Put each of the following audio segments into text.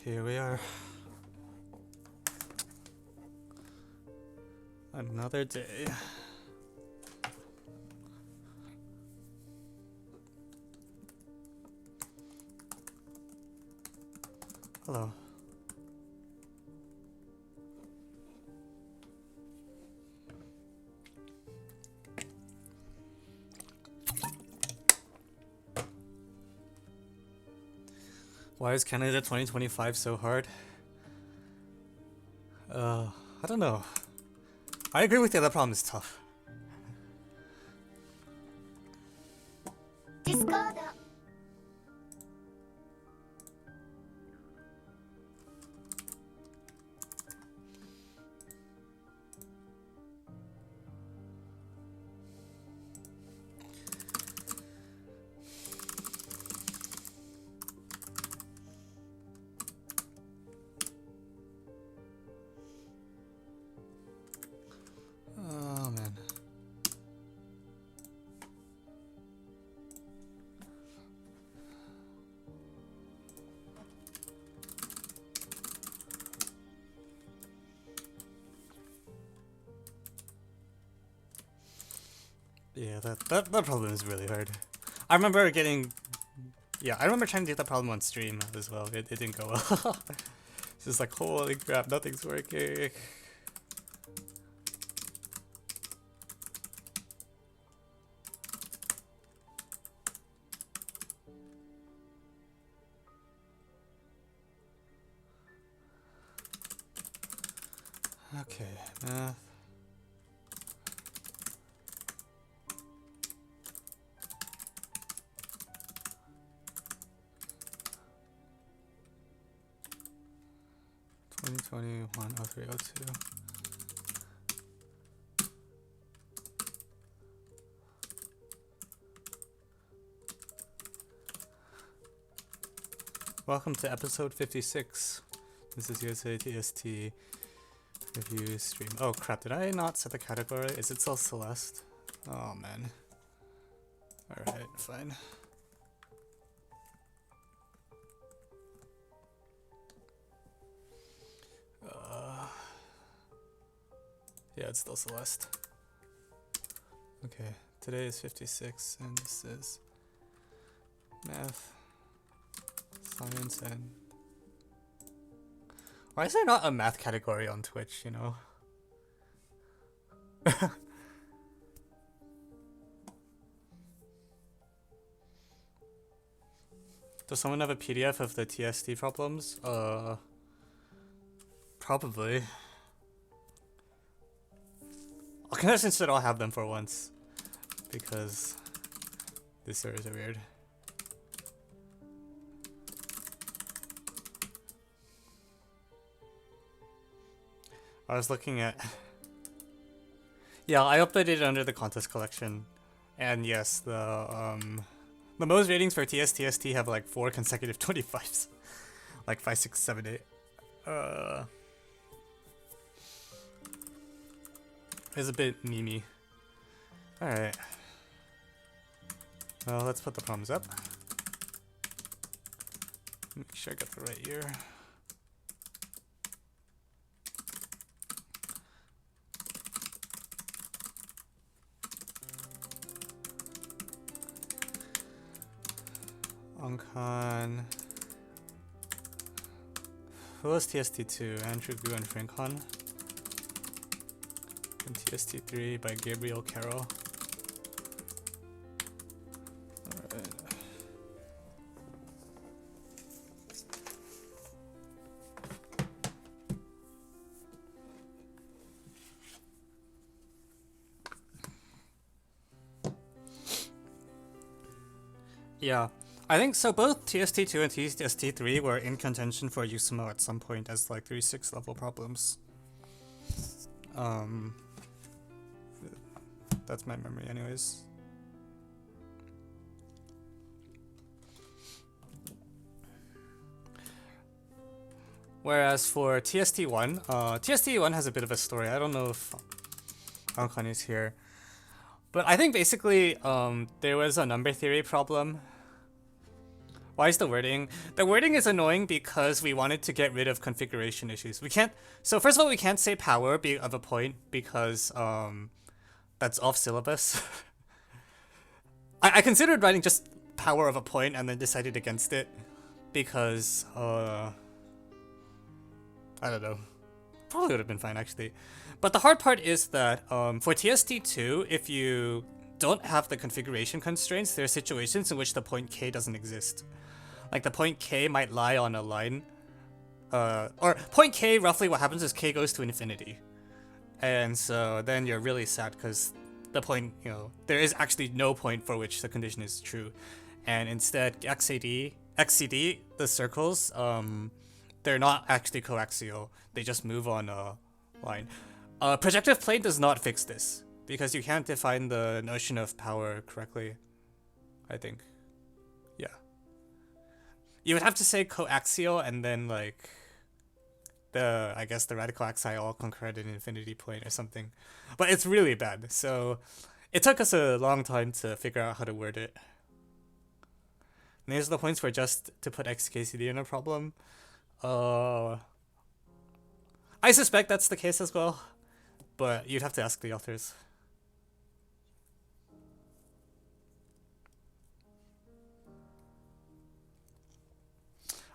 Here we are. Another day. Hello. Why is Canada 2025 so hard? I don't know. I agree with you, that problem is tough. Discord. Oh man. Yeah, that problem is really hard. I remember getting... Yeah, I remember trying to do that problem on stream as well. It didn't go well. It's just like, holy crap, nothing's working. Okay, math. '21 0302. Welcome to episode 56. This is USA TST review stream. Oh crap, did I not set the category? Is it still Celeste? Oh man. Alright, fine. Yeah, it's still Celeste. Okay, today is 56 and this is math, science, and... Why is there not a math category on Twitch, you know? Does someone have a PDF of the TST problems? Probably. Okay, since I don't have them for once, because these series are weird. I was looking at... Yeah, I uploaded it under the contest collection, and yes, the most ratings for TST have like 4 consecutive 25s, like 5, 6, 7, 8. It's a bit memey. Alright. Well, let's put the problems up. Make sure I got the right year. Oncon. Who was TST2? Andrew Gu and Frank Han. And TST3 by Gabriel Carroll. Alright. Yeah. I think so both TST2 and TST3 were in contention for USMO at some point as like 3-6 level problems. That's my memory anyways. Whereas for TST1, TST1 has a bit of a story. I don't know if Oncon is here. But I think basically there was a number theory problem Why is the wording? The wording is annoying because we wanted to get rid of configuration issues. We can't. So first of all, we can't say power of a point because that's off syllabus. I considered writing just power of a point and then decided against it because I don't know. Probably would have been fine actually. But the hard part is that for TST2, if you don't have the configuration constraints, there are situations in which the point k doesn't exist. Like the point k might lie on a line. Or point k, roughly what happens is k goes to infinity. And so then you're really sad because the point, there is actually no point for which the condition is true. And instead, XCD, the circles, they're not actually coaxial. They just move on a line. Projective plane does not fix this because you can't define the notion of power correctly, I think. Yeah. You would have to say coaxial and then like I guess the radical axi all concurrent in infinity plane or something. But it's really bad. So it took us a long time to figure out how to word it. And here's the points for just to put XKCD in a problem. I suspect that's the case as well, but you'd have to ask the authors.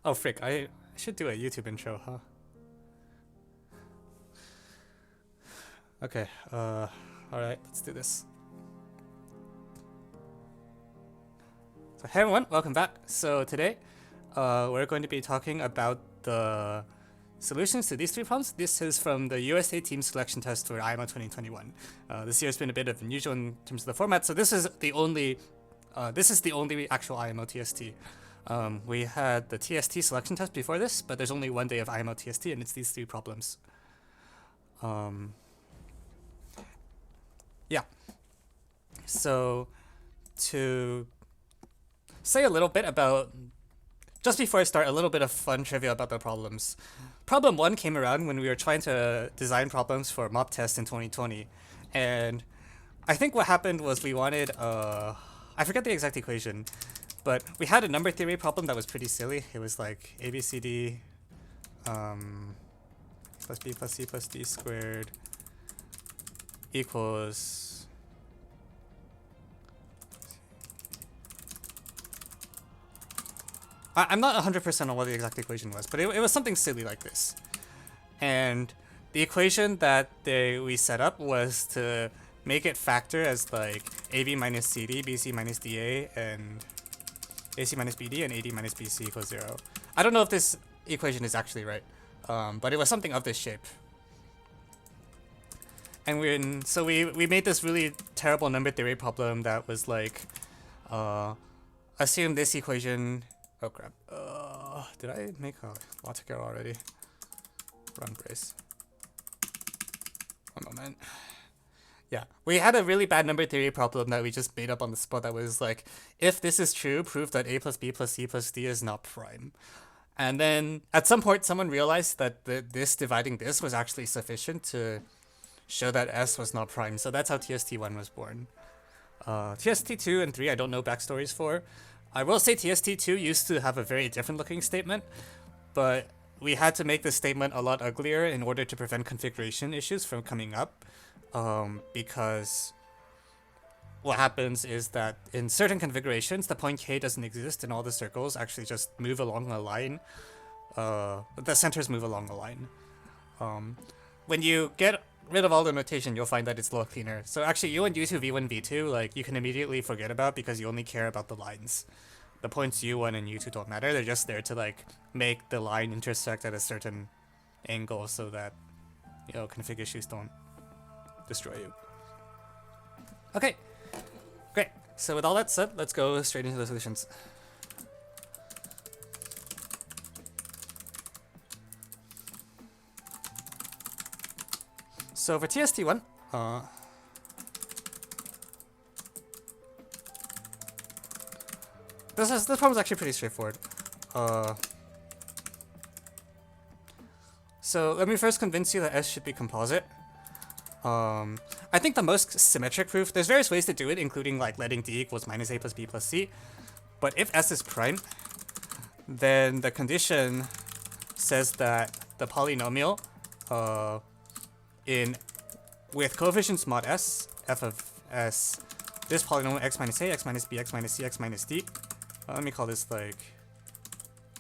Oh frick, I should do a YouTube intro, huh? Okay, alright, let's do this. So hey everyone, welcome back. So today, we're going to be talking about the solutions to these three problems. This is from the USA Team Selection Test for IMO 2021. This year's been a bit of unusual in terms of the format, so this is the only actual IMO TST. We had the TST selection test before this, but there's only one day of IMO TST, and it's these three problems. Yeah. So to say a little bit about, just before I start, a little bit of fun trivia about the problems. Problem 1 came around when we were trying to design problems for mock test in 2020. And I think what happened was we wanted, I forget the exact equation, but we had a number theory problem that was pretty silly. It was like ABCD plus B plus C plus D squared equals I'm not 100% on what the exact equation was, but it was something silly like this. And the equation that we set up was to make it factor as like AB minus CD, BC minus DA, and AC minus BD, and AD minus BC equals 0. I don't know if this equation is actually right, but it was something of this shape. And so we made this really terrible number theory problem that was like, assume this equation. Oh crap! Did I make a logic error already? Run brace. One moment. Yeah, we had a really bad number theory problem that we just made up on the spot that was like, if this is true, prove that A plus B plus C plus D is not prime. And then at some point, someone realized that this dividing this was actually sufficient to show that S was not prime. So that's how TST1 was born. TST2 and 3, I don't know backstories for. I will say TST2 used to have a very different looking statement, but we had to make the statement a lot uglier in order to prevent configuration issues from coming up. Because what happens is that in certain configurations, the point K doesn't exist and all the circles actually just move along a line. The centers move along a line. When you get rid of all the notation, you'll find that it's a lot cleaner. So actually U1, U2, V1, V2, like you can immediately forget about because you only care about the lines. The points U1 and U2 don't matter. They're just there to like make the line intersect at a certain angle so that, config issues don't destroy you. Okay, great. So with all that said, let's go straight into the solutions. So for TST1, this problem is actually pretty straightforward. So let me first convince you that S should be composite. I think the most symmetric proof, there's various ways to do it, including like letting D equals minus A plus B plus C. But if S is prime, then the condition says that the polynomial with coefficients mod s, f of s, this polynomial x minus a, x minus b, x minus c, x minus d. Let me call this like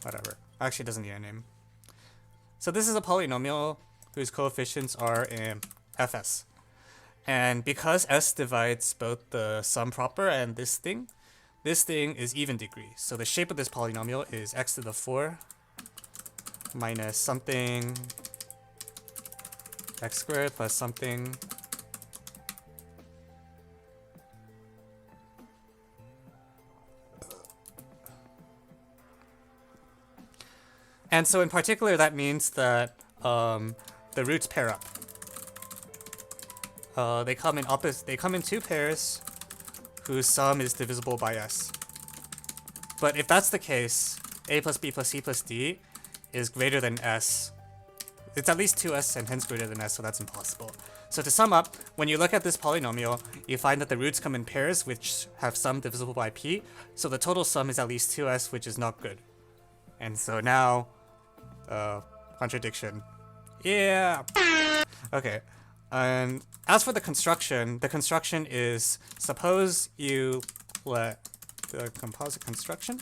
whatever. Actually, it doesn't need a name. So this is a polynomial whose coefficients are in fs. And because s divides both the sum proper and this thing is even degree. So the shape of this polynomial is x to the 4 minus something x squared plus something and so in particular that means that the roots pair up. They come in two pairs whose sum is divisible by s. But if that's the case, a plus b plus c plus d is greater than s. It's at least 2s and hence greater than s, so that's impossible. So to sum up, when you look at this polynomial, you find that the roots come in pairs which have sum divisible by p, so the total sum is at least 2s, which is not good. And so now, contradiction. Yeah! Okay. And as for the construction is, suppose you let the composite construction.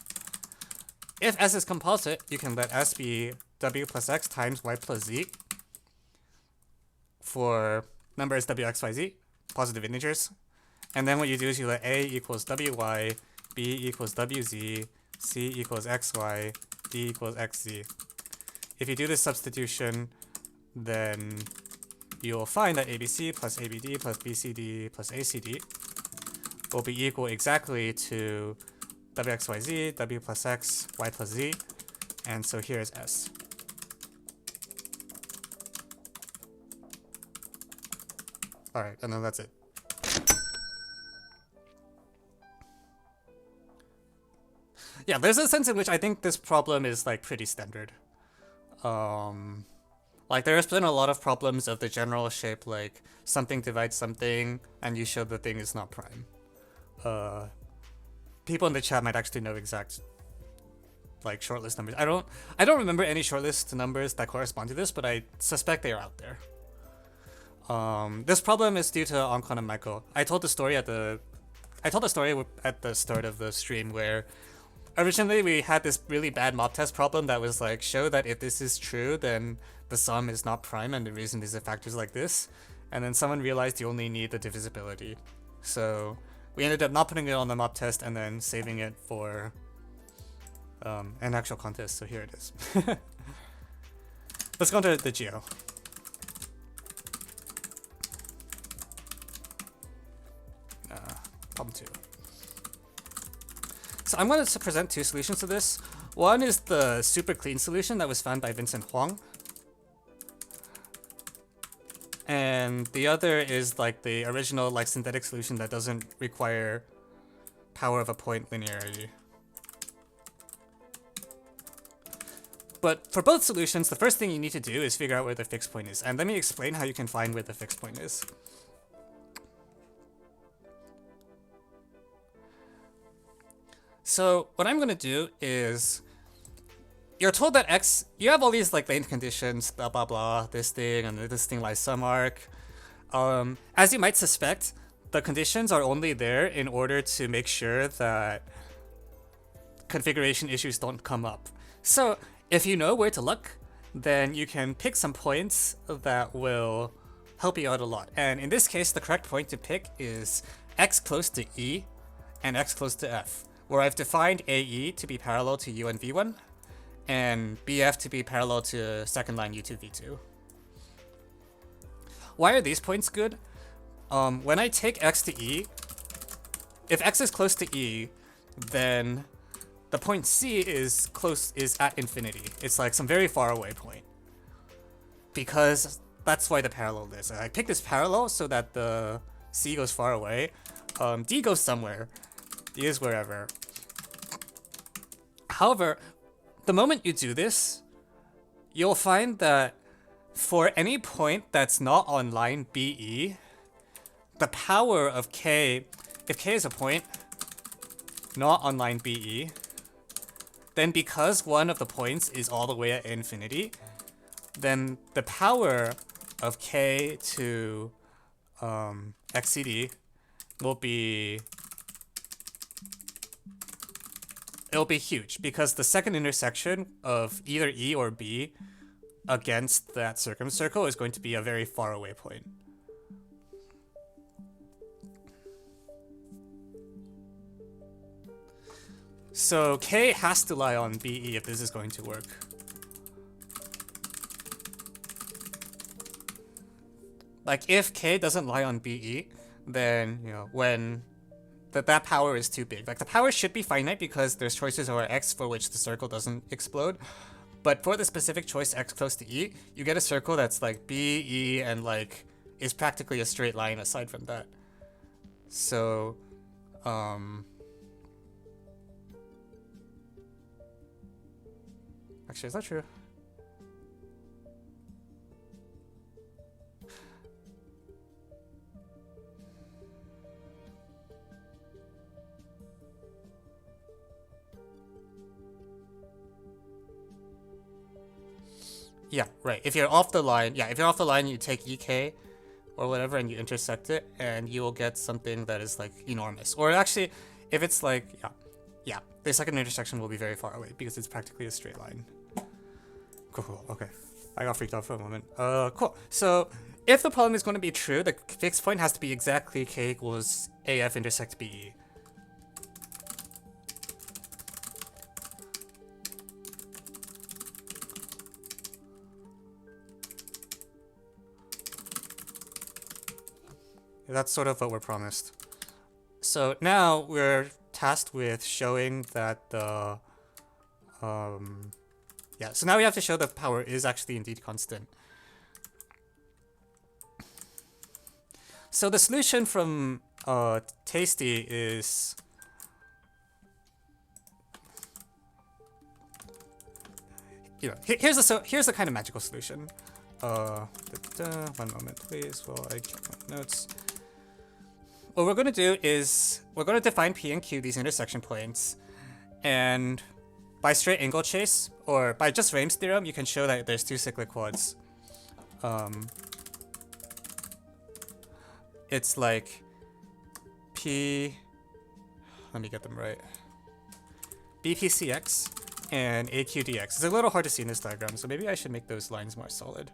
If s is composite, you can let s be w plus x times y plus z for numbers w, x, y, z, positive integers. And then what you do is you let a equals wy, b equals wz, c equals xy, d equals xz. If you do this substitution, then you'll find that abc plus abd plus bcd plus acd will be equal exactly to wxyz, w plus x, y plus z, and so here is s. Alright, and then that's it. Yeah, there's a sense in which I think this problem is like pretty standard. Like there's been a lot of problems of the general shape, like something divides something and you show the thing is not prime. People in the chat might actually know exact like shortlist numbers. I don't remember any shortlist numbers that correspond to this, but I suspect they are out there. This problem is due to Ankon and Michael. I told the story at the start of the stream where originally we had this really bad mob test problem that was like, show that if this is true, then the sum is not prime and the reason is the factors like this. And then someone realized you only need the divisibility. So we ended up not putting it on the mob test and then saving it for an actual contest. So here it is. Let's go into the geo. Problem 2. So I'm going to present two solutions to this. One is the super clean solution that was found by Vincent Huang. And the other is like the original like synthetic solution that doesn't require power of a point linearity. But for both solutions, the first thing you need to do is figure out where the fixed point is. And let me explain how you can find where the fixed point is. So what I'm going to do is, you're told that x, you have all these like length conditions, blah blah blah, this thing and this thing lies some arc. As you might suspect, the conditions are only there in order to make sure that configuration issues don't come up. So if you know where to look, then you can pick some points that will help you out a lot. And in this case, the correct point to pick is x close to E and x close to F, where I've defined AE to be parallel to U and V1, and BF to be parallel to second line U2, V2. Why are these points good? When I take x to E, if x is close to E, then the point C is at infinity. It's like some very far away point. Because that's why the parallel is. I pick this parallel so that the C goes far away. D goes somewhere. D is wherever. However, the moment you do this, you'll find that for any point that's not on line BE, the power of K, if K is a point not on line BE, then because one of the points is all the way at infinity, then the power of k to xcd will be it'll be huge, because the second intersection of either E or B against that circumcircle is going to be a very far away point. So K has to lie on BE if this is going to work. Like if K doesn't lie on BE, then when that power is too big. Like the power should be finite because there's choices over X for which the circle doesn't explode. But for the specific choice X close to E, you get a circle that's like B, E, and like is practically a straight line aside from that. So, actually, is that true? Yeah, right. If you're off the line, you take EK or whatever and you intersect it, and you will get something that is like enormous. Or actually, if it's like, yeah, the second intersection will be very far away because it's practically a straight line. Cool. Okay, I got freaked out for a moment. Cool. So if the problem is going to be true, the fixed point has to be exactly K equals AF intersect BE. That's sort of what we're promised. So now we're tasked with showing that the, yeah, so now we have to show the power is actually indeed constant. So the solution from Tasty is, here's the kind of magical solution. One moment, please, while I check my notes. What we're going to do is we're going to define P and Q, these intersection points, and by straight angle chase, or by just Reims theorem, you can show that there's two cyclic quads. It's like P, let me get them right, BPCX and AQDX. It's a little hard to see in this diagram, so maybe I should make those lines more solid.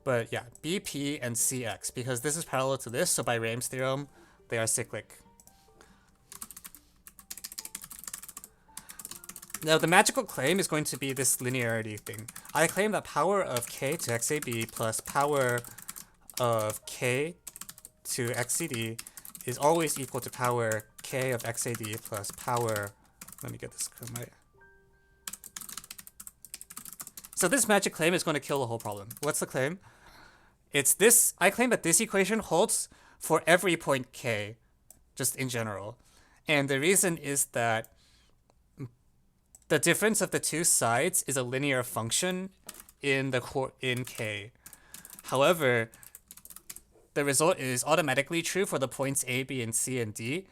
But yeah, BP and CX, because this is parallel to this, so by Reims theorem, they are cyclic. Now the magical claim is going to be this linearity thing. I claim that power of K to XAB plus power of K to XCD is always equal to power K of XAD plus power, let me get this right. So this magic claim is going to kill the whole problem. What's the claim? It's this, I claim that this equation holds for every point K, just in general. And the reason is that the difference of the two sides is a linear function in K. However, the result is automatically true for the points A, B, and C, and D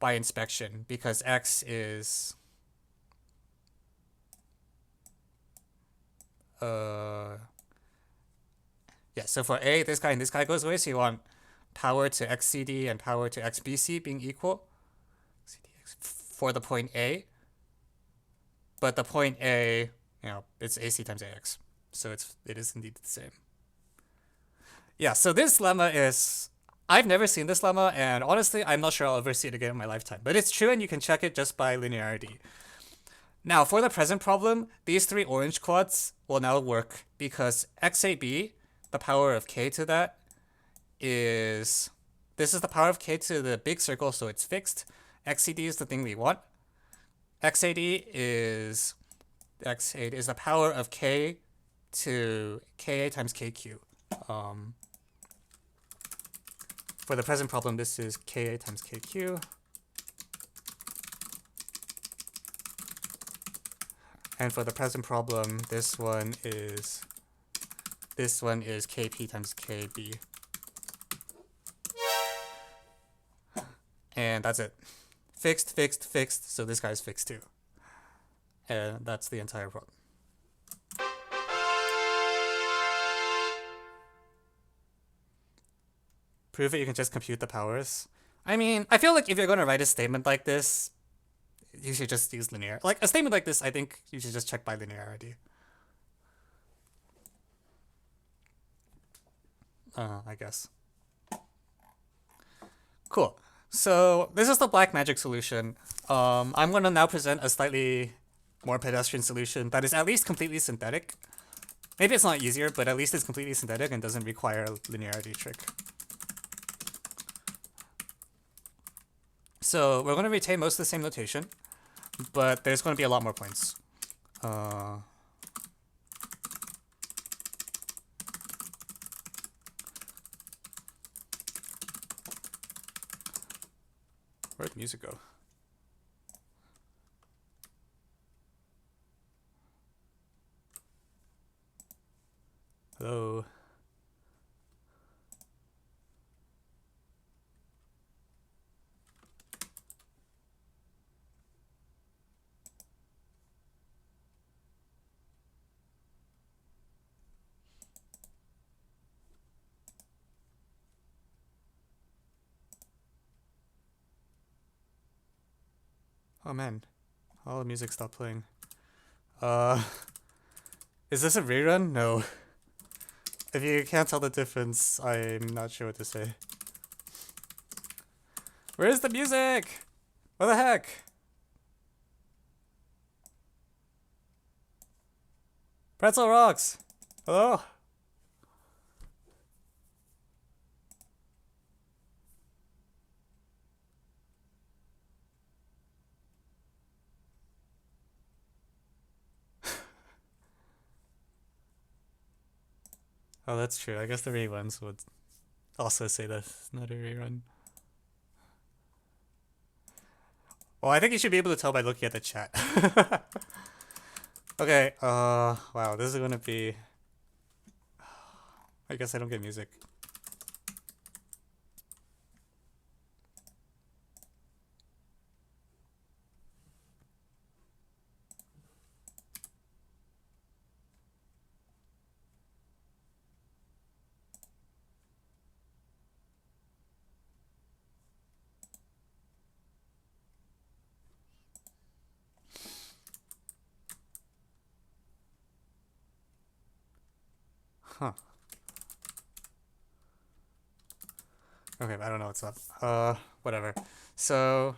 by inspection, because X is yeah, so for A, this guy and this guy goes away, so you want power to XCD and power to XBC being equal for the point A. But the point A, it's AC times AX. So it is indeed the same. Yeah, so this lemma is, I've never seen this lemma, and honestly, I'm not sure I'll ever see it again in my lifetime. But it's true, and you can check it just by linearity. Now, for the present problem, these three orange quads will now work because XAB, the power of K to that, this is the power of K to the big circle, so it's fixed. XCD is the thing we want. XAD is the power of K to KA times KQ. For the present problem, this is KA times KQ. And for the present problem, this one is KP times KB. And that's it. fixed, fixed, fixed, so this guy's fixed too. And that's the entire problem. Prove it, you can just compute the powers. I mean, I feel like if you're going to write a statement like this, you should just use linear. Like, a statement like this, I think you should just check by linearity. I guess. Cool. So this is the black magic solution. I'm going to now present a slightly more pedestrian solution that is at least completely synthetic. Maybe it's not easier, but at least it's completely synthetic and doesn't require a linearity trick. So we're going to retain most of the same notation, but there's going to be a lot more points. Where'd the music go? Hello? Oh man, all the music stopped playing. Is this a rerun? No. If you can't tell the difference, I'm not sure what to say. Where's the music? What the heck? Pretzel rocks! Hello? Oh, that's true. I guess the reruns would also say that's not a rerun. Well, I think you should be able to tell by looking at the chat. Okay, wow, this is gonna be... I guess I don't get music. Huh. Okay, I don't know what's up. Whatever. So...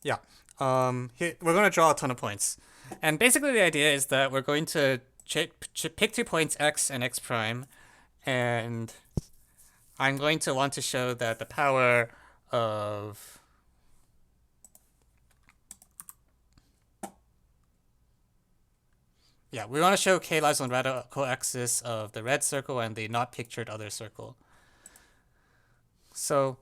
yeah. Here, we're going to draw a ton of points. And basically the idea is that we're going to pick 2 points, x and x prime, and I'm going to want to show that the power of... yeah, we want to show k lies on the radical axis of the red circle and the not pictured other circle. So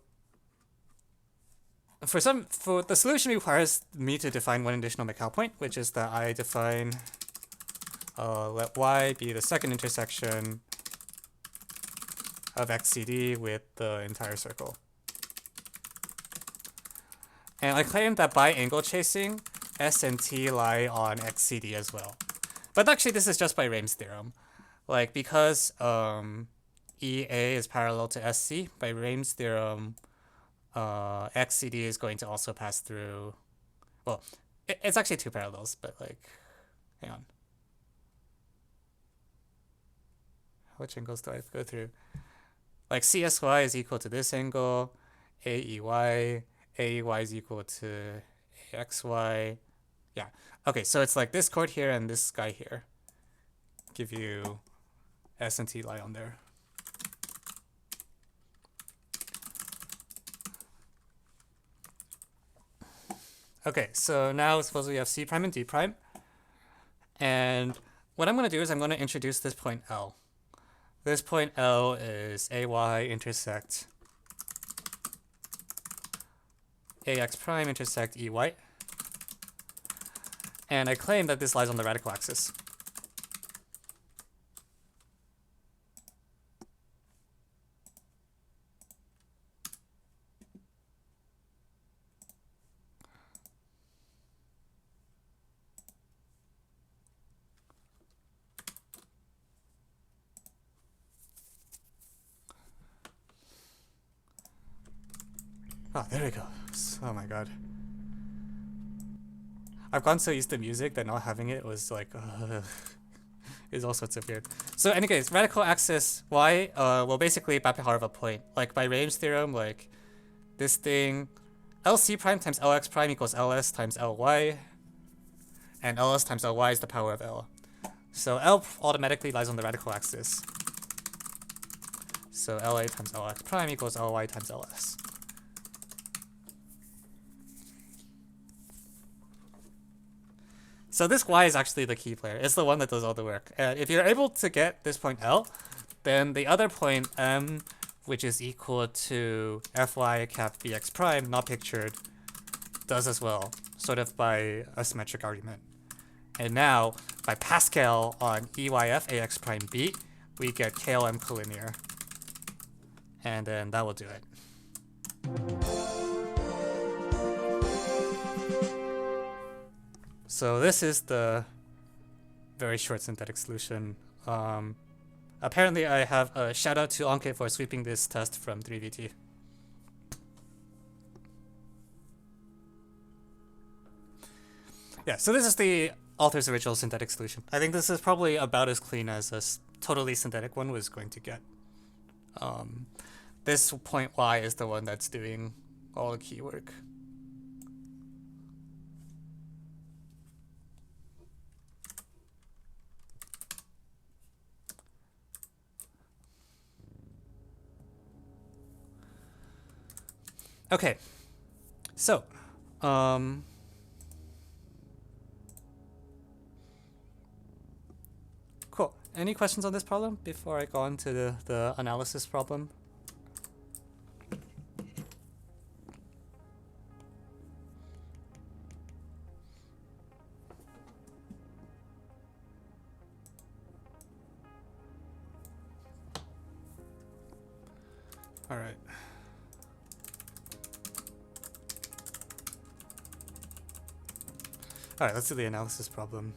for the solution requires me to define one additional Macau point, which is that I define let y be the second intersection of XCD with the entire circle. And I claim that by angle chasing, S and T lie on XCD as well. But actually this is just by Reims theorem. Like, because EA is parallel to SC, by Reims theorem, XCD is going to also pass through... well, it's actually 2 parallels, but like, hang on. Which angles do I go through? Like, CSY is equal to this angle, AEY is equal to AXY. Yeah. Okay, so it's like this chord here and this guy here. Give you S and T lie on there. Okay, so now suppose we have C prime and D prime. And what I'm going to do is I'm going to introduce this point L. This point L is AY intersect AX prime intersect EY. And I claim that this lies on the radical axis. Oh, there we go. Oh my god. I've gotten so used to music that not having it was like, is all sorts of weird. So anyways, radical axis y will basically by power of a point. Like by range theorem, like this thing, LC prime times LX prime equals LS times LY, and LS times LY is the power of L. So L automatically lies on the radical axis. So LA times LX prime equals LY times LS. So this y is actually the key player. It's the one that does all the work. If you're able to get this point L, then the other point M, which is equal to Fy cap Vx prime, not pictured, does as well, sort of by a symmetric argument. And now, by Pascal on EYF Ax prime B, we get KLM collinear. And then that will do it. So this is the very short synthetic solution. Apparently I have a shout out to Anke for sweeping this test from 3VT. Yeah, so this is the author's original synthetic solution. I think this is probably about as clean as a totally synthetic one was going to get. This point y is the one that's doing all the key work. Okay, so, cool. Any questions on this problem before I go on to the analysis problem? All right. Alright, let's do the analysis problem.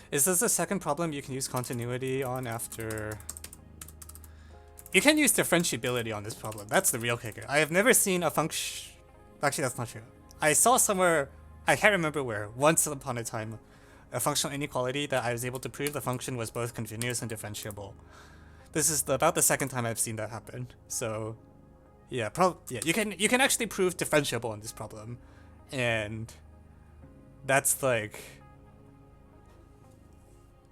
Is this the second problem you can use continuity on after... You can use differentiability on this problem. That's the real kicker. I have never seen a function... Actually, that's not true. I saw somewhere, I can't remember where, once upon a time, a functional inequality that I was able to prove the function was both continuous and differentiable. This is about the second time I've seen that happen. So, yeah, you can actually prove differentiable on this problem. And... that's like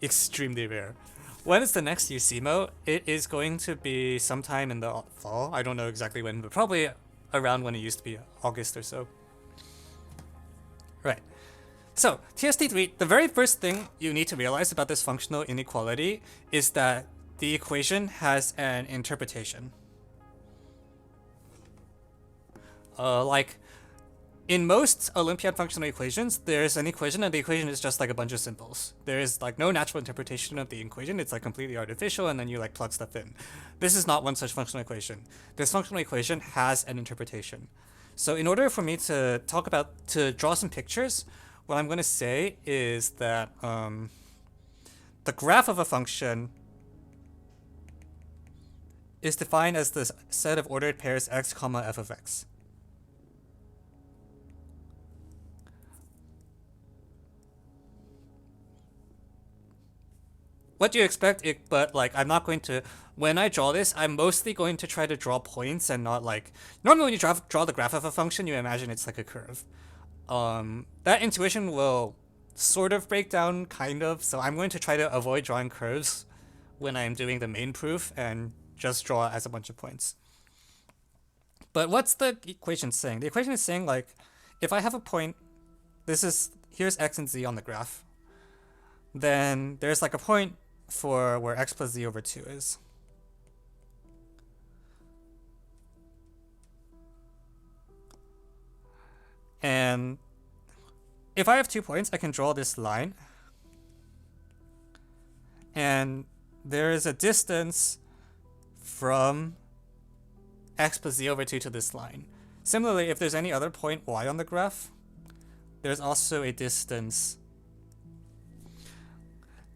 extremely rare. When is the next UCMO? It is going to be sometime in the fall. I don't know exactly when, but probably around when it used to be, August or so. Right. So, TST3, the very first thing you need to realize about this functional inequality is that the equation has an interpretation. In most Olympiad functional equations, there's an equation and the equation is just like a bunch of symbols. There is like no natural interpretation of the equation. It's like completely artificial and then you like plug stuff in. This is not one such functional equation. This functional equation has an interpretation. So in order for me to draw some pictures, what I'm going to say is that the graph of a function is defined as the set of ordered pairs x, f of x. What do you expect? But like, I'm not going to, when I draw this, I'm mostly going to try to draw points and not like, normally when you draw the graph of a function, you imagine it's like a curve. That intuition will sort of break down, kind of, so I'm going to try to avoid drawing curves when I'm doing the main proof and just draw as a bunch of points. But what's the equation saying? The equation is saying like, if I have a point, here's x and z on the graph, then there's like a point for where x plus z over 2 is. And if I have 2 points, I can draw this line. And there is a distance from x plus z over 2 to this line. Similarly, if there's any other point y on the graph, there's also a distance.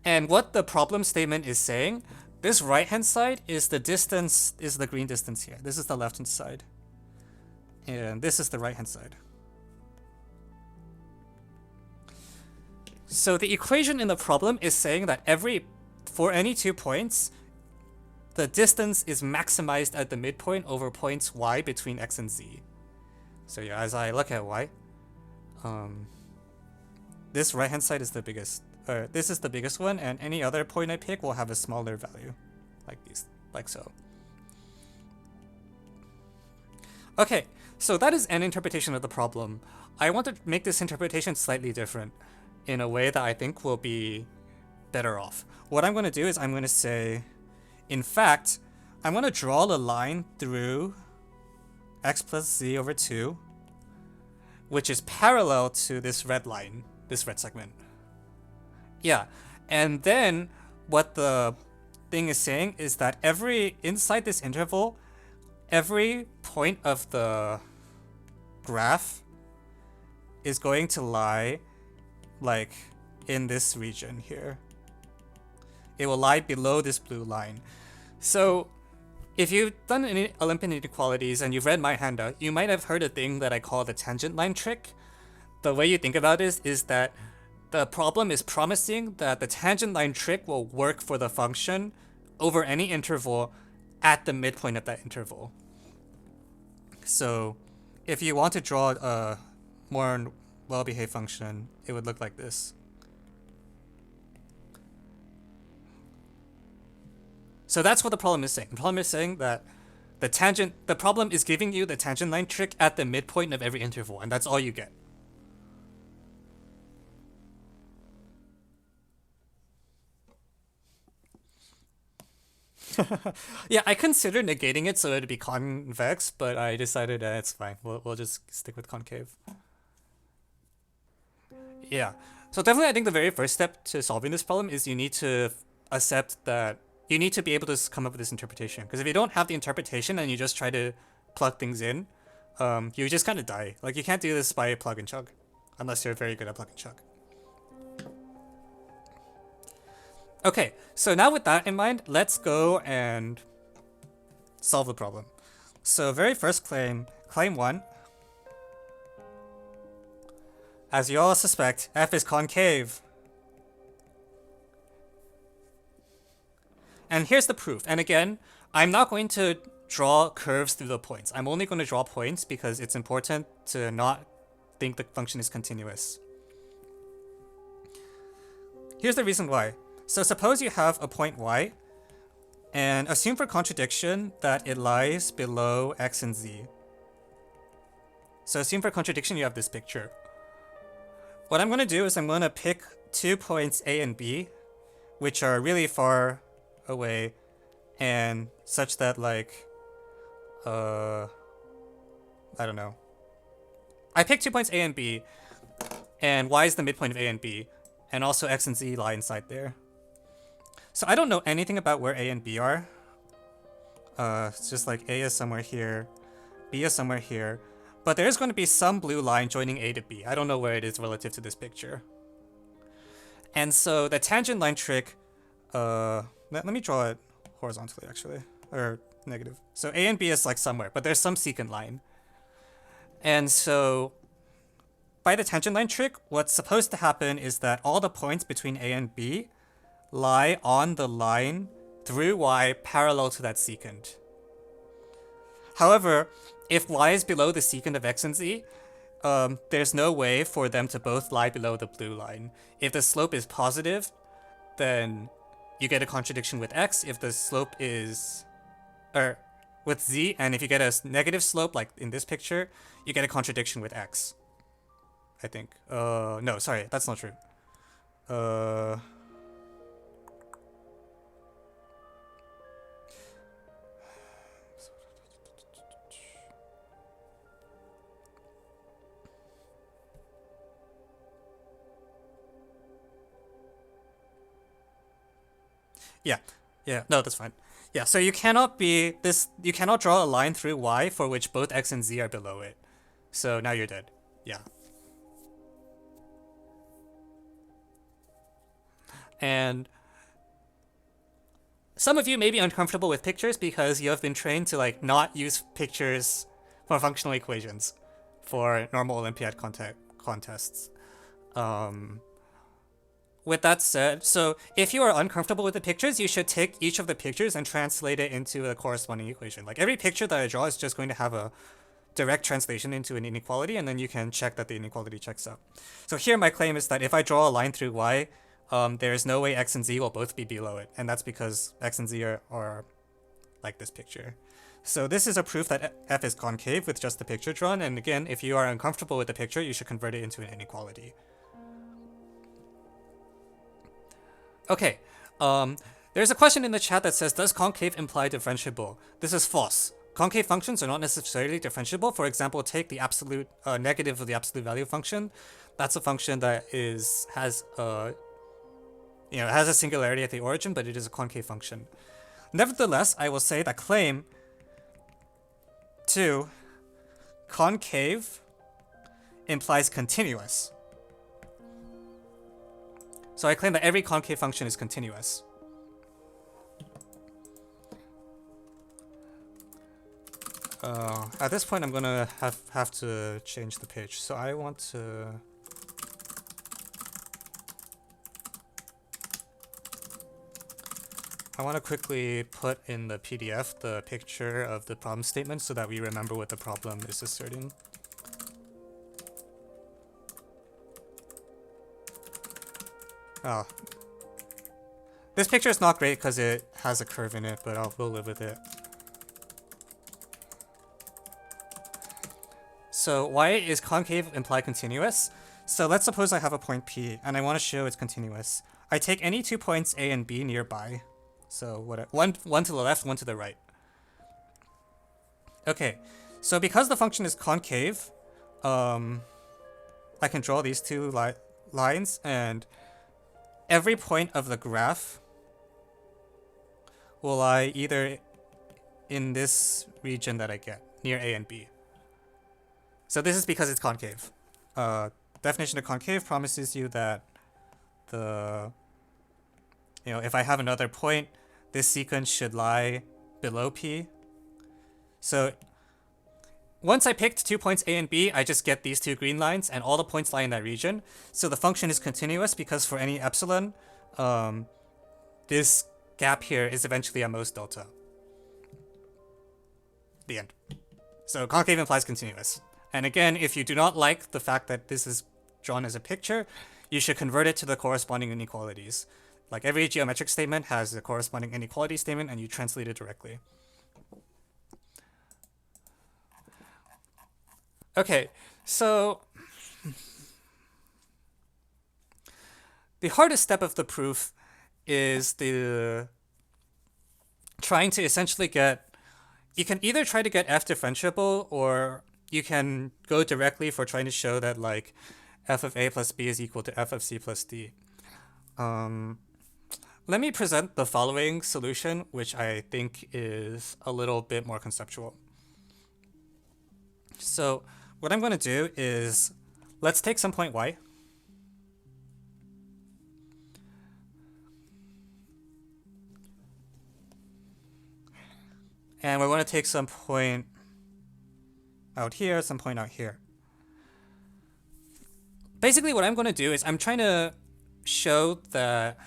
And what the problem statement is saying, this right-hand side is the distance, is the green distance here. This is the left-hand side. And this is the right-hand side. So the equation in the problem is saying that for any 2 points, the distance is maximized at the midpoint over points y between x and z. So yeah, as I look at y, this right-hand side is the biggest. This is the biggest one, and any other point I pick will have a smaller value, like so. Okay, so that is an interpretation of the problem. I want to make this interpretation slightly different, in a way that I think will be better off. What I'm going to do is I'm going to say, in fact, I'm going to draw a line through x plus z over 2, which is parallel to this red line, this red segment. Yeah, and then what the thing is saying is that inside this interval, every point of the graph is going to lie like in this region here. It will lie below this blue line. So if you've done any Olympian inequalities and you've read my handout, you might have heard a thing that I call the tangent line trick. The way you think about it is that the problem is promising that the tangent line trick will work for the function over any interval at the midpoint of that interval. So if you want to draw a more well-behaved function, it would look like this. So that's what the problem is saying. The problem is saying that the problem is giving you the tangent line trick at the midpoint of every interval, and that's all you get. Yeah, I considered negating it so it'd be convex, but I decided that it's fine. We'll just stick with concave. Yeah. So definitely I think the very first step to solving this problem is you need to accept that you need to be able to come up with this interpretation. Because if you don't have the interpretation and you just try to plug things in, you just kind of die. Like, you can't do this by plug and chug, unless you're very good at plug and chug. Okay, so now with that in mind, let's go and solve the problem. So very first claim 1. As you all suspect, f is concave. And here's the proof. And again, I'm not going to draw curves through the points. I'm only going to draw points because it's important to not think the function is continuous. Here's the reason why. So suppose you have a point y, and assume for contradiction that it lies below x and z. So assume for contradiction you have this picture. What I'm going to do is I'm going to pick 2 points A and B, which are really far away, and such that, like, I don't know. I pick 2 points A and B, and y is the midpoint of A and B, and also x and z lie inside there. So I don't know anything about where A and B are. It's just like A is somewhere here, B is somewhere here, but there's going to be some blue line joining A to B. I don't know where it is relative to this picture. And so the tangent line trick, let me draw it horizontally actually, or negative. So A and B is like somewhere, but there's some secant line. And so by the tangent line trick, what's supposed to happen is that all the points between A and B lie on the line through y parallel to that secant. However, if y is below the secant of x and z, there's no way for them to both lie below the blue line. If the slope is positive, then you get a contradiction with x. If the slope is, with z, and if you get a negative slope, like in this picture, you get a contradiction with x. I think. No, sorry, that's not true. Yeah, no, that's fine. Yeah, so you cannot draw a line through y for which both x and z are below it. So now you're dead. Yeah. And some of you may be uncomfortable with pictures because you have been trained to, like, not use pictures for functional equations for normal Olympiad contests. With that said, so if you are uncomfortable with the pictures, you should take each of the pictures and translate it into a corresponding equation. Like every picture that I draw is just going to have a direct translation into an inequality, and then you can check that the inequality checks out. So here my claim is that if I draw a line through y, there is no way x and z will both be below it, and that's because x and z are like this picture. So this is a proof that f is concave with just the picture drawn, and again, if you are uncomfortable with the picture, you should convert it into an inequality. Okay, there's a question in the chat that says, does concave imply differentiable? This is false. Concave functions are not necessarily differentiable. For example, take the absolute negative of the absolute value function. That's a function that has a singularity at the origin, but it is a concave function. Nevertheless, I will say that claim 2, concave implies continuous. So I claim that every concave function is continuous. At this point, I'm gonna have to change the page. So I want to. I want to quickly put in the PDF the picture of the problem statement so that we remember what the problem is asserting. Oh. This picture is not great because it has a curve in it, but we'll live with it. So why is concave imply continuous? So let's suppose I have a point P and I want to show it's continuous. I take any 2 points A and B nearby. So one to the left, one to the right. Okay, so because the function is concave, I can draw these two lines, and every point of the graph will lie either in this region that I get, near A and B. So this is because it's concave. Definition of concave promises you that if I have another point, this sequence should lie below P. So once I picked 2 points A and B, I just get these 2 green lines, and all the points lie in that region. So the function is continuous because for any epsilon, this gap here is eventually at most delta. The end. So concave implies continuous. And again, if you do not like the fact that this is drawn as a picture, you should convert it to the corresponding inequalities. Like every geometric statement has a corresponding inequality statement, and you translate it directly. Okay, so the hardest step of the proof is trying to essentially you can either try to get f differentiable, or you can go directly for trying to show that like f of a plus b is equal to f of c plus d. Let me present the following solution, which I think is a little bit more conceptual. So what I'm going to do is, let's take some point y. And we're going to take some point out here, some point out here. Basically what I'm going to do is I'm trying to show that...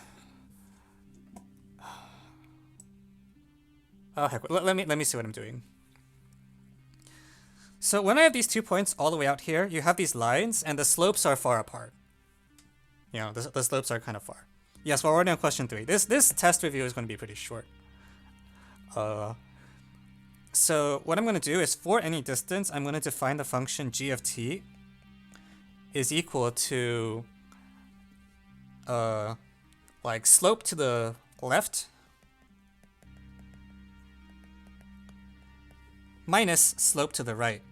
Oh heck, let me see what I'm doing. So when I have these 2 points all the way out here, you have these lines, and the slopes are far apart. The slopes are kind of far. Yes, we're already on question 3. This test review is going to be pretty short. So what I'm going to do is, for any distance, I'm going to define the function g of t is equal to like slope to the left minus slope to the right.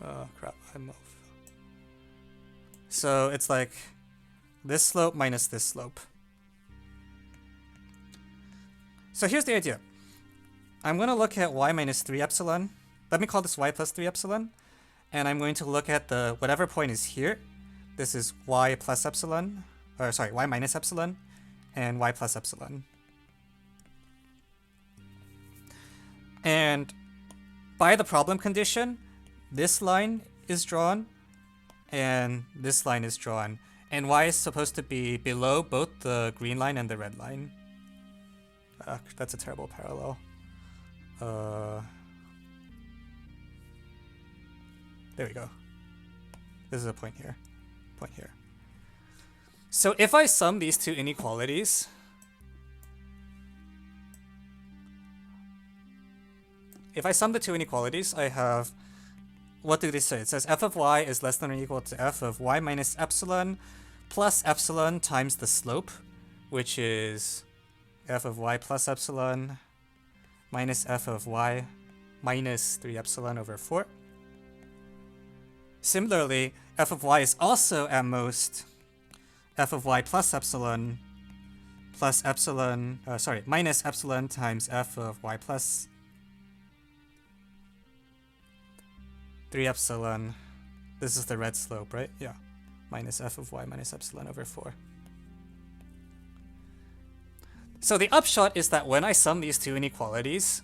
Oh crap, I'm off. So it's like this slope minus this slope. So here's the idea. I'm going to look at y minus 3 epsilon. Let me call this y plus 3 epsilon. And I'm going to look at the whatever point is here. This is y plus epsilon, or sorry, y minus epsilon, and y plus epsilon. And by the problem condition, this line is drawn and this line is drawn. And y is supposed to be below both the green line and the red line. That's a terrible parallel. There we go. This is a point here. Point here. So if I sum these two inequalities, I have, what do they say? It says f of y is less than or equal to f of y minus epsilon plus epsilon times the slope, which is f of y plus epsilon minus f of y minus 3 epsilon over 4. Similarly, f of y is also at most f of y plus epsilon minus epsilon times f of y plus 3 epsilon. This is the red slope, right? Yeah. Minus f of y minus epsilon over 4. So the upshot is that when I sum these two inequalities,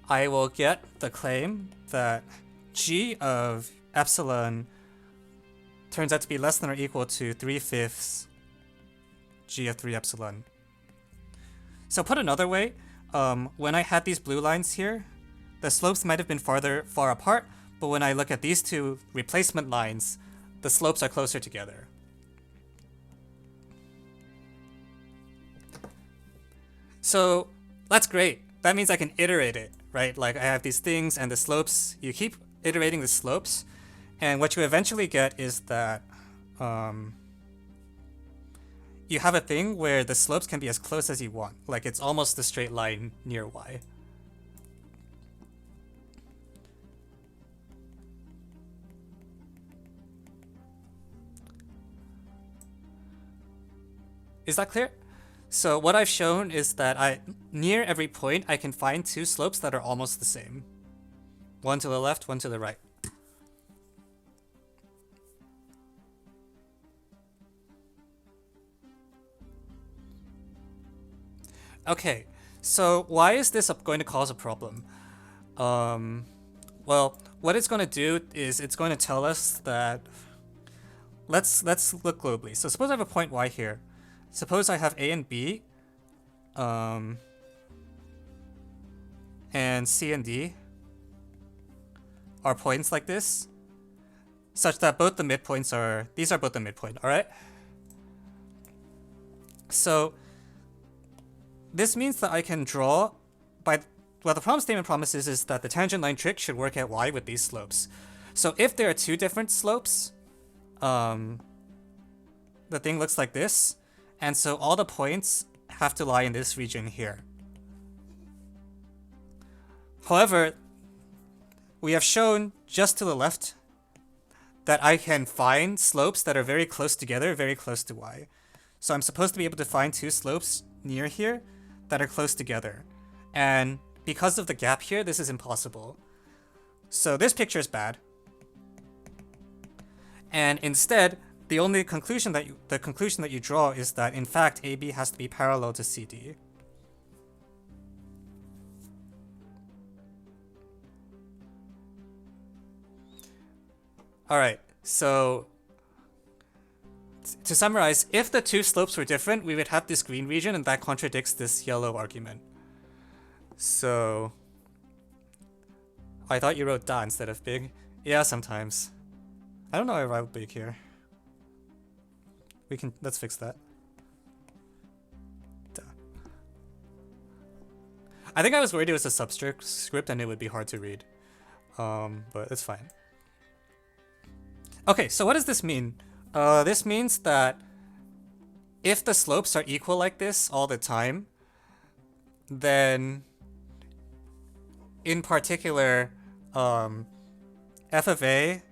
I will get the claim that g of epsilon turns out to be less than or equal to 3/5 g of 3 epsilon. So put another way, when I had these blue lines here, the slopes might have been far apart, but when I look at these two replacement lines, the slopes are closer together. So that's great. That means I can iterate it, right? Like I have these things and the slopes, you keep iterating the slopes, and what you eventually get is that you have a thing where the slopes can be as close as you want. Like it's almost a straight line near y. Is that clear? So what I've shown is that near every point I can find two slopes that are almost the same. One to the left, one to the right. Okay, so why is this going to cause a problem? Well, what it's going to do is it's going to tell us that let's look globally. So suppose I have a point y here. Suppose I have A and B, and C and D are points like this, such that both the midpoints are, these are both the midpoint, alright? So this means that I can draw, what the problem statement promises is that the tangent line trick should work at y with these slopes. So if there are two different slopes, the thing looks like this. And so all the points have to lie in this region here. However, we have shown just to the left that I can find slopes that are very close together, very close to y. So I'm supposed to be able to find two slopes near here that are close together. And because of the gap here, this is impossible. So this picture is bad. And instead, the only conclusion that you draw is that in fact AB has to be parallel to CD. All right, so to summarize, if the two slopes were different, we would have this green region, and that contradicts this yellow argument. So I thought you wrote da instead of big. Yeah, sometimes. I don't know why I wrote big here. Let's fix that. Duh. I think I was worried it was a subscript and it would be hard to read. But it's fine. Okay, so what does this mean? This means that if the slopes are equal like this all the time, then in particular, f of a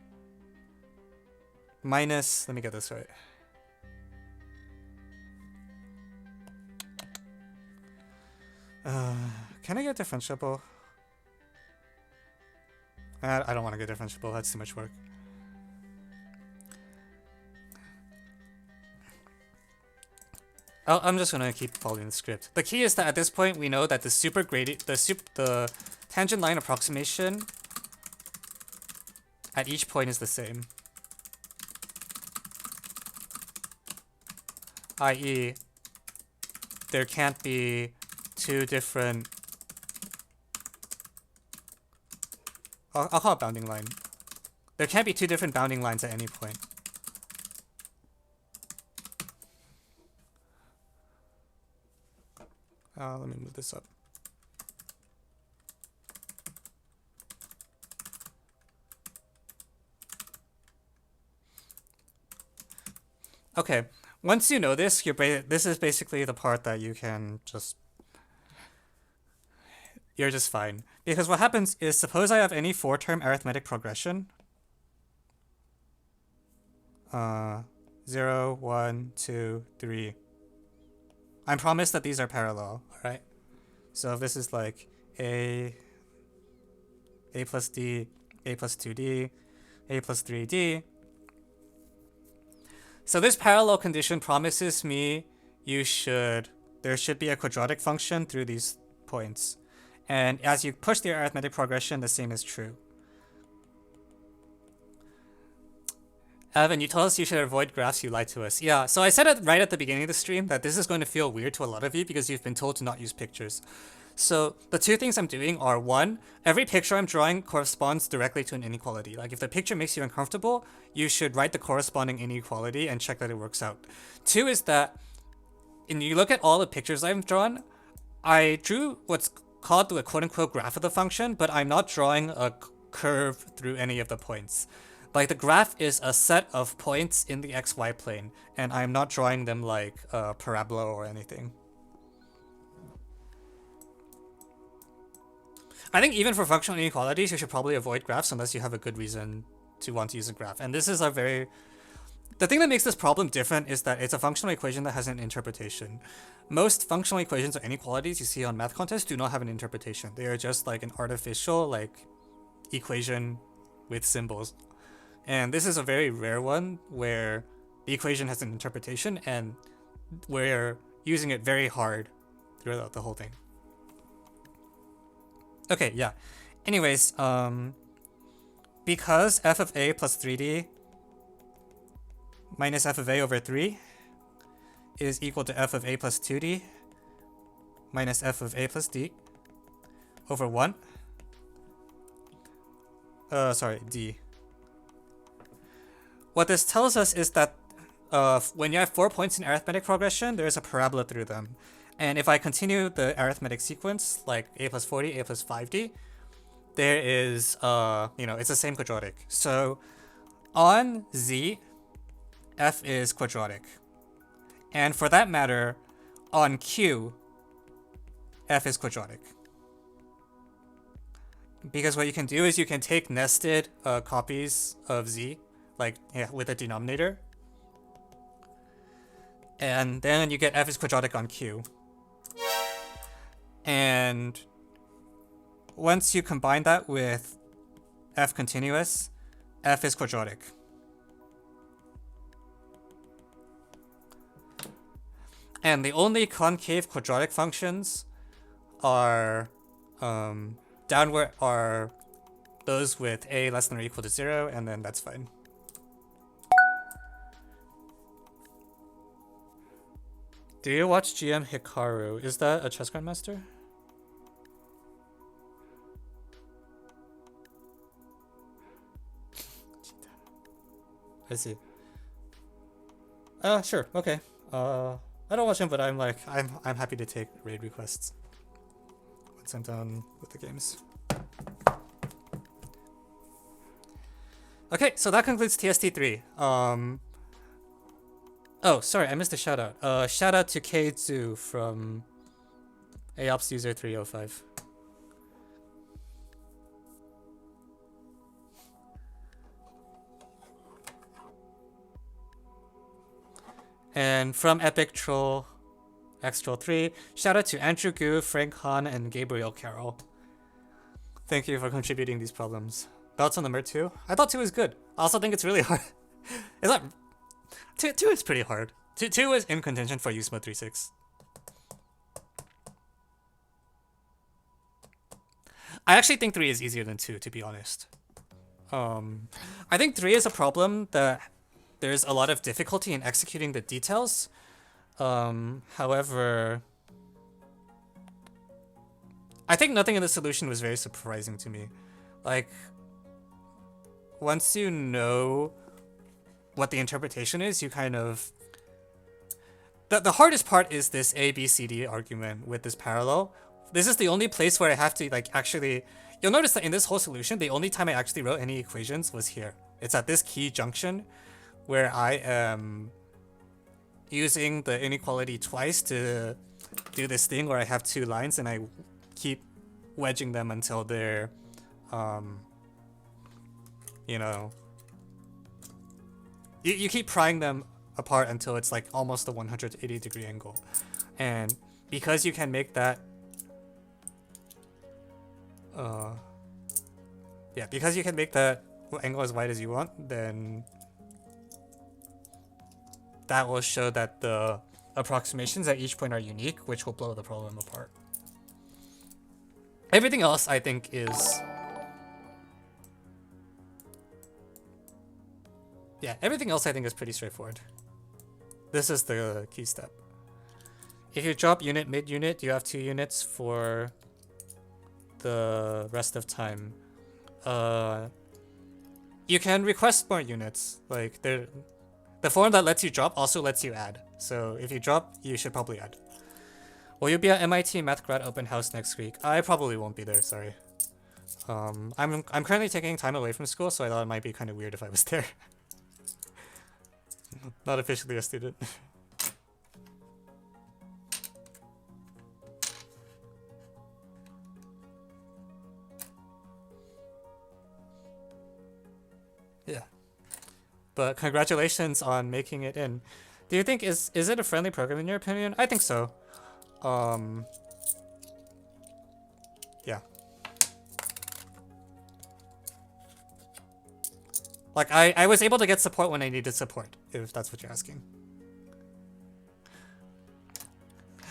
minus, let me get this right. Can I get differentiable? I don't want to get differentiable, that's too much work. I'm just gonna keep following the script. The key is that at this point we know that the tangent line approximation at each point is the same. I.e., there can't be two different... I'll call it bounding line. There can't be two different bounding lines at any point. Let me move this up. Okay, once you know this, this is basically the part that you can just... You're just fine. Because what happens is, suppose I have any 4-term arithmetic progression. 0, 1, 2, 3. I'm promised that these are parallel, alright? So if this is like A plus D, A plus 2D, A plus 3D. So this parallel condition promises me there should be a quadratic function through these points. And as you push the arithmetic progression, the same is true. Evan, you told us you should avoid graphs, you lied to us. Yeah, so I said it right at the beginning of the stream that this is going to feel weird to a lot of you because you've been told to not use pictures. So the two things I'm doing are, one, every picture I'm drawing corresponds directly to an inequality. Like if the picture makes you uncomfortable, you should write the corresponding inequality and check that it works out. Two is that when you look at all the pictures I've drawn, I drew what's called the quote-unquote graph of the function, but I'm not drawing a curve through any of the points. Like the graph is a set of points in the xy plane, and I'm not drawing them like a parabola or anything. I think even for functional inequalities, you should probably avoid graphs unless you have a good reason to want to use a graph. And this is a very... The thing that makes this problem different is that it's a functional equation that has an interpretation. Most functional equations or inequalities you see on MathCounts do not have an interpretation. They are just like an artificial equation with symbols. And this is a very rare one where the equation has an interpretation and we're using it very hard throughout the whole thing. Okay, yeah. Anyways, because f of a plus 3d minus f of a over 3 is equal to f of a plus 2d minus f of a plus d over 1. D. What this tells us is that when you have 4 points in arithmetic progression, there is a parabola through them. And if I continue the arithmetic sequence, like a plus 4d, a plus 5d, there is, it's the same quadratic. So on Z, f is quadratic. And for that matter, on Q, f is quadratic. Because what you can do is you can take nested copies of Z, with a denominator. And then you get f is quadratic on Q. And once you combine that with f continuous, f is quadratic. And the only concave quadratic functions are downward are those with a less than or equal to 0, and then that's fine. Do you watch GM Hikaru? Is that a chess grandmaster? I see. Sure, okay. I don't watch him, but I'm happy to take raid requests once I'm done with the games. Okay, so that concludes TST3. Oh, sorry, I missed a shout out. Shout out to Keizu from AOPS user 305. And from Epic Troll, X Troll 3, shout out to Andrew Gu, Frank Han, and Gabriel Carroll. Thank you for contributing these problems. Belts on number 2? I thought 2 was good. I also think it's really hard. It's not... 2 is pretty hard. 2 is in contention for USMO 3.6. I actually think 3 is easier than 2, to be honest. I think 3 is a problem that there's a lot of difficulty in executing the details. However, I think nothing in the solution was very surprising to me. Like, once you know what the interpretation is, you kind of... The hardest part is this A, B, C, D argument with this parallel. This is the only place where I have to, like, actually... You'll notice that in this whole solution, the only time I actually wrote any equations was here. It's at this key junction where I am using the inequality twice to do this thing where I have 2 lines and I keep wedging them until they're, you know... You keep prying them apart until it's like almost a 180-degree angle. And because you can make that... yeah, because you can make that angle as wide as you want, then that will show that the approximations at each point are unique, which will blow the problem apart. Everything else, I think, is... Yeah, everything else I think is pretty straightforward. This is the key step. If you drop unit mid-unit, you have 2 units for the rest of time. You can request more units. Like, the form that lets you drop also lets you add. So if you drop, you should probably add. Will you be at MIT Math Grad Open House next week? I probably won't be there, sorry. I'm currently taking time away from school, so I thought it might be kind of weird if I was there. Not officially a student. Yeah. But congratulations on making it in. Do you think is it a friendly program in your opinion? I think so. Yeah. Like I was able to get support when I needed support, if that's what you're asking.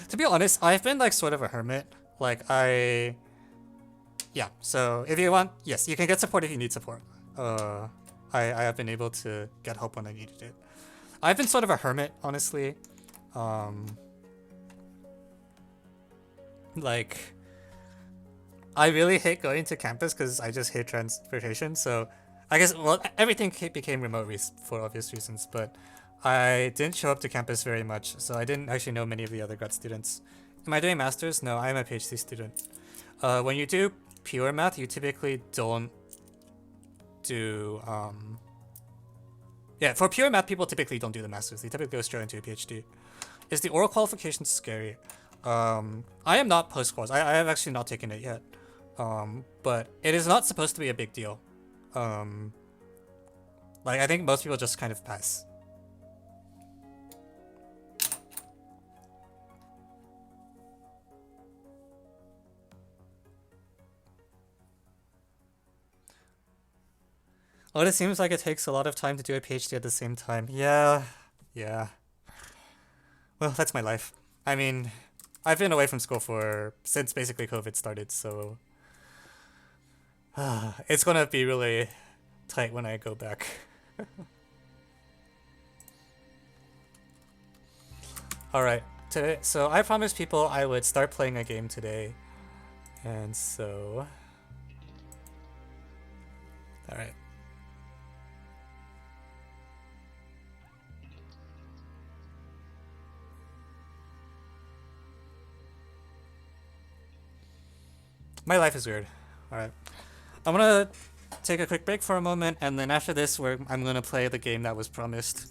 To be honest, I've been like sort of a hermit. Like yeah, so if you want, yes, you can get support if you need support. I have been able to get help when I needed it. I've been sort of a hermit, honestly. Like, I really hate going to campus because I just hate transportation. So I guess, well, everything became remote for obvious reasons, but I didn't show up to campus very much, so I didn't actually know many of the other grad students. Am I doing masters? No, I'm a PhD student. When you do pure math, you typically don't do, yeah, for pure math, people typically don't do the masters. They typically go straight into a PhD. Is the oral qualification scary? I am not post-quals. I have actually not taken it yet. But it is not supposed to be a big deal. Like, I think most people just kind of pass. Oh, it seems like it takes a lot of time to do a PhD at the same time. Yeah. Well, that's my life. I mean, I've been away from school since basically COVID started, so it's gonna be really tight when I go back. Alright, so I promised people I would start playing a game today, and so... Alright. My life is weird. Alright. I'm gonna take a quick break for a moment, and then after this, I'm gonna play the game that was promised.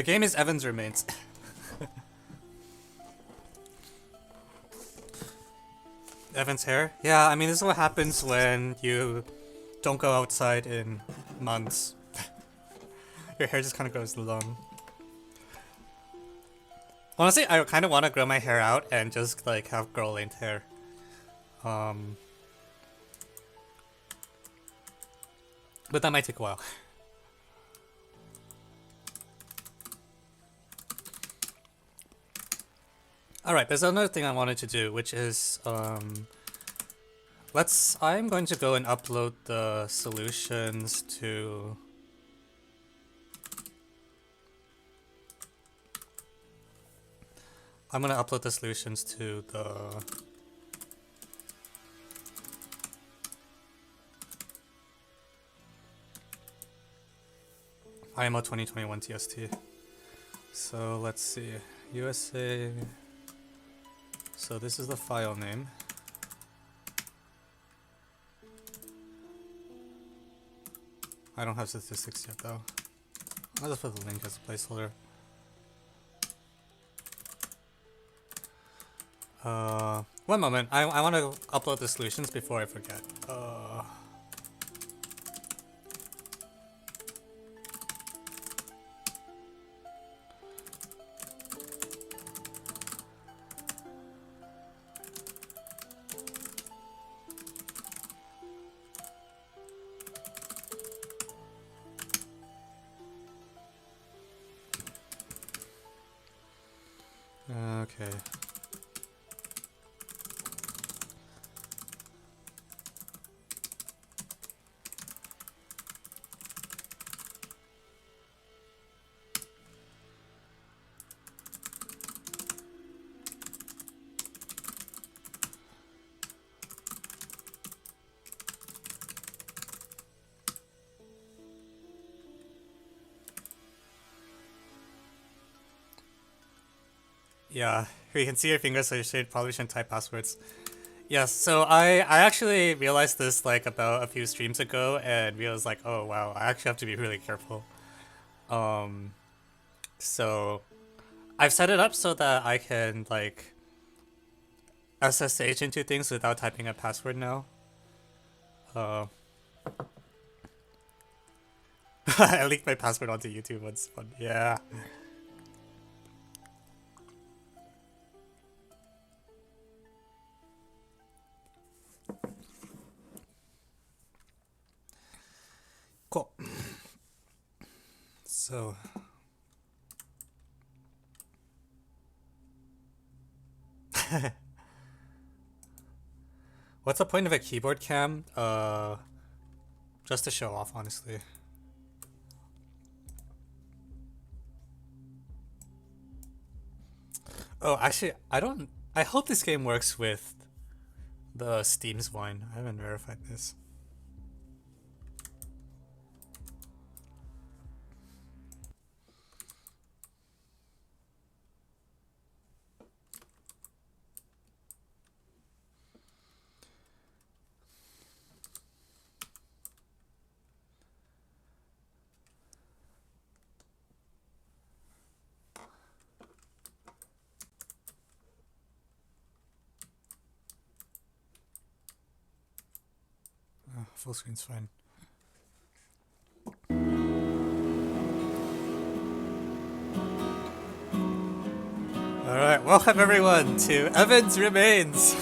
The game is Evan's Remains. Evan's hair? Yeah, I mean, this is what happens when you don't go outside in months. Your hair just kind of goes long. Honestly, I kind of want to grow my hair out and just like have girl length hair. But that might take a while. Alright, there's another thing I wanted to do, which is, I'm going to go and upload the solutions to... I'm gonna upload the solutions to the... IMO 2021 TST. So let's see, USA... So this is the file name. I don't have statistics yet though. I'll just put the link as a placeholder. One moment. I want to upload the solutions before I forget. Okay. Yeah, you can see your fingers, so you probably shouldn't type passwords. Yes, so I actually realized this like about a few streams ago and realized like, oh wow, I actually have to be really careful. So I've set it up so that I can like SSH into things without typing a password now. I leaked my password onto YouTube once. Fun. Yeah. Cool. So what's the point of a keyboard cam? Just to show off, honestly. Oh, actually, I hope this game works with the Steam's wine. I haven't verified this. Full screen's fine. Alright, welcome everyone to Evan's Remains!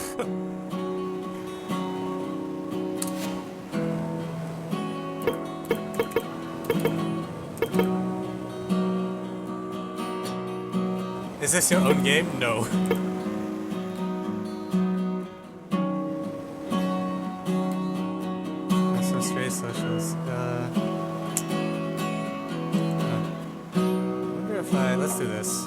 Is this your own game? No. Socials. I wonder if let's do this.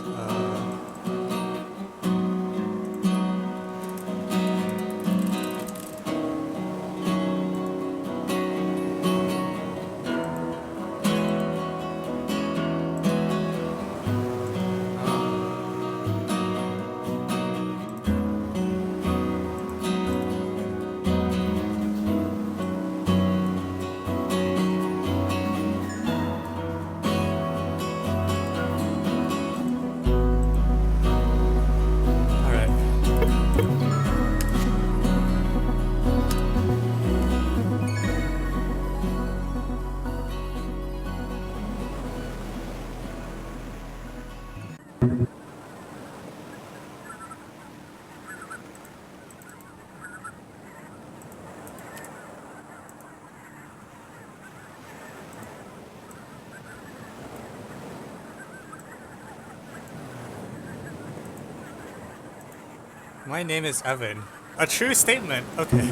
My name is Evan. A true statement. Okay.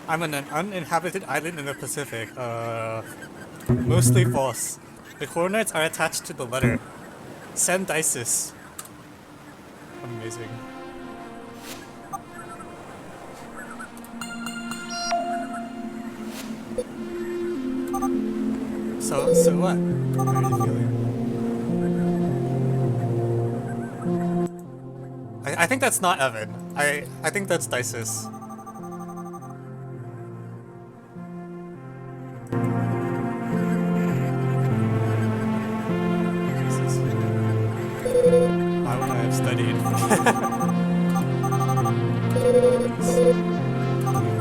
I'm on an uninhabited island in the Pacific. Mostly false. The coordinates are attached to the letter. Send ISIS. Amazing. So what? How are you feeling? I think that's not Evan. I think that's Dices. Jesus. Why would I have studied?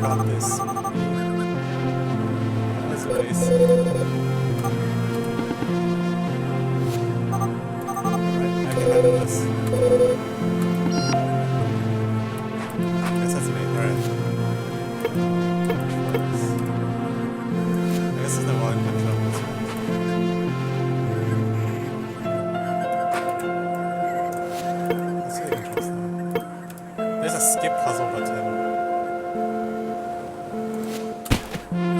Got this. That's nice. Alright, I can handle this. Guess that's me. Alright. I guess there's no volume control on this one. Let's see the controls now. There's a skip puzzle button.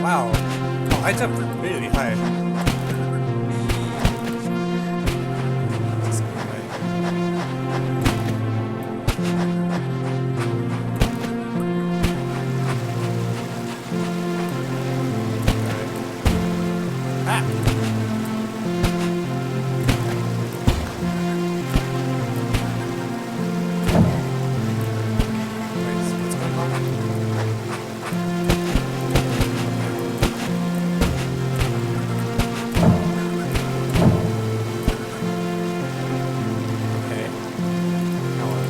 Wow. Oh, I jumped really high. Just go away. Alright. Ah! Wait, so what's going on? Okay. Now what?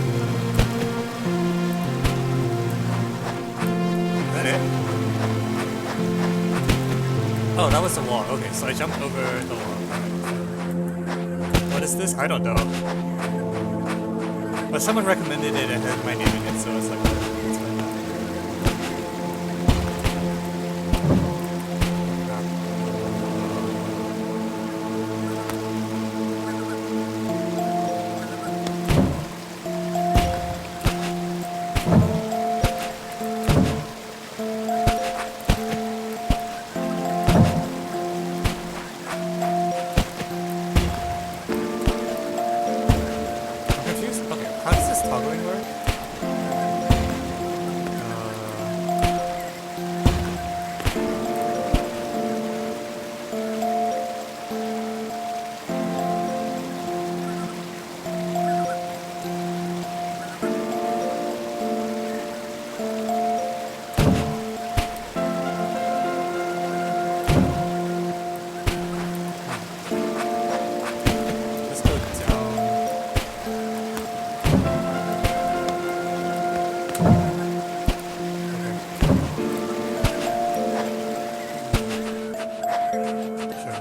Is that it? Oh, that was the wall. Okay, so I jumped over the wall. What is this? I don't know. But someone recommended it and had my name in it, so it's like, it's fine. I'm confused. Okay, how does this toggling work? Let's go down. Sure.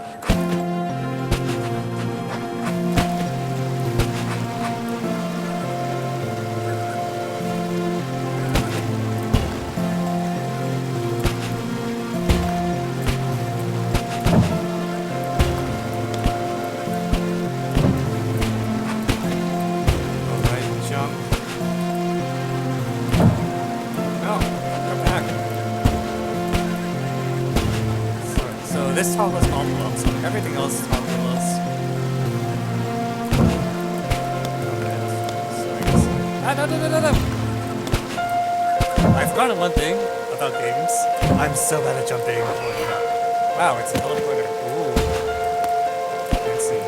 Alright, jump. No, come back. So this toggles all blocks, so everything else toggles. Alright, so I guess. No. I've forgotten one thing about games. I'm so bad at jumping. Wow, it's a teleporter. Ooh. Fancy.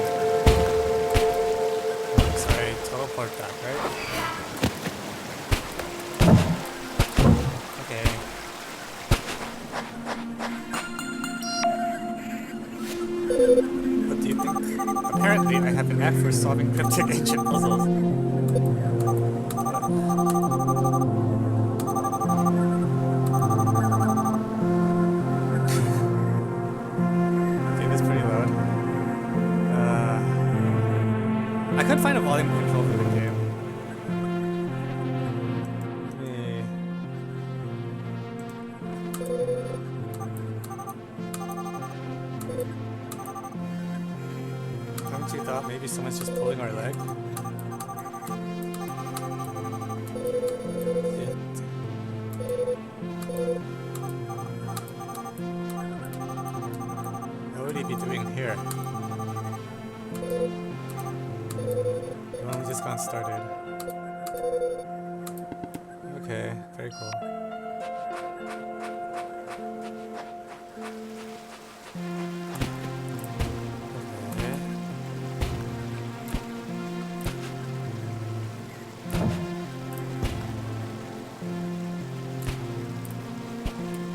Sorry, teleport back, right? Okay. What do you think? Apparently, I have a knack for solving cryptic ancient puzzles. Okay, that's pretty loud. I could find a volume control for the game. Me. Haven't you thought maybe someone's just pulling our leg? here? We've only just gotten started. Okay, very cool. Okay.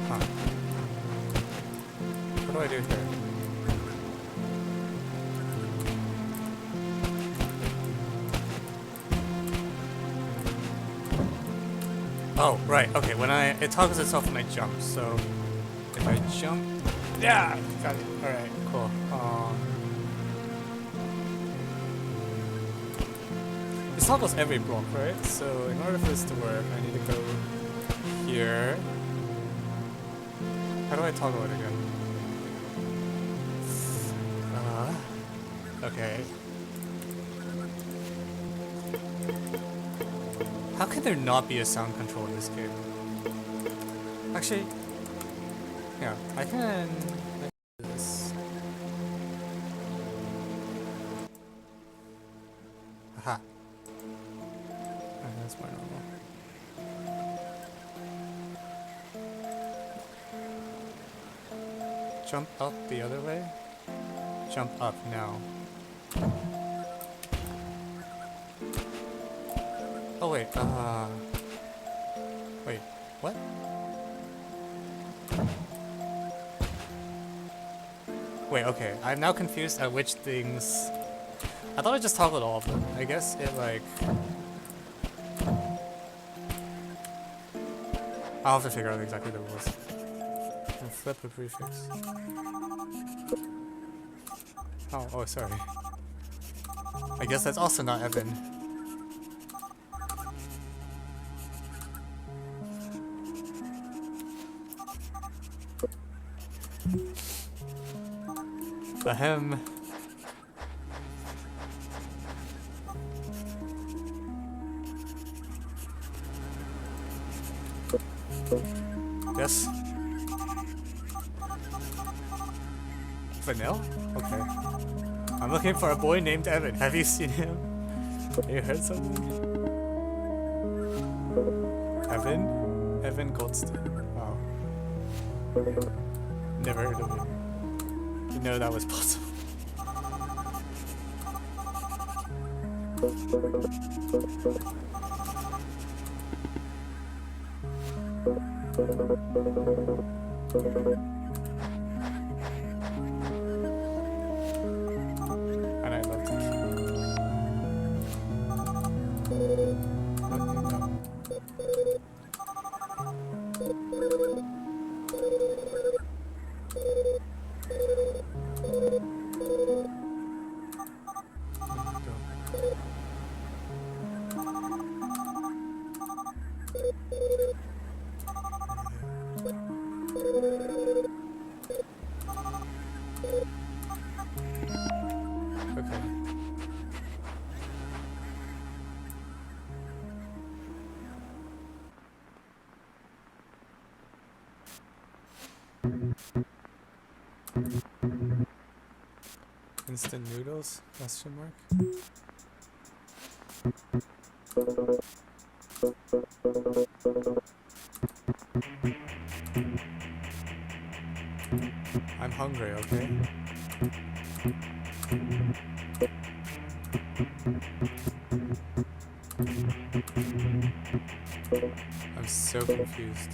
Huh. What do I do here? Oh, right, okay, it toggles itself when I jump, so if I jump, yeah, got it, alright, cool. This toggles every block, right? So in order for this to work, I need to go here. How do I toggle it again? Okay. How can there not be a sound control in this game? Actually, yeah, I can do this. Aha. Okay, that's more normal. Jump up the other way? Jump up now. Oh wait, wait, what? Wait, okay, I'm now confused at which things... I thought I just toggled all of them. I guess it like... I'll have to figure out exactly the rules. And flip a prefix. Oh, sorry. I guess that's also not Evan. Ahem. Yes. Vanille? Okay. I'm looking for a boy named Evan. Have you seen him? Have you heard something? Evan? Evan Goldstein. Oh. Never heard of him. Didn't know that was possible. And I loved it. Okay. Instant noodles? Question mark? I'm hungry, okay? I'm so confused.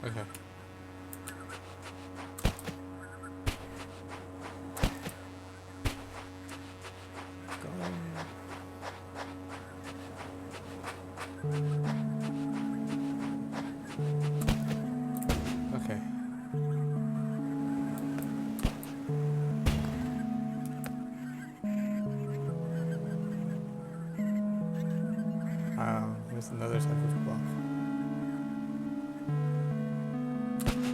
Okay. There's another type of block.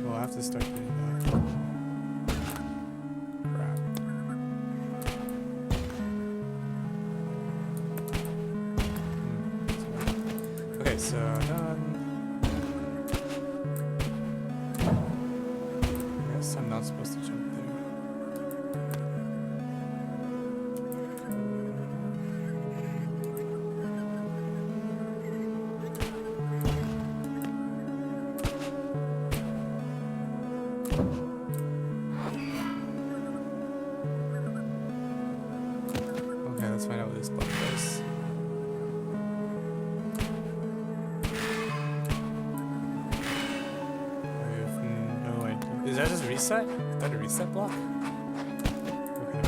Well, I have to start doing that. Crap. Okay, so done. I guess I'm not supposed to jump there. Okay, let's find out what this block does. Is that just reset? Is that a reset block? Okay.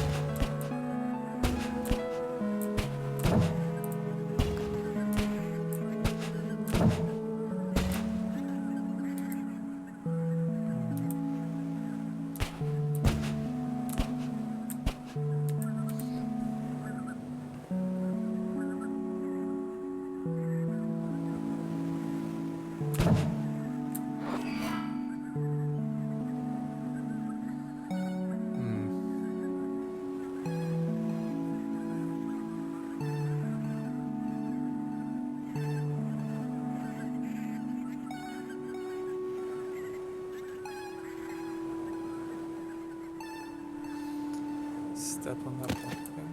Step on that block thing.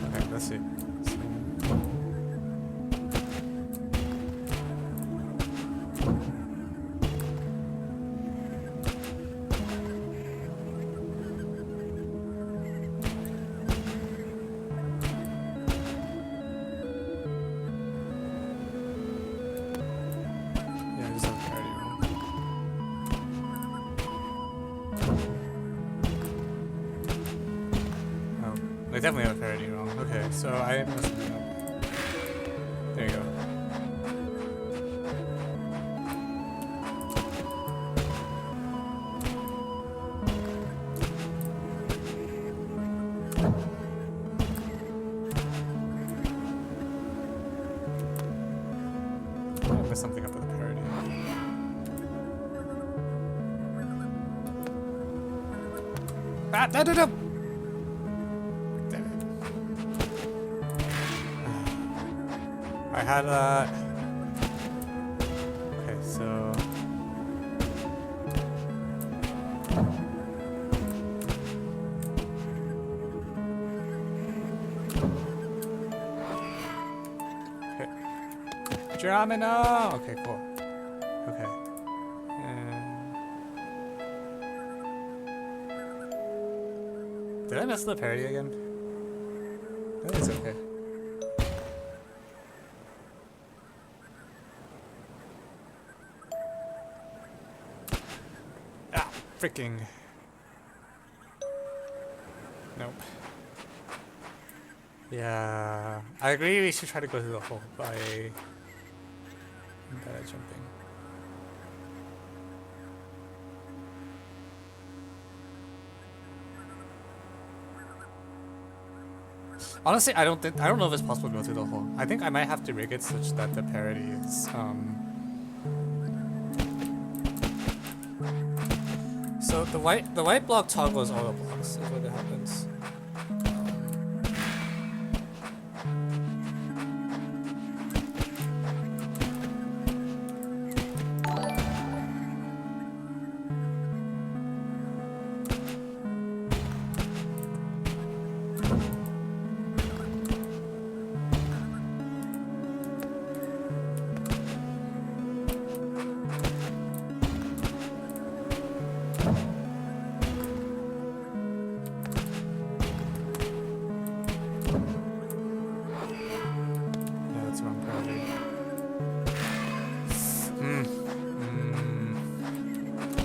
Okay, let's see. I definitely have a parody wrong. Okay, so I must have been up. There you go. I messed something up with the parody. Ah, no, no, no! I had okay, so okay. Dramino! Okay, cool. Okay. Did I mess with the parody again? I think it's okay. Freaking. Nope. Yeah. I agree we should try to go through the hole by jumping. Honestly, I don't know if it's possible to go through the hole. I think I might have to rig it such that the parity is so the white block toggles all the blocks is what happens.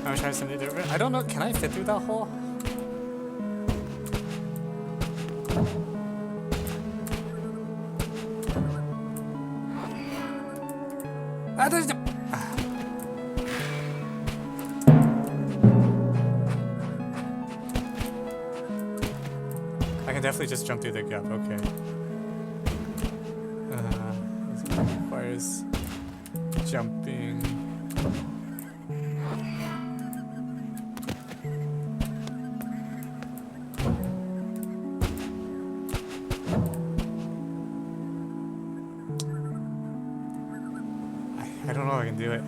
I'm trying something different. I don't know. Can I fit through that hole? Ah, there's the. actually just jump through the gap. Okay. This requires jumping. I don't know if I can do it.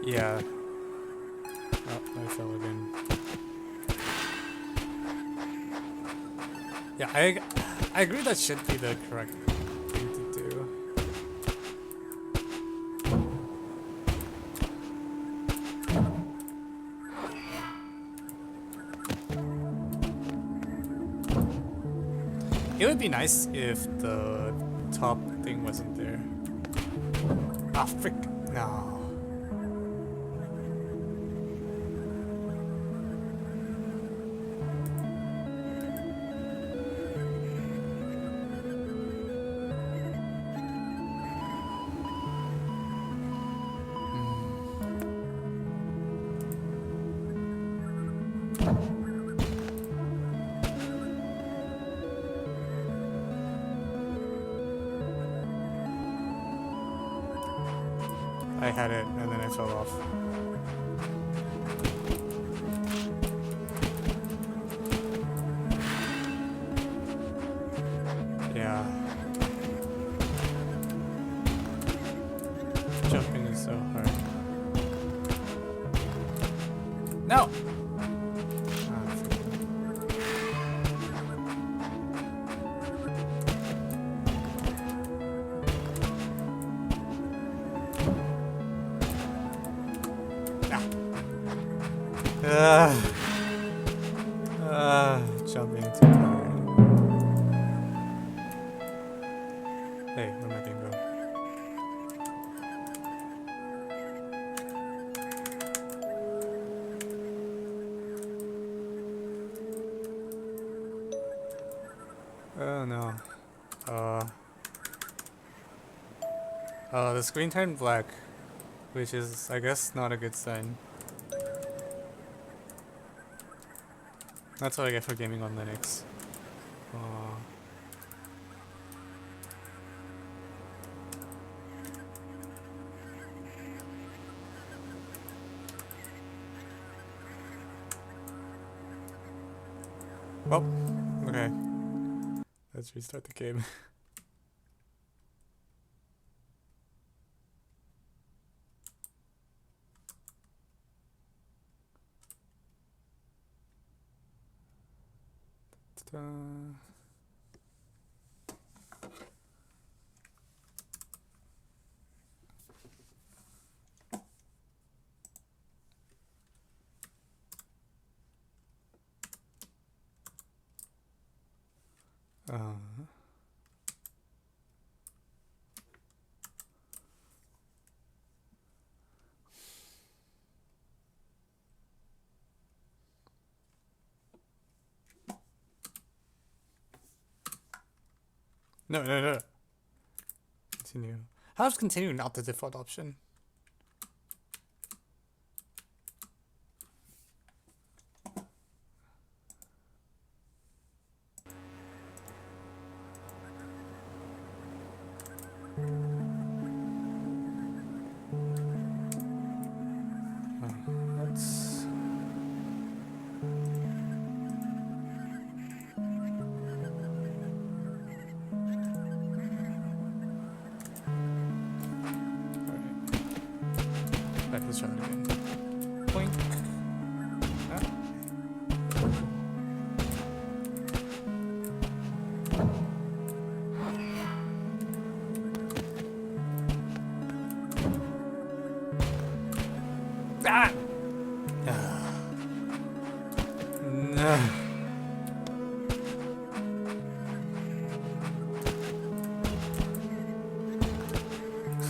Yeah. Oh, I fell again. Yeah, I agree that should be the correct thing to do. It would be nice if the top thing wasn't there. Ah, frick. No. I had it and then I fell off. Yeah. Jumping is so hard. No! Jumping too hard. Hey, where'd my thing go? Oh no. Oh, the screen turned black, which is, I guess, not a good sign. That's what I get for gaming on Linux. Well, okay. Let's restart the game. No. Continue. How is continue not the default option? Let's try that again. Boink. Ah! No.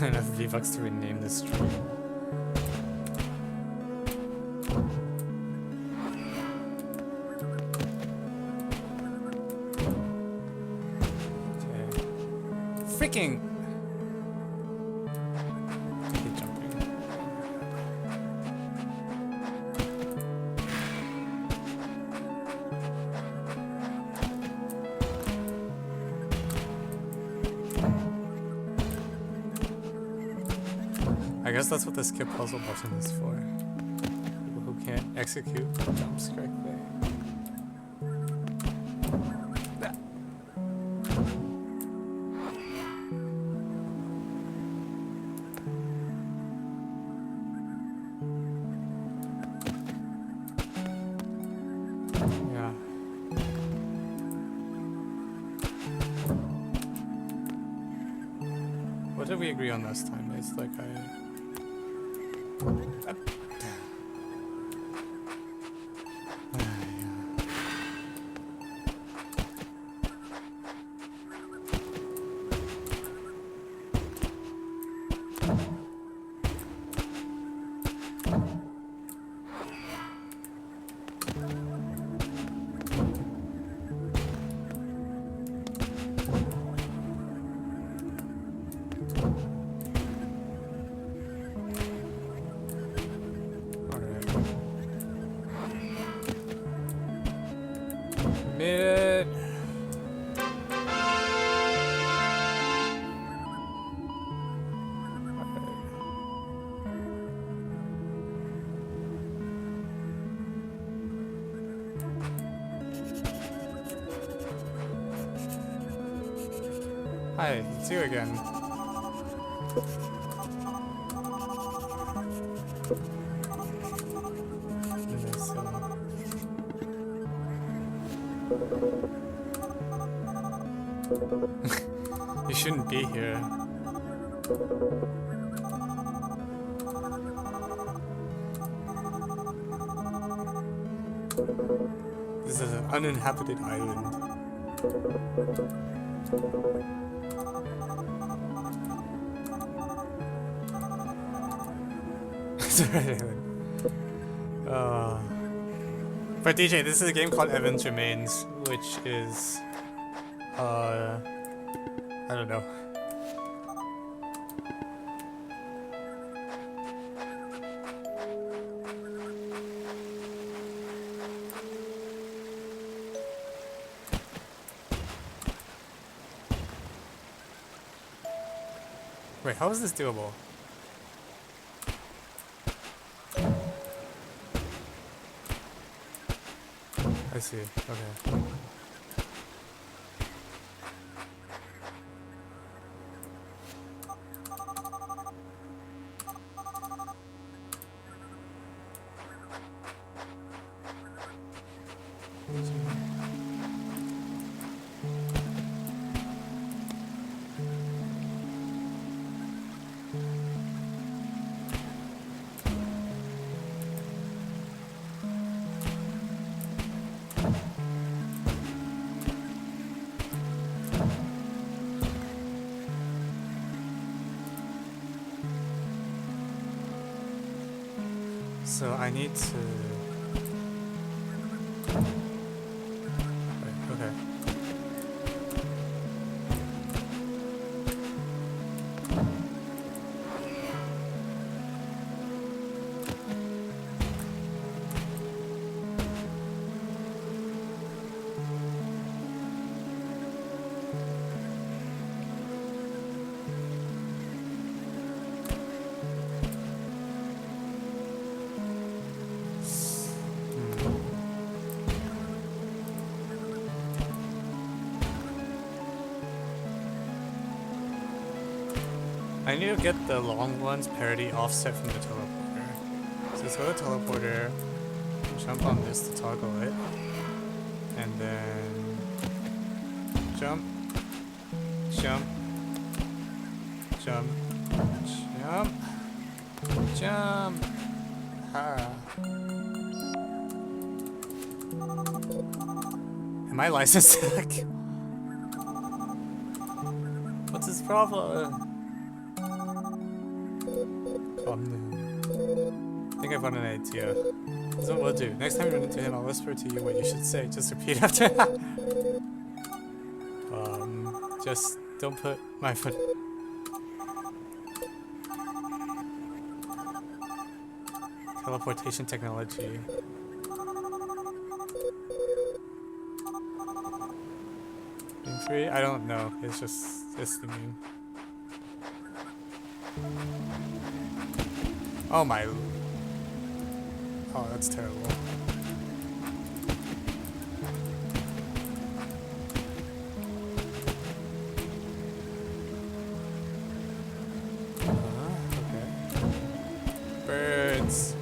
Enough V-Bucks to rename this stream. guess that's what the skip puzzle button is for. People who can't execute jumps correctly. What did we agree on last time? It's like mid. Hi, it's you again. You shouldn't be here. This is an uninhabited island. For DJ, this is a game called Evans Remains, which is I don't know. Wait, how is this doable? I see, okay. So I need to... Okay. I need to get the long ones parity offset from the teleporter. So let's go to teleporter, jump on this to toggle it, and then jump, jump, jump, jump, jump. Ha. Am I licensed to that? What's his problem? I think I found an idea. That's what we'll do. Next time you run into him, I'll whisper to you what you should say. Just repeat after. Just don't put my foot. Teleportation technology. Game 3? I don't know. It's just the meme. Oh my. Oh, that's terrible. Okay. Birds.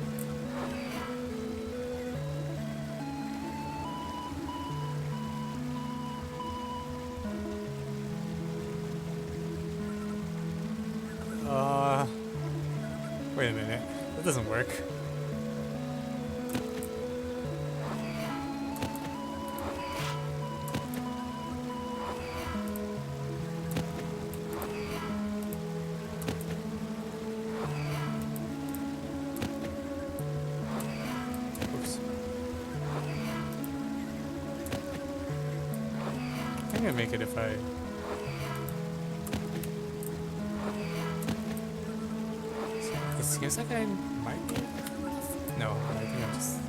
Wait a minute. That doesn't work. Oops. I think I'd make it if I... It seems like I might be... No, I think I'm just...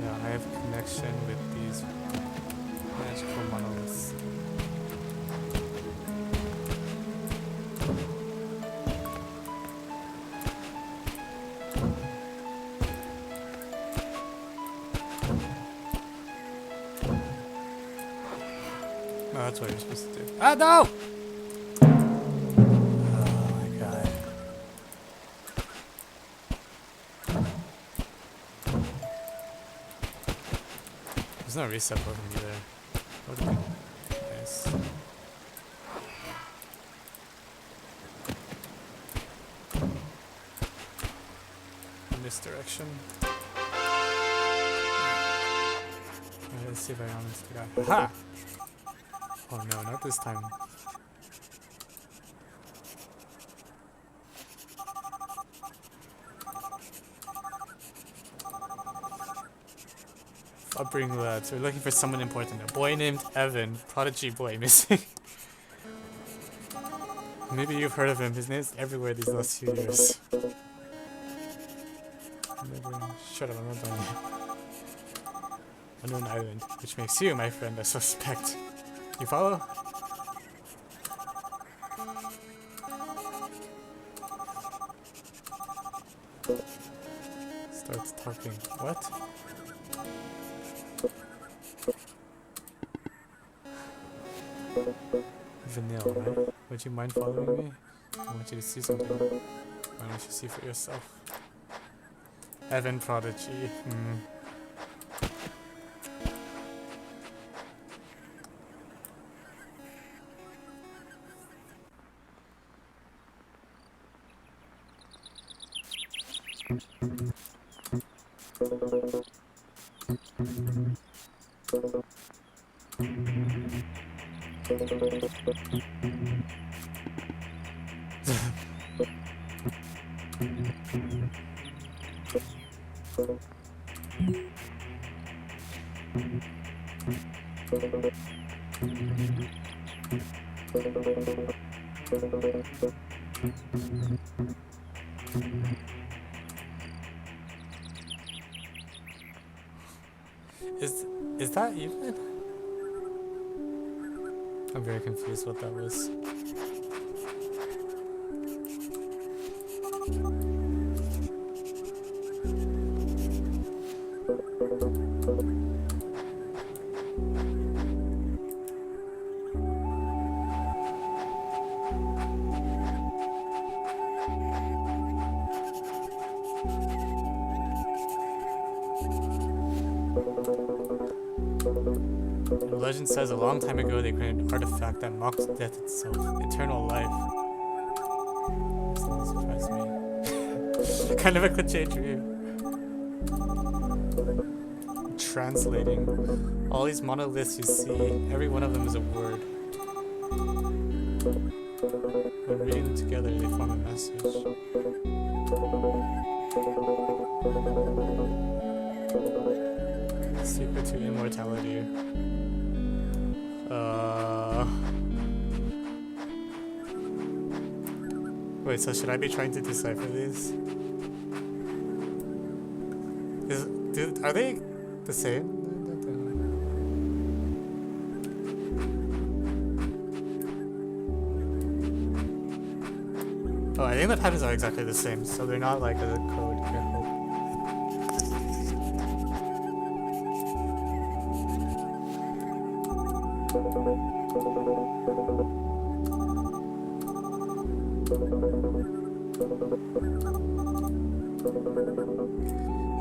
Yeah, I have a connection with these magical monoliths. No, that's what you're supposed to do. Ah, no! There's no reset button either. What would be nice. Misdirection. Alright, let's see if I run into the guy. Ha! Oh no, not this time. Upbringing lads. We're looking for someone important. A boy named Evan. Prodigy boy missing. Maybe you've heard of him. His name's everywhere these last few years. Shut up, I'm not done yet. Unknown island. Which makes you, my friend, a suspect. You follow? Starts talking. What? Vanilla, right? Would you mind following me? I want you to see something. Why don't you see for yourself? Evan Prodigy. Is that even? I'm very confused what that was. The legend says a long time ago they created an artifact that mocked death itself, eternal life. Doesn't surprise me. Kind of a cliche dream. Translating. All these monoliths you see, every one of them is a word. When reading together, they form a message. Secret to immortality. Wait, so should I be trying to decipher these? Are they the same? Oh, I think the patterns are exactly the same, so they're not like a code. Here, hope.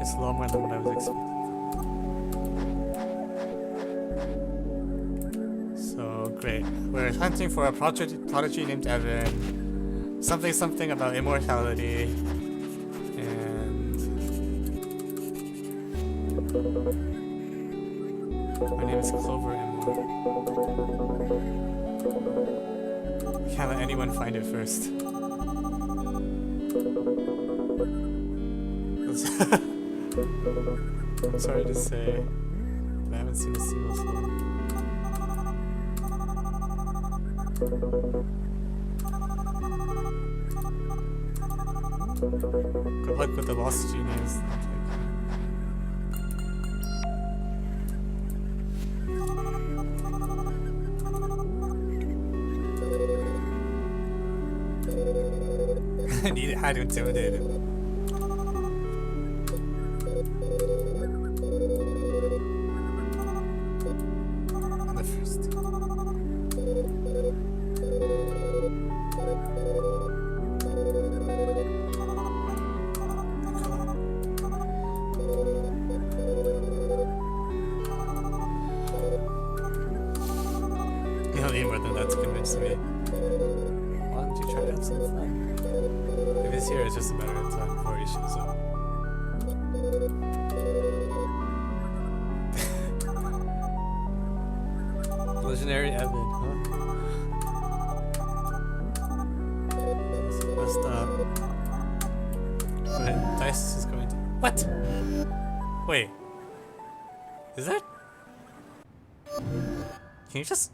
It's a lot more than what I was expecting. So great. We're hunting for a prodigy named Evan. Something about immortality. And my name is Clover Emma. Can't let anyone find it first. I'm sorry to say, but I haven't seen a single soul. Good luck with the lost genius. I need how to intimidate him. The first. You don't need more than that to convince me. Why don't you try to have some fun? If he's here, it's just a matter of time before he shows up. Legendary Evan, huh? That's messed up. But Dice is going to. What? Wait. Is that? Can you just.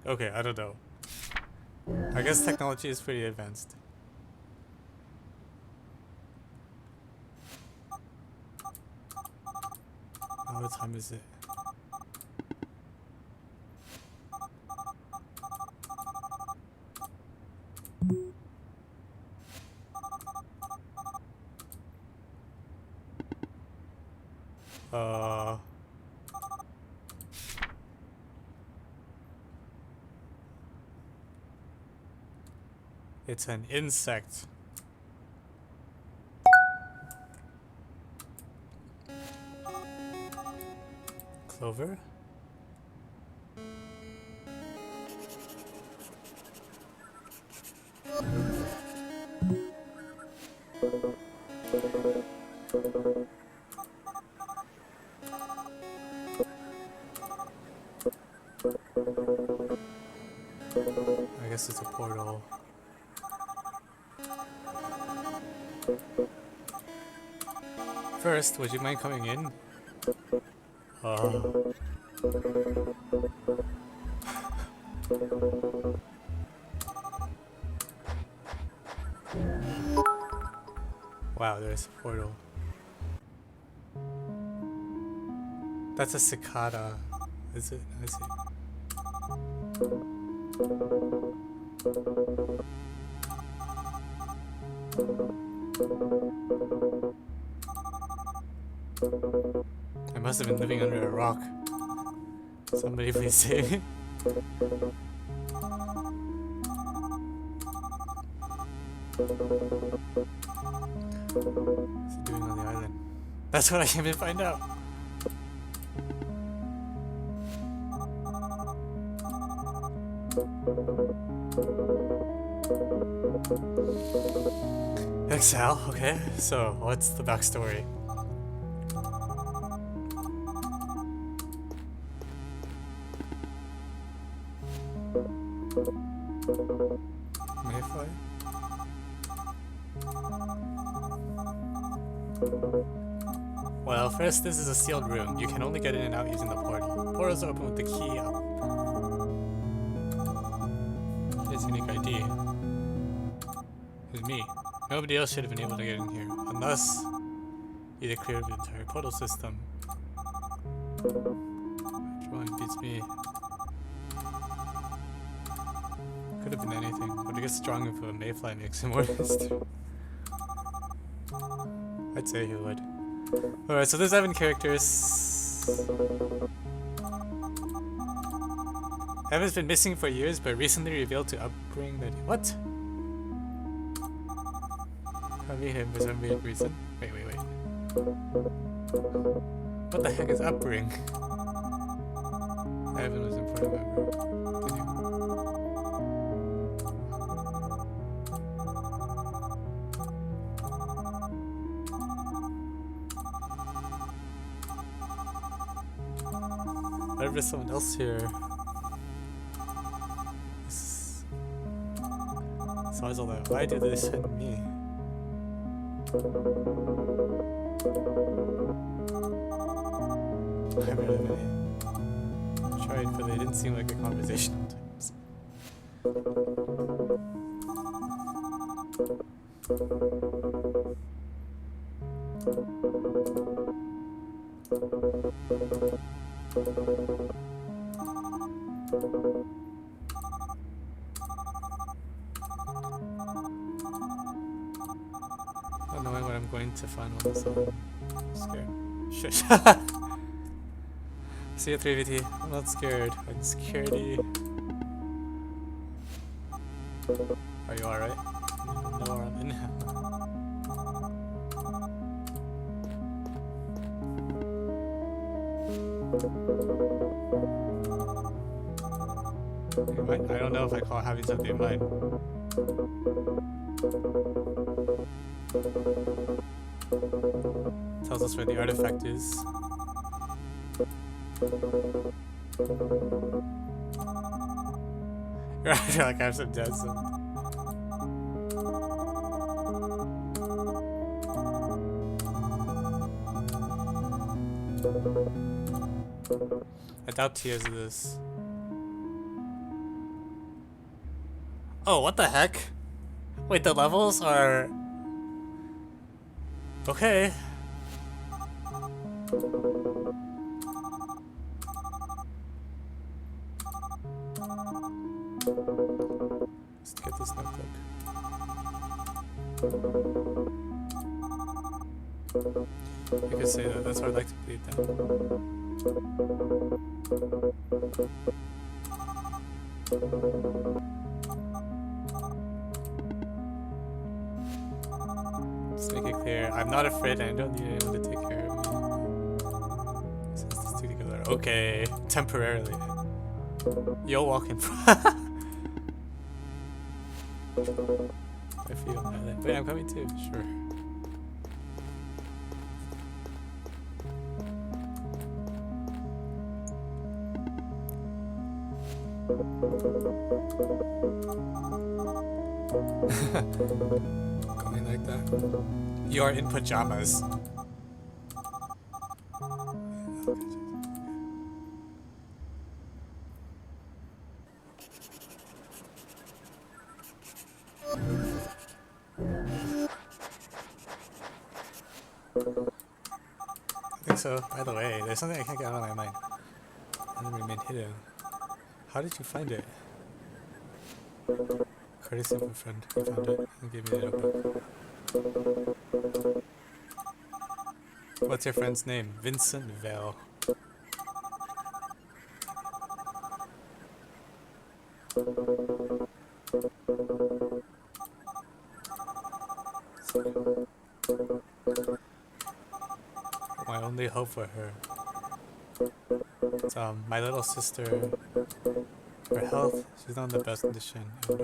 Okay, I don't know. I guess technology is pretty advanced. Oh, what time is it? It's an insect. Clover? I guess it's a portal. First, would you mind coming in? Wow, there's a portal. That's a cicada. Is it? I see. I must have been living under a rock. Somebody please save me. What's he doing on the island? That's what I came to find out. Exhale, okay. So, what's the backstory? Mayfly? Well, first, this is a sealed room. You can only get in and out using the portal. Portals open with the key up. His unique ID. It's me. Nobody else should have been able to get in here, unless you cleared the entire portal system. Which one beats me? Could have been anything. Would it get strong if a mayfly makes him more mystery? I'd say he would. Alright, so there's 7 characters. Evan's been missing for years, but recently revealed to upbring that what? I meet him for some weird reason. Wait. What the heck is upbring? Evan was an important member. What if there's someone else here? Why did they send me? I really tried, but they didn't seem like a conversational types. Not knowing what I'm going to find on this one. I'm scared. Shush. See you 3VT. I'm not scared. I'm scaredy. Are you alright? No, I'm in. I don't know if I call having something in mind. Tells us where the artifact is. I feel like I have some dead zone. I doubt Tia's this. Oh, what the heck? Wait, the levels are... Okay. Let's get this notebook. You could say that. That's what I'd like to believe then. Let's make it clear. I'm not afraid and I don't need anyone to take care of me. Let's stick together. Okay. Temporarily. You'll walk in front. I feel that. Wait, I'm coming too. Sure. Going like that. You are in pajamas. I think so. By the way, there's something I can't get out of my mind. And then remain hidden. How did you find it? Courtesy of a friend. He found it and gave me the notebook. What's your friend's name? Vincent Vale. My only hope for her. It's my little sister. Her health, she's not in the best condition. And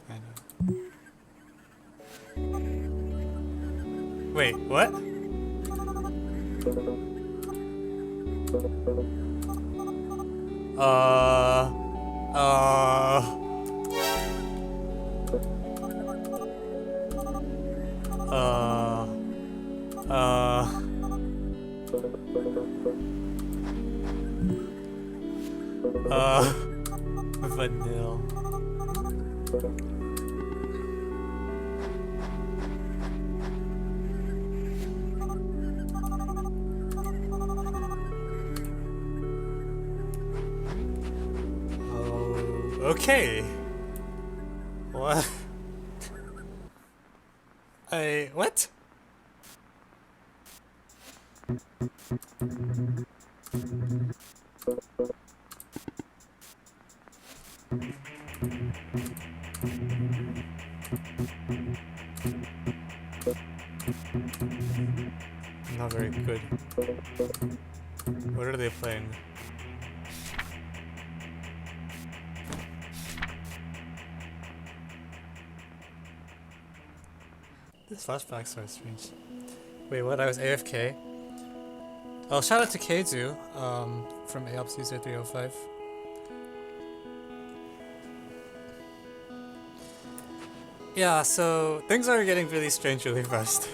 I know. Wait, what? Vanille. Okay. What? What? Not very good. What are they playing? This flashbacks are strange. Wait, what? I was AFK? Oh, shout out to Keizu, from AOPS user 305. Yeah, so things are getting really strange really fast.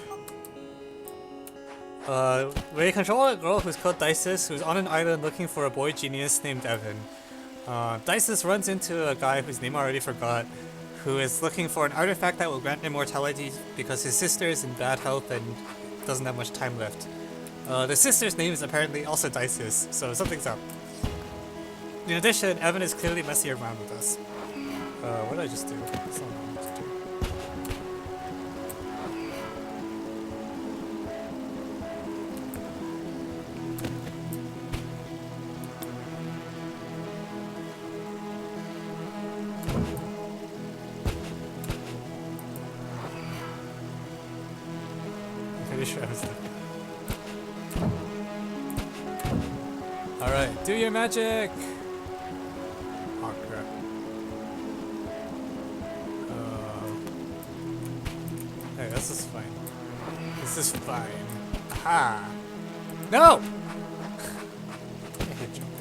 We control a girl who's called Dices, who's on an island looking for a boy genius named Evan. Dices runs into a guy whose name I already forgot, who is looking for an artifact that will grant immortality because his sister is in bad health and doesn't have much time left. The sister's name is apparently also Dices, so something's up. In addition, Evan is clearly messing around with us. What did I just do? That's not what I meant to do. Sure I was there. Alright, do your magic! Oh crap. Hey, this is fine. This is fine. Aha! No! I hate jumping.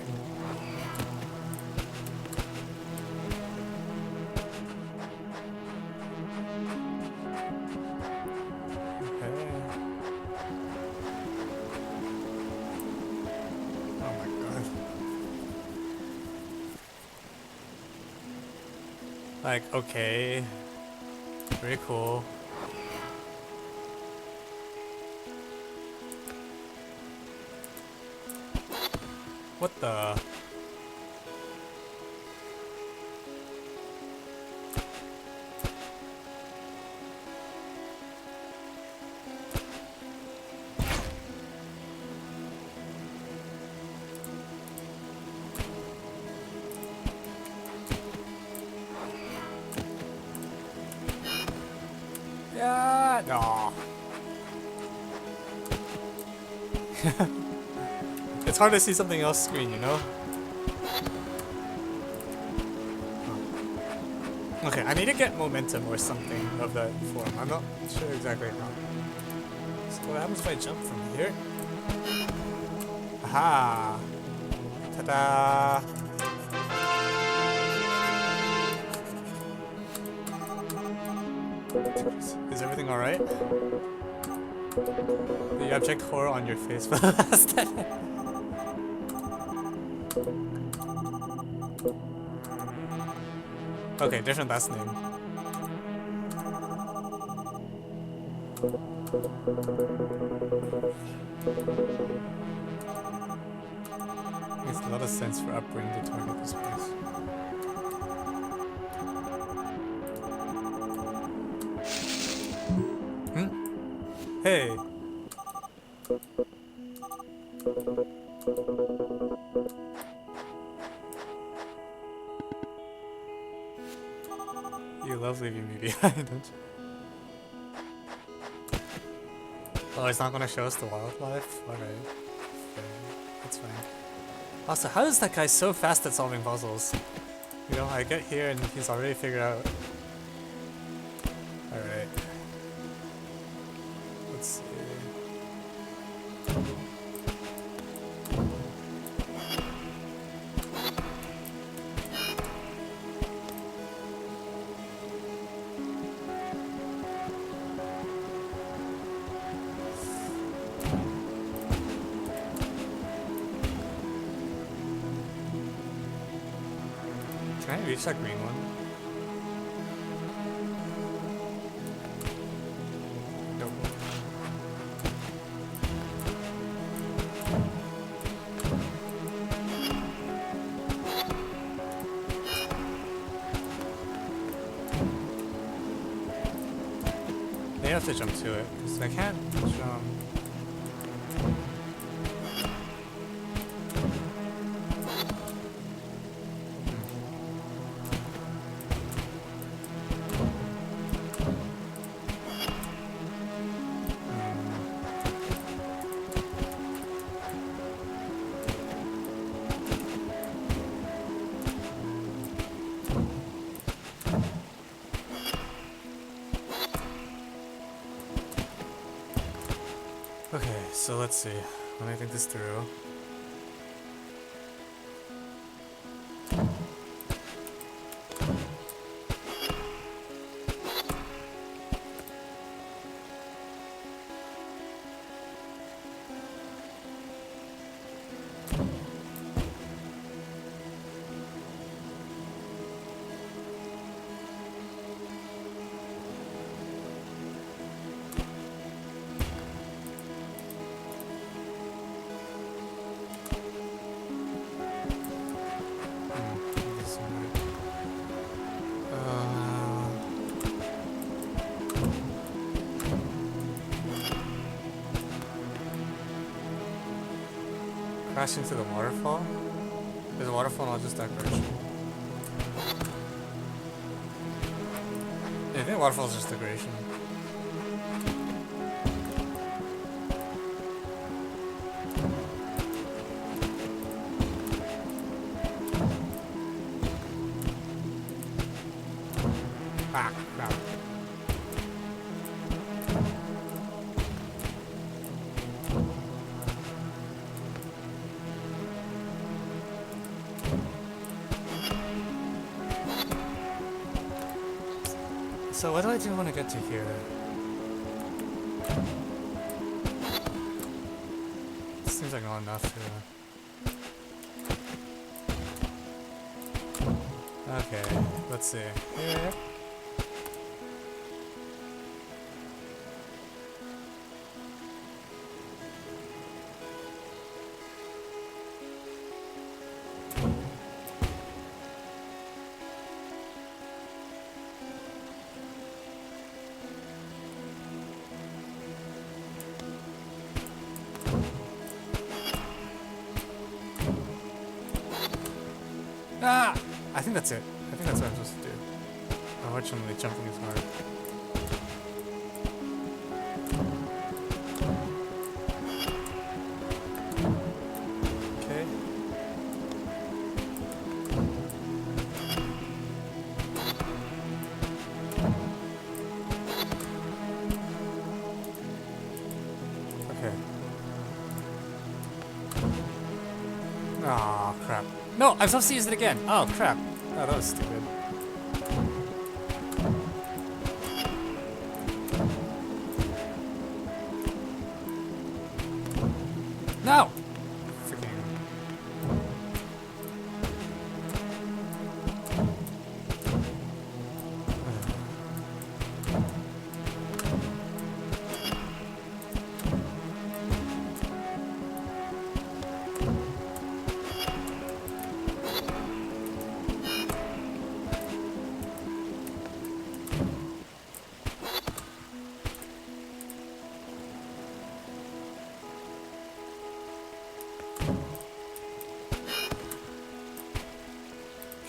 Like, okay. Very cool. What the? Yeah, no. It's hard to see something else screen, you know? Oh. Okay, I need to get momentum or something of that form. I'm not sure exactly how. So what happens if I jump from here? Aha! Ta-da! Is everything alright? The abject horror on your face for the last time. Okay, different last name. Makes a lot of sense for upbringing to target this place. Hey! You love leaving me behind, don't you? Oh, it's not gonna show us the wildlife? Alright. Okay. That's fine. Also, how is that guy so fast at solving puzzles? You know, I get here and he's already figured out. Alright. Let's see. Can I reach that green one? Nope. have to jump to it, because I can't jump. Okay, so let's see. Let me think this through. Crash into the waterfall? There's a waterfall in all just that direction. Yeah, I think waterfall is just decoration. Ah, crap. So what do I do when I get to here? Seems like not enough to... Okay, let's see. Here. Ah! I think that's it. I think that's what I'm supposed to do. Unfortunately, jumping is hard. Okay. Okay. Aw, crap. No, I'm supposed to use it again. Oh, crap. Oh, that was stupid. No! Freaking...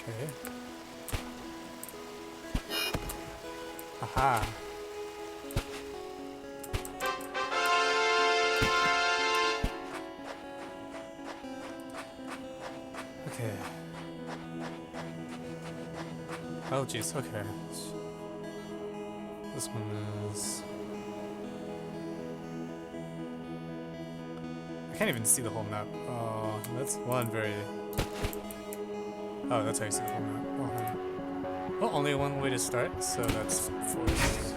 Okay. Aha. Okay. Oh jeez, okay. This one is... I can't even see the whole map. Oh, that's one very... Oh, that's how you see the whole map. Oh, well, only one way to start, so that's forced.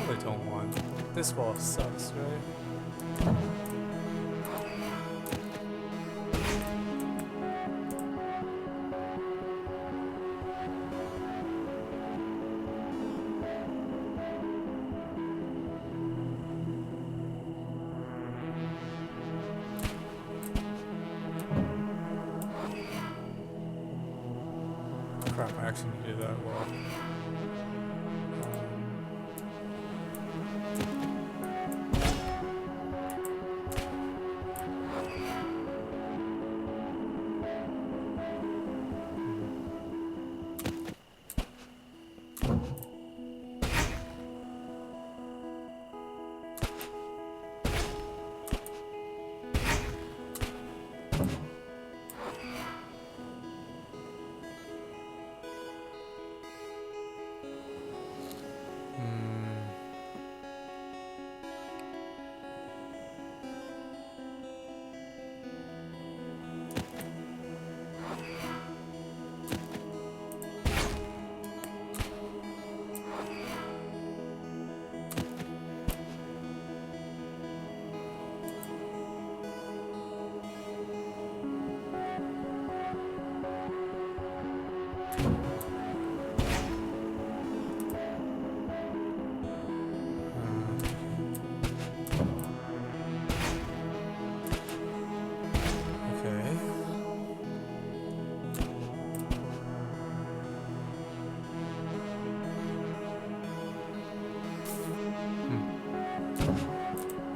I don't want. This wall sucks, right? actually need to do that well.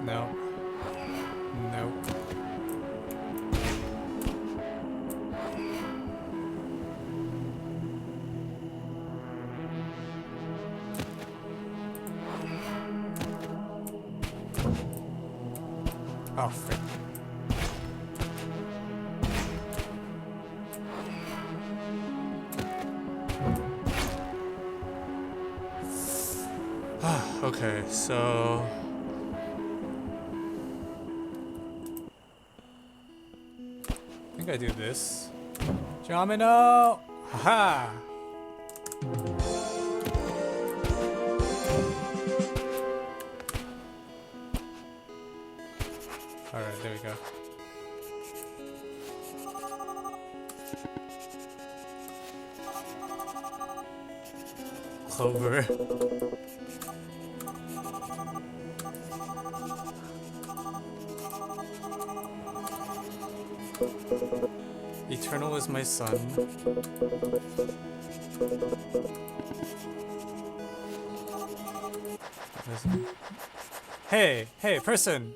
No. Nope. Oh, frick. Okay, so... I think I do this. Jamino! Haha! Alright, there we go. Clover. Eternal is my son. Hey, hey, person!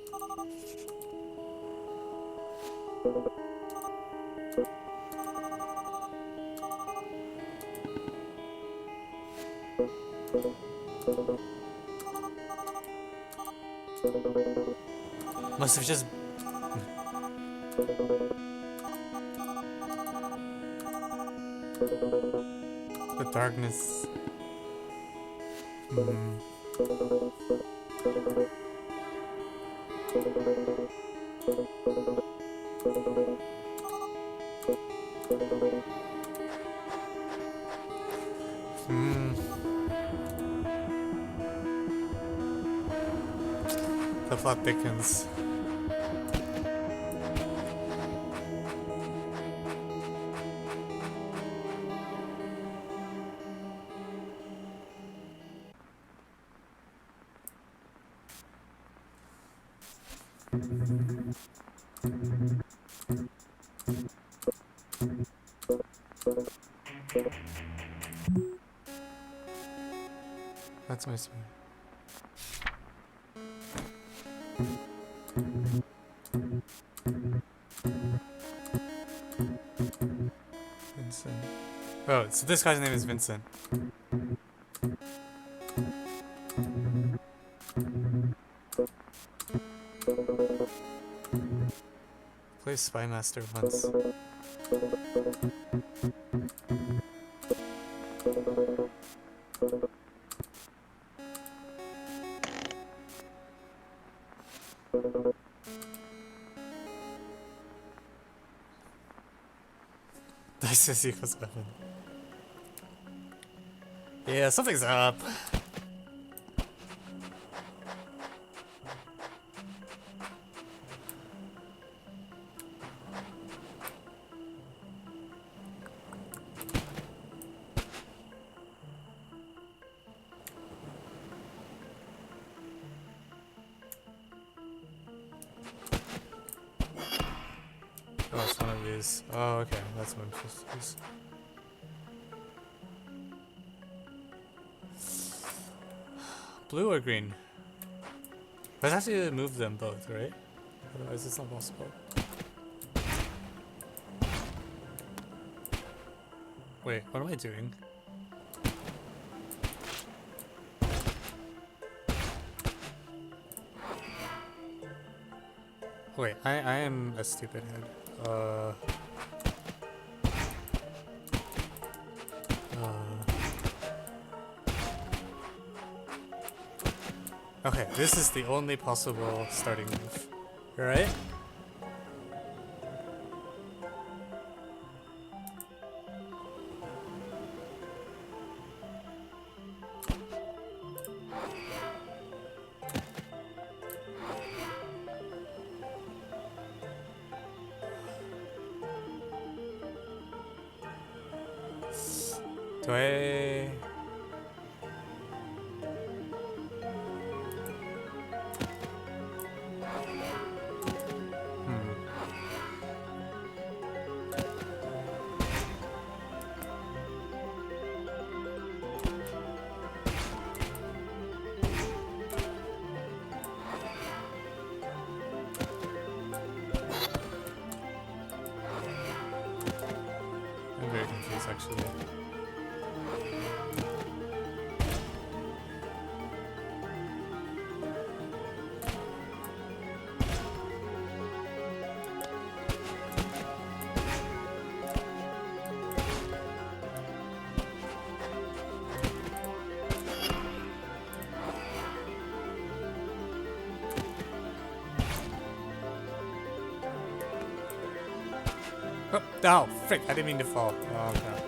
Must have just... The darkness. The plot thickens. That's my spoon. Vincent. Oh, so this guy's name is Vincent. Play Spy Master once. Dice is equals weapon. Yeah, something's up. Oh, it's one of these. Oh, okay. That's what I'm supposed to use. blue or green? But I have to move them both, right? Otherwise it's not possible. Wait, what am I doing? Wait, I am a stupid head. Okay, this is the only possible starting move, right? Do I... I'm very confused actually. Oh, frick, I didn't mean to fall. Oh, okay.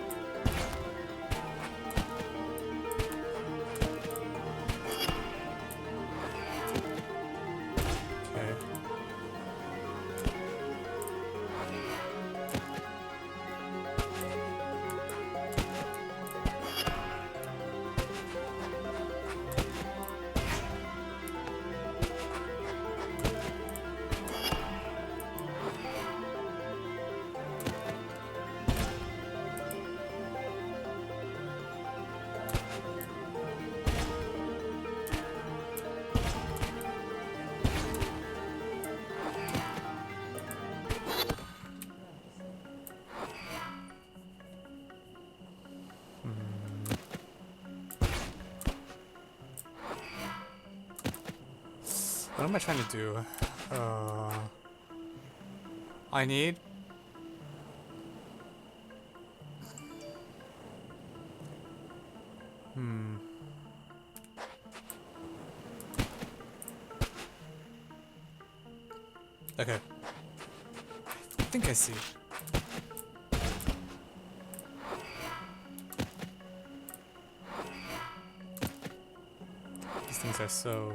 What am I trying to do? I need... Okay. I think I see. These things are so...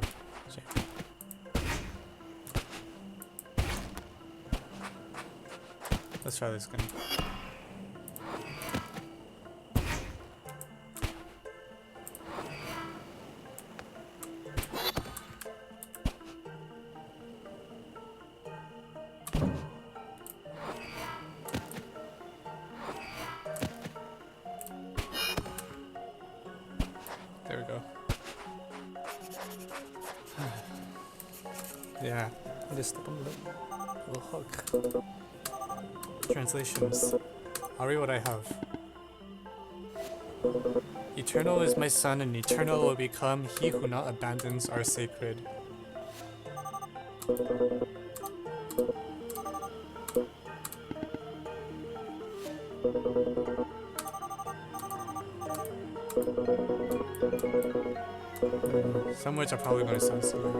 Let's try this again. There we go. Yeah, I just stepped on a little hook. Translations. I'll read what I have. Eternal is my son, and eternal will become he who not abandons our sacred. Some words are probably going to sound silly.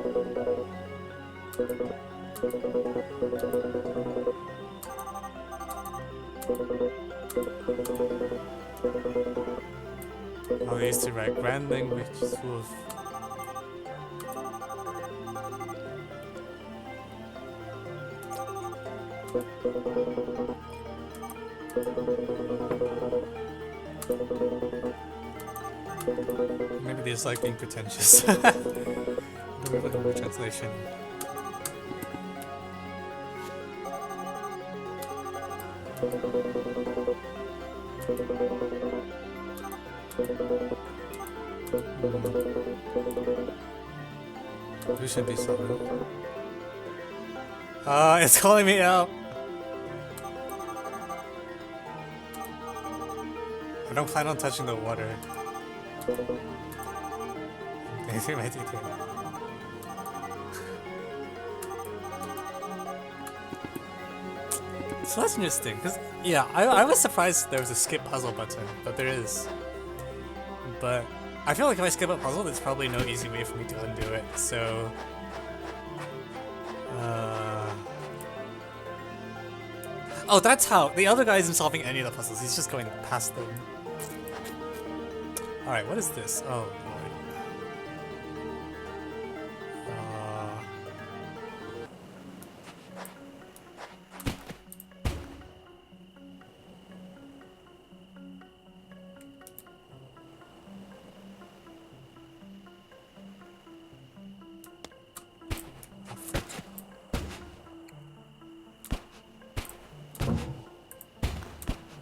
Oh, they used to write grand language is full of... Maybe they just like being pretentious. With the translation. Who should be solving? It's calling me out. I don't plan on touching the water. They see my teeth here. So that's interesting, because, yeah, I was surprised there was a skip puzzle button, but there is. But I feel like if I skip a puzzle, there's probably no easy way for me to undo it, so... Oh, that's how! The other guy isn't solving any of the puzzles, he's just going past them. Alright, what is this? Oh, Lord.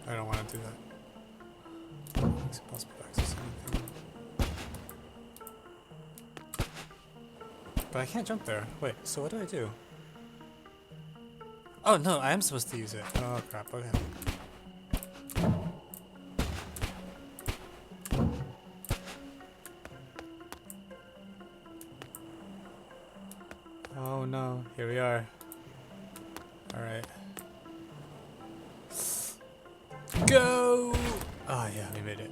I don't want to do that. Makes it possible to access anything. But I can't jump there. Wait, so what do I do? Oh no, I am supposed to use it. Oh crap, okay. Oh no, here we are. Alright. Go! Oh yeah, we made it.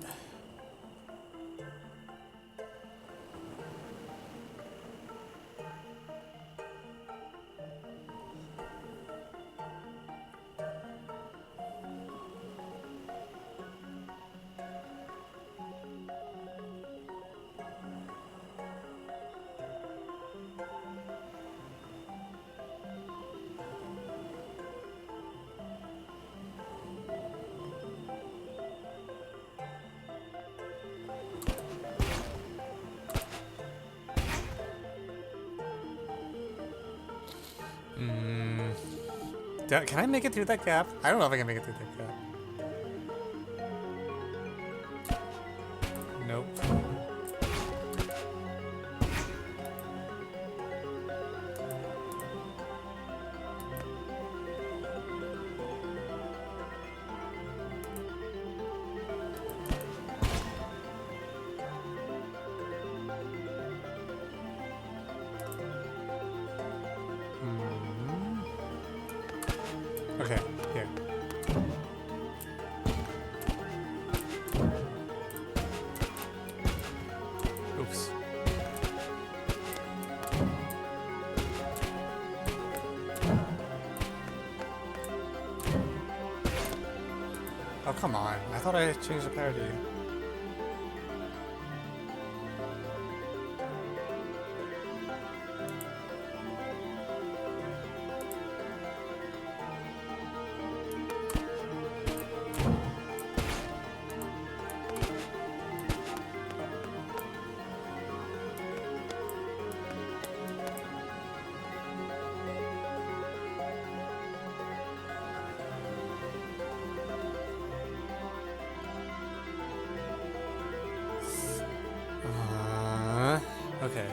Can I make it through that gap? I don't know if I can make it through that gap. Nope. Okay, here. Oops. Oh, come on. I thought I changed the parity. Okay.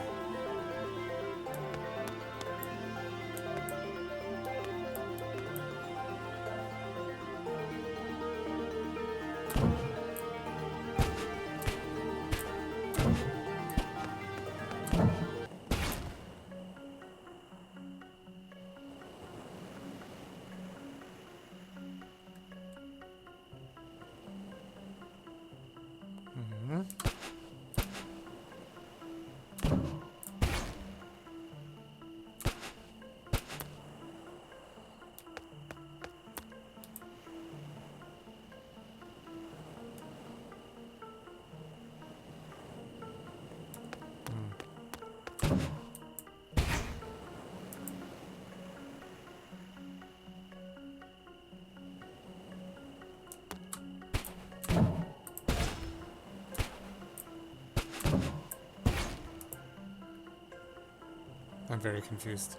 I'm very confused.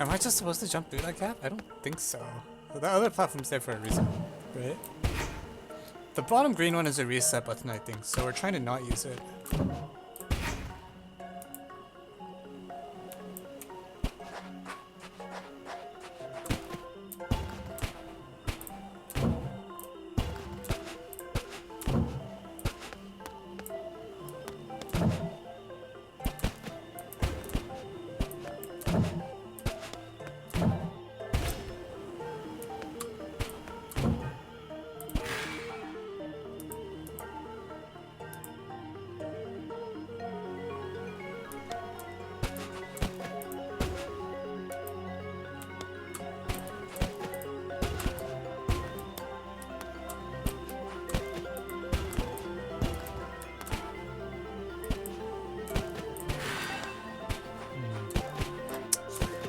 Am I just supposed to jump through that gap? I don't think so. The other platform's there for a reason, right? The bottom green one is a reset button, I think, so we're trying to not use it.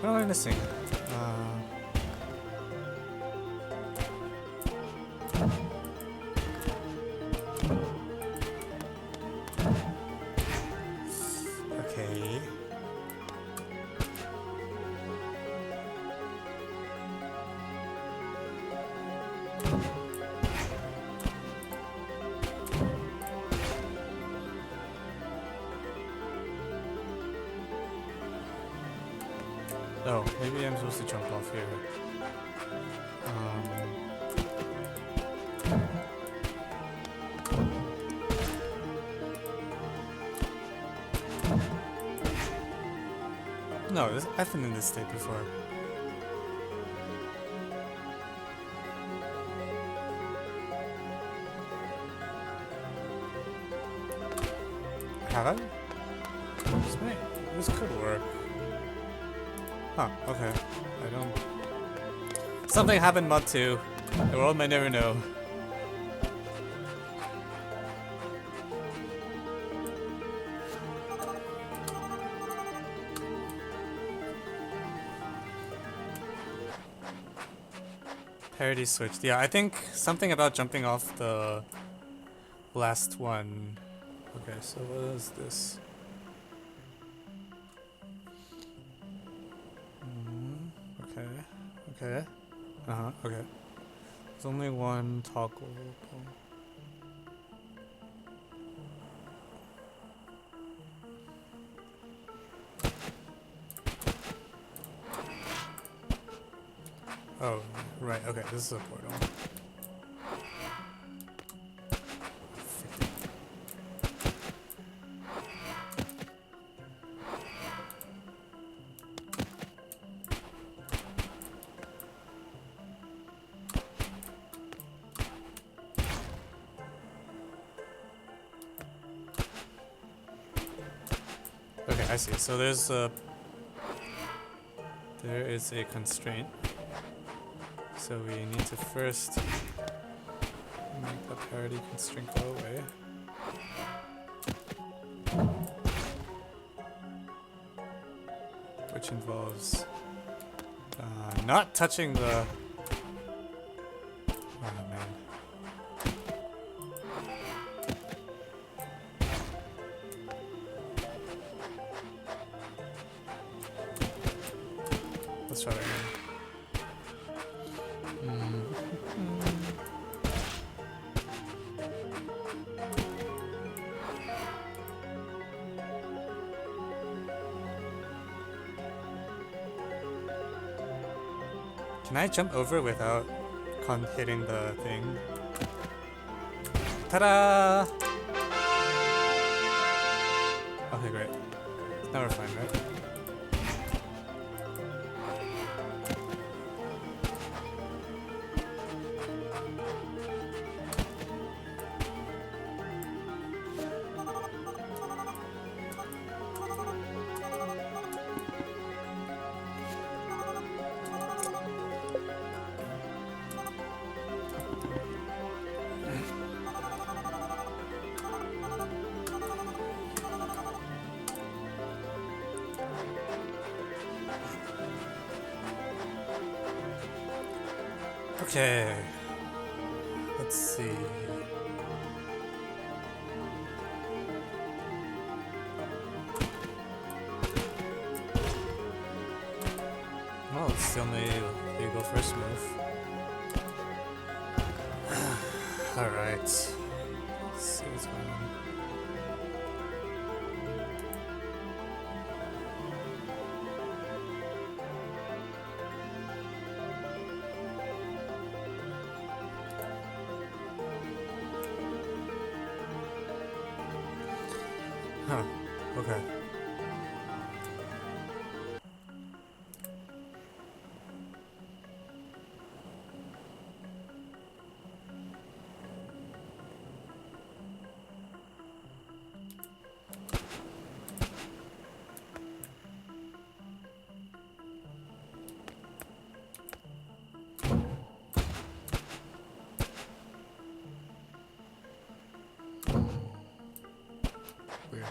What am I missing? Okay. Oh, maybe I'm supposed to jump off here. No, I've been in this state before. Have I? This could work. Huh, okay. I don't... Something happened mod 2. The world may never know. Parity switched. Yeah, I think something about jumping off the last one. Okay, so what is this? Okay. Okay. There's only one toggle. Oh, right. Okay, this is a portal. Okay, I see. So there is a constraint. So we need to first make the parity constraint go away. Which involves not touching the... Oh man. Let's try that again. Can I jump over without hitting the thing? Ta-da! Okay, great. Now we're fine, right? Okay, let's see. It's the only legal first move. Alright. Let's see what's going on. Huh. Okay. Weird.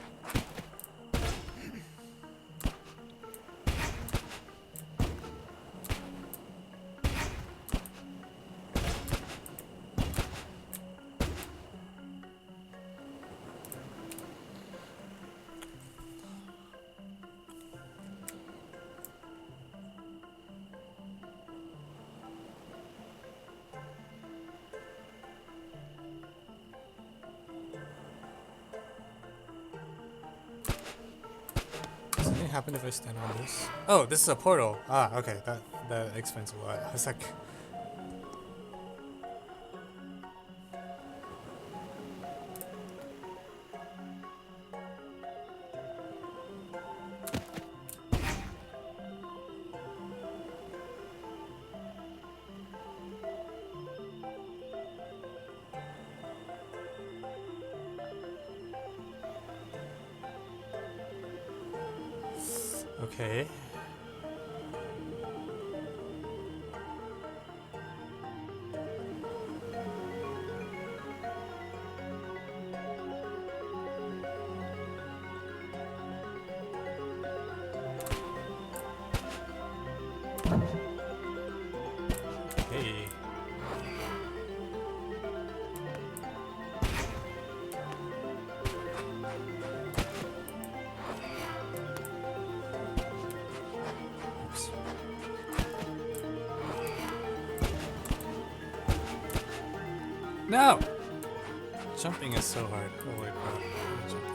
Does anything happen if I stand on this? Oh, this is a portal. Ah, okay. That explains a lot. I was like, okay. Hey. Oops. No! Jumping is so hard. Holy crap. Jumping.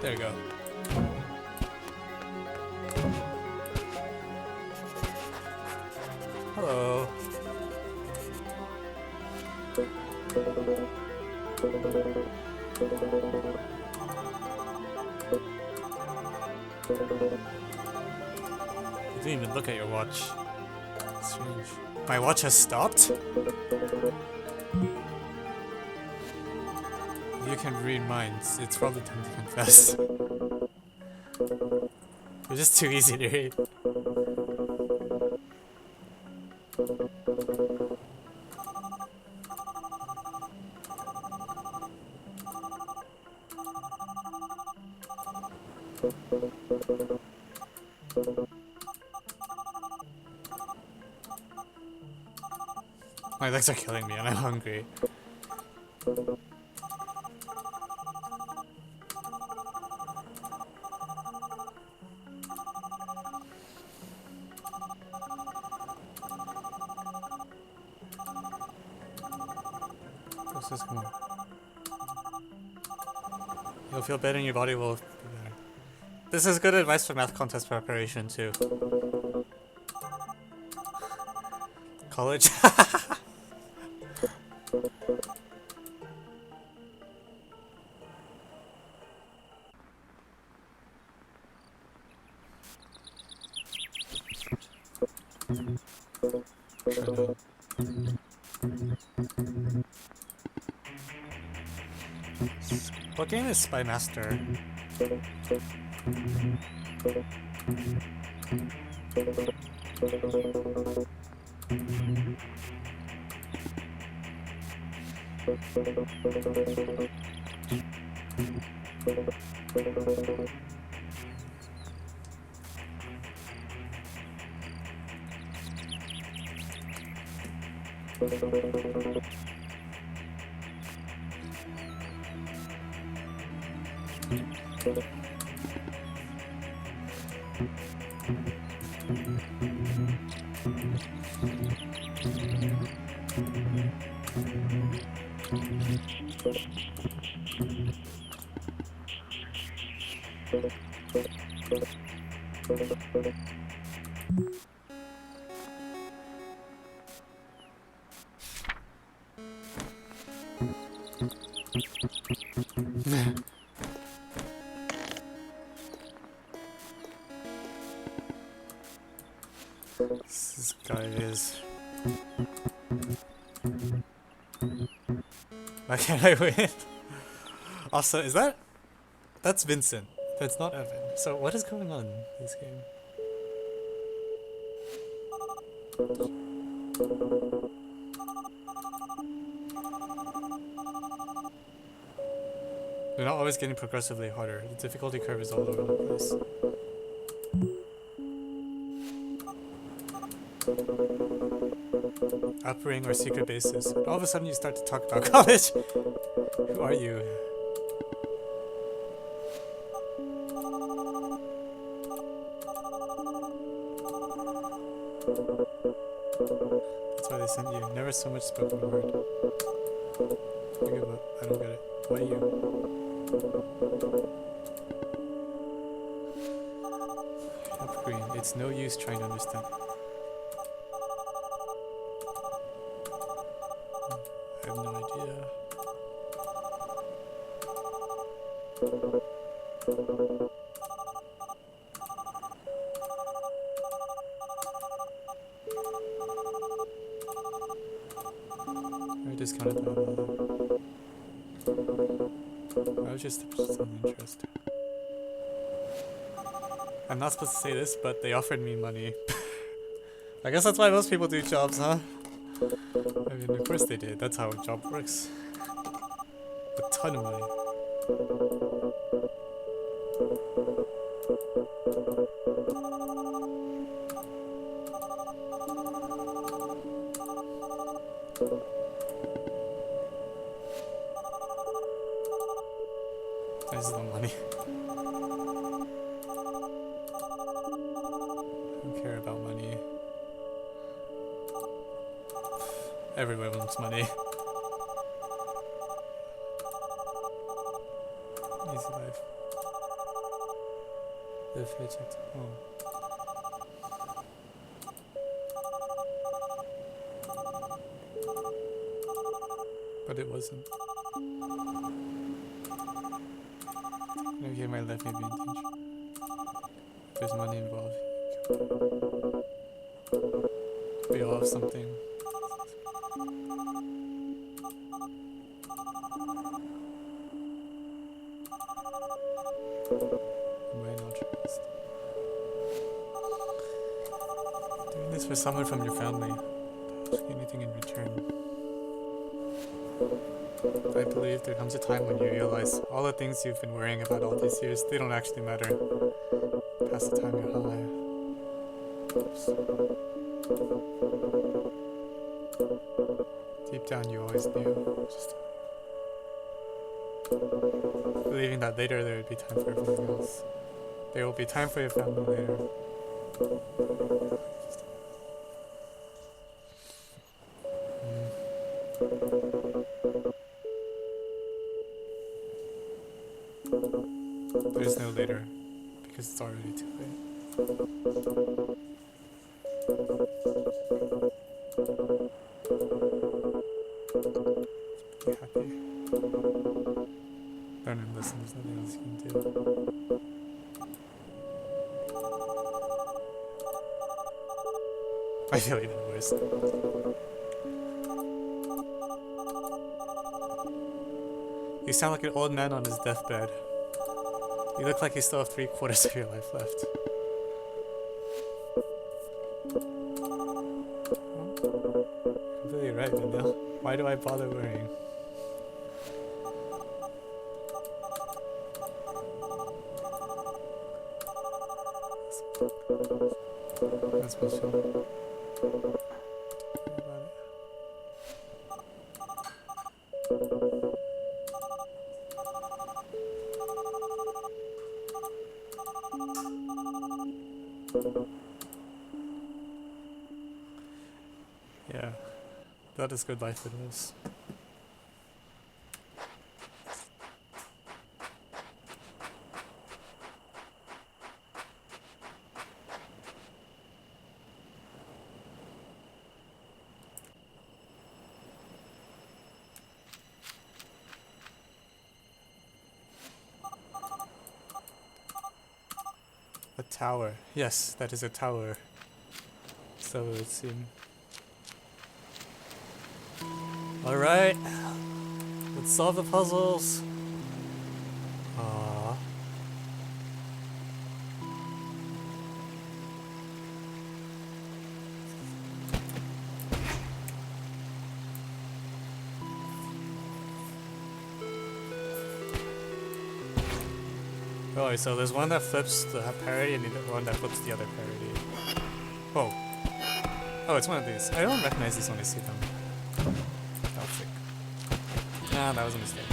There you go. Hello. You didn't even look at your watch. Strange. My watch has stopped? You can read minds. It's probably time to confess. You're just too easy to read. My legs are killing me and I'm hungry. What's this going on? You'll feel better and your body will be better. This is good advice for math contest preparation too. College? What game is Spy Master? This guy is... Why can't I win? Also, is that... That's Vincent. That's not Evan. So what is going on in this game? They're not always getting progressively harder. The difficulty curve is all over the place. Upper ring or secret bases. All of a sudden you start to talk about college. Who are you? That's why they sent you. Never so much spoken word. I give up. I don't get it. Why you? Up green. It's no use trying to understand. I have no idea. I discounted that. I was just some interest. I'm not supposed to say this, but they offered me money. I guess that's why most people do jobs, huh? I mean, of course they did. That's how a job works. A ton of money. This is the money. I don't care about money. Everyone wants money. Easy life. Live paycheck to home. But it wasn't. Okay, my life may be in danger. If there's money involved. We all have something. Why not trust? Doing this for someone from your family. Anything in return. I believe there comes a time when you realize all the things you've been worrying about all these years, they don't actually matter. Past the time you're high. Oops. Deep down you always knew. Just believing that later there would be time for everything else. There will be time for your family later. There's no later, because it's already too late. Be happy. Learn and listen, there's nothing else you can do. I feel even worse. You sound like an old man on his deathbed. You look like you still have 3/4 of your life left. completely right, Vanilla. Why do I bother worrying? That's what's fun. Yeah, that is good life advice. A tower. Yes, that is a tower. So it would seem. Alright. Let's solve the puzzles. Aww. Oh, so there's one that flips the parody and one that flips the other parody. Whoa. Oh, it's one of these. I don't recognize these when I see them. Oh, frick. Nah, that was a mistake.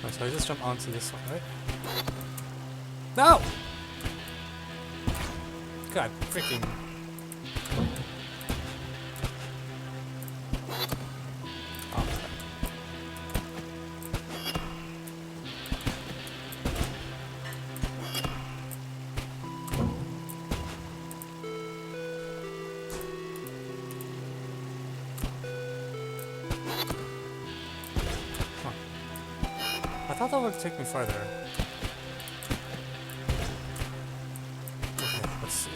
Oh, so I just jump onto this one, right? No! God, freaking. Oh, huh. I thought that would take me farther. Okay, let's see.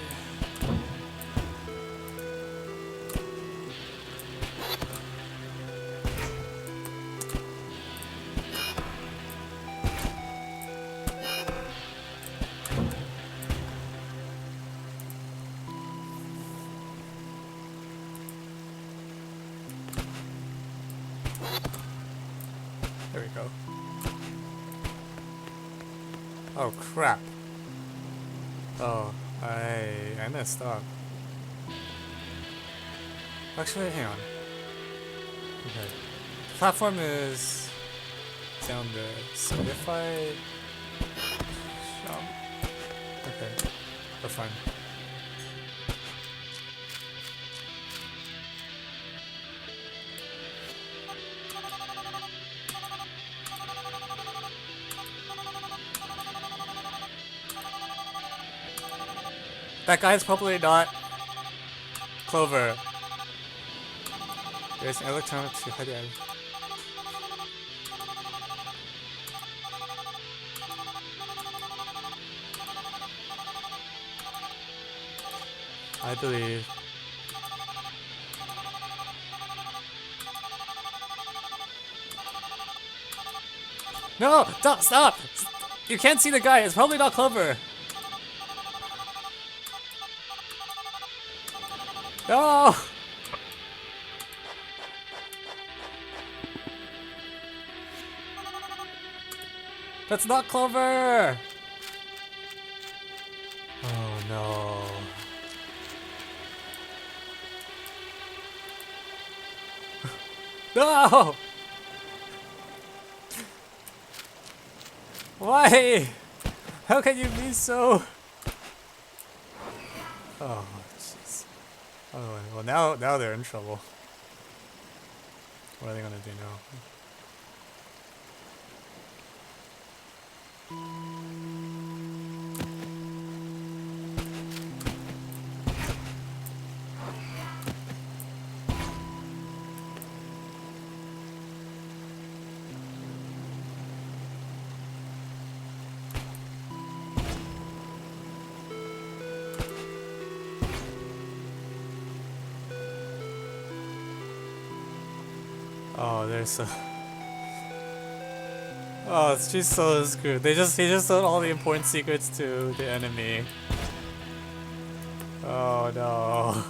There we go. Oh crap. Oh, I messed up. Actually, hang on. Okay. The platform is down there. So if I jump. Okay. We're fine. That guy's probably not Clover. There's an electronic to hide it. I believe. No! Don't stop! You can't see the guy, it's probably not Clover. No! That's not Clover! Oh no. No! Why? How can you be so... Oh, jeez. Oh, well now they're in trouble. What are they gonna do now? Oh, there's a... Oh, she's so screwed. He just told all the important secrets to the enemy. Oh no.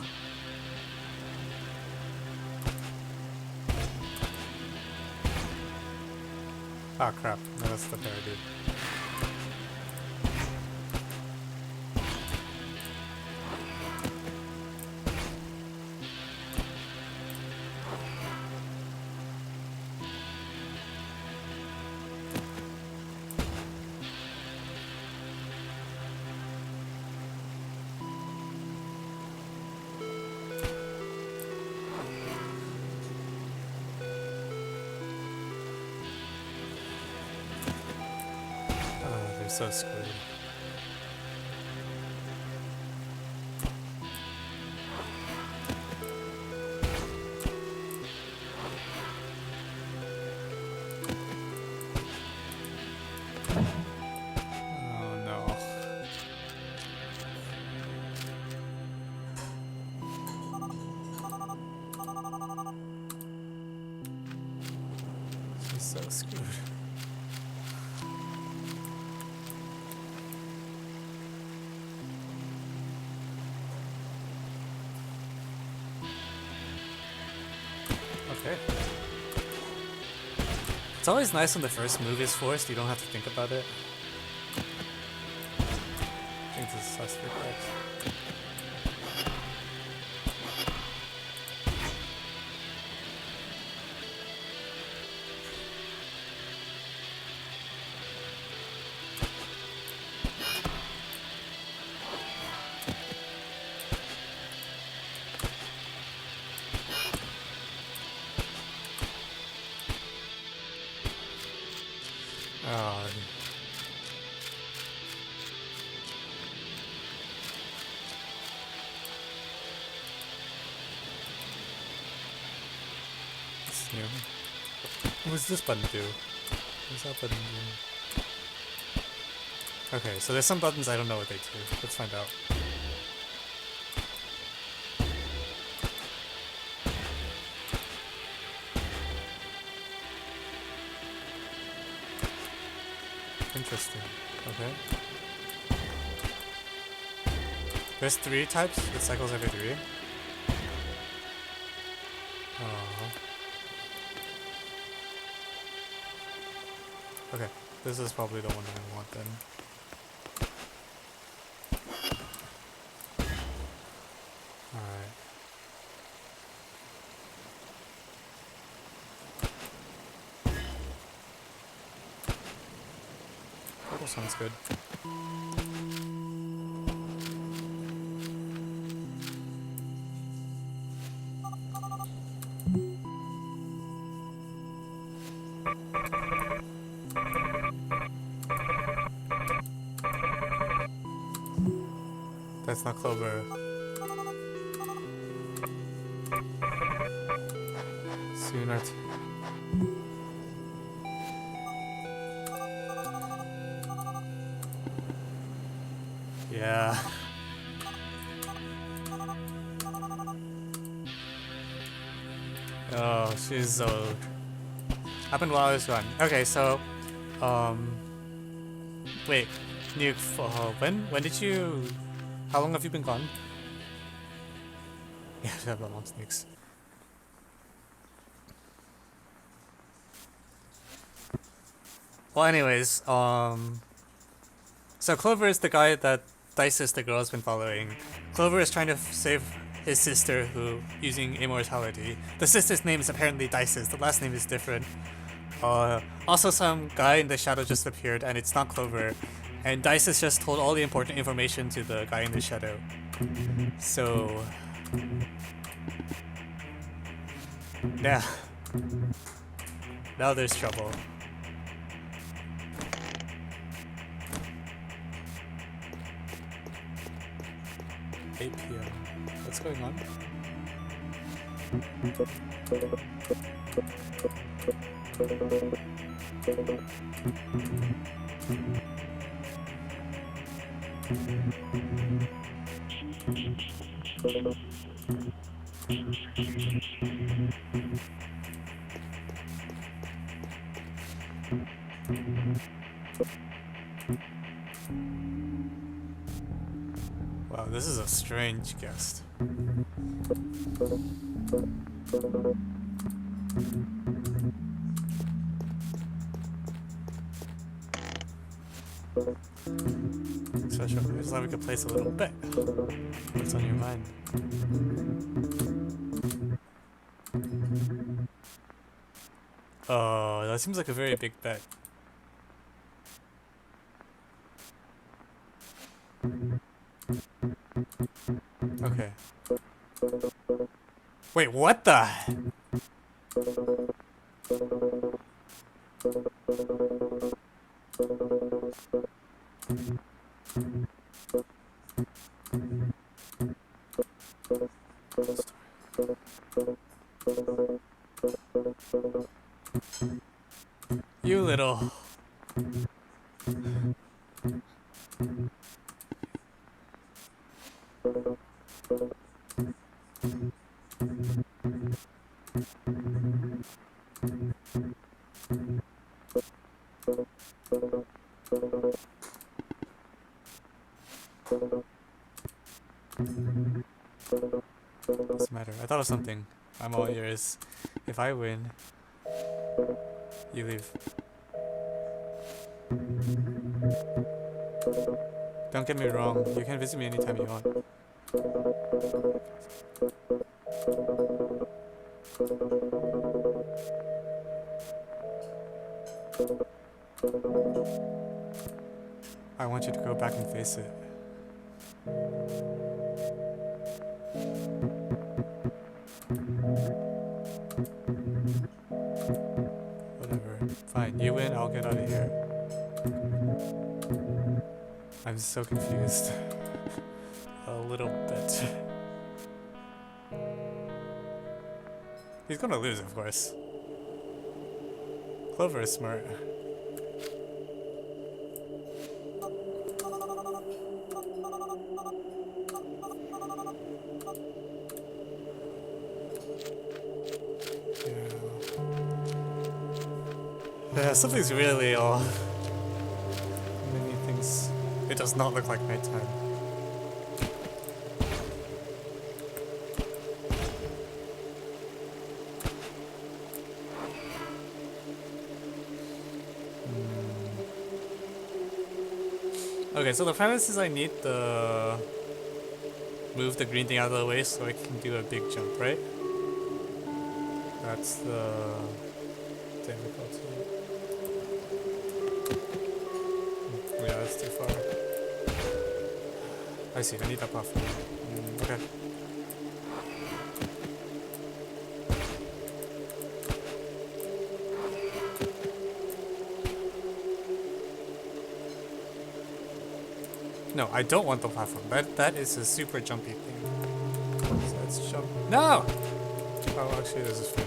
Oh crap, no, that's the parody. So screwed. Oh no. She's so screwed. Okay. It's always nice when the first move is forced, you don't have to think about it. I think this is suspect, right? Oh. This is new. What does this button do? What does that button do? Okay, so there's some buttons I don't know what they do. Let's find out. Interesting. Okay. There's 3 types. It cycles every 3. Oh. Okay. This is probably the one I want then. Alright. Purple sounds good. That's not Clover. Sooner. Yeah. Oh, she's so. Happened while I was gone. Okay, so, wait, Nuke. When did you? How long have you been gone? Yeah, I have a long sneaks. Well, anyways, so Clover is the guy that Dices, the girl, has been following. Clover is trying to save his sister, who using immortality. The sister's name is apparently Dices. The last name is different. Also, some guy in the shadow just appeared, and it's not Clover. And Dices just told all the important information to the guy in the shadow. So, yeah. Now there's trouble. 8 p.m. What's going on? Wow, this is a strange guest. Special. I just thought we could place a little bet. What's on your mind? Oh, that seems like a very big bet. Okay. Wait, what the? You little. What's the matter? I thought of something. I'm all ears. If I win, you leave. Don't get me wrong, you can visit me anytime you want. I want you to go back and face it. Whatever. Fine, you win, I'll get out of here. I'm so confused. A little bit. He's gonna lose, of course. Clover is smart. Yeah, something's really off. Many things. It does not look like nighttime. Okay, so the premise is I need the move the green thing out of the way so I can do a big jump, right? That's the difficulty. Yeah, that's too far. I see, I need that platform. Okay. No, I don't want the platform. That is a super jumpy thing. So let's jump. No! Oh, actually, this is fun.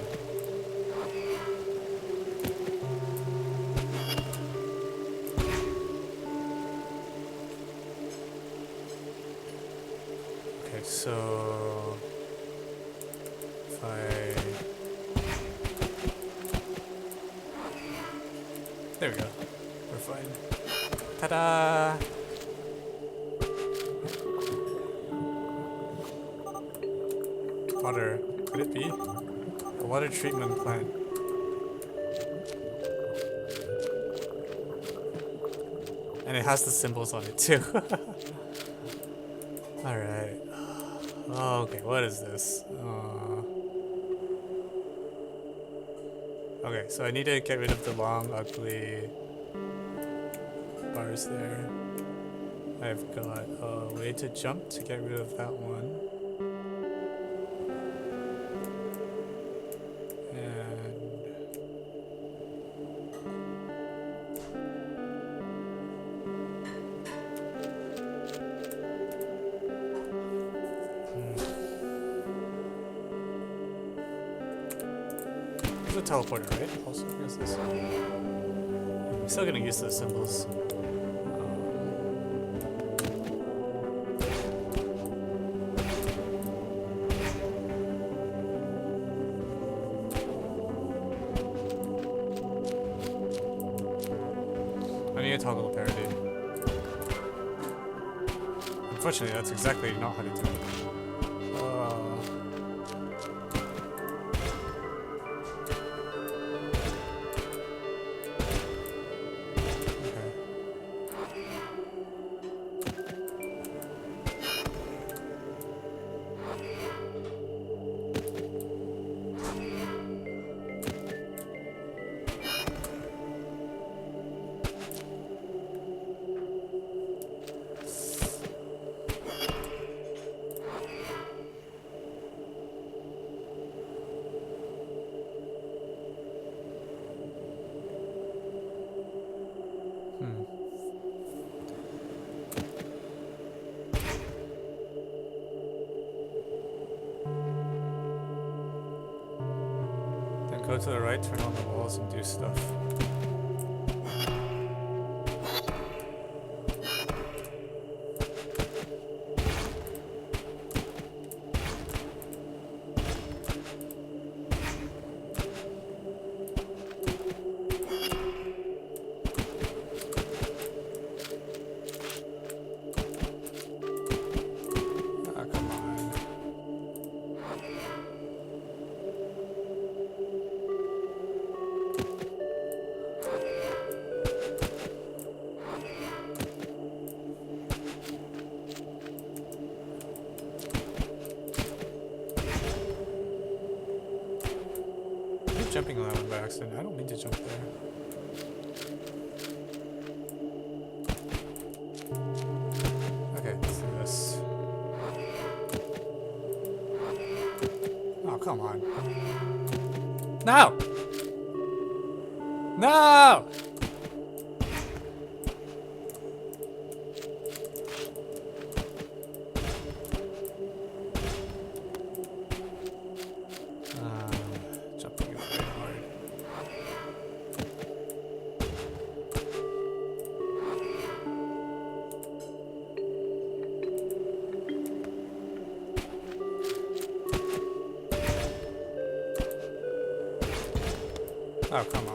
Okay, so if there we go. We're fine. Ta-da! Water. Could it be? A water treatment plant. And it has the symbols on it too. Alright. Oh, okay, what is this? Okay, so I need to get rid of the long, ugly bars there. I've got a way to jump to get rid of that one. There's a teleporter, right? Also, use this. I'm still gonna use those symbols. need to toggle the parity. Unfortunately, that's exactly not how to do it. Then go to the right, turn on the walls, and do stuff. Jumping on that one by accident. I don't mean to jump there. Okay, let's do this. Oh, come on. No! No! Oh, come on.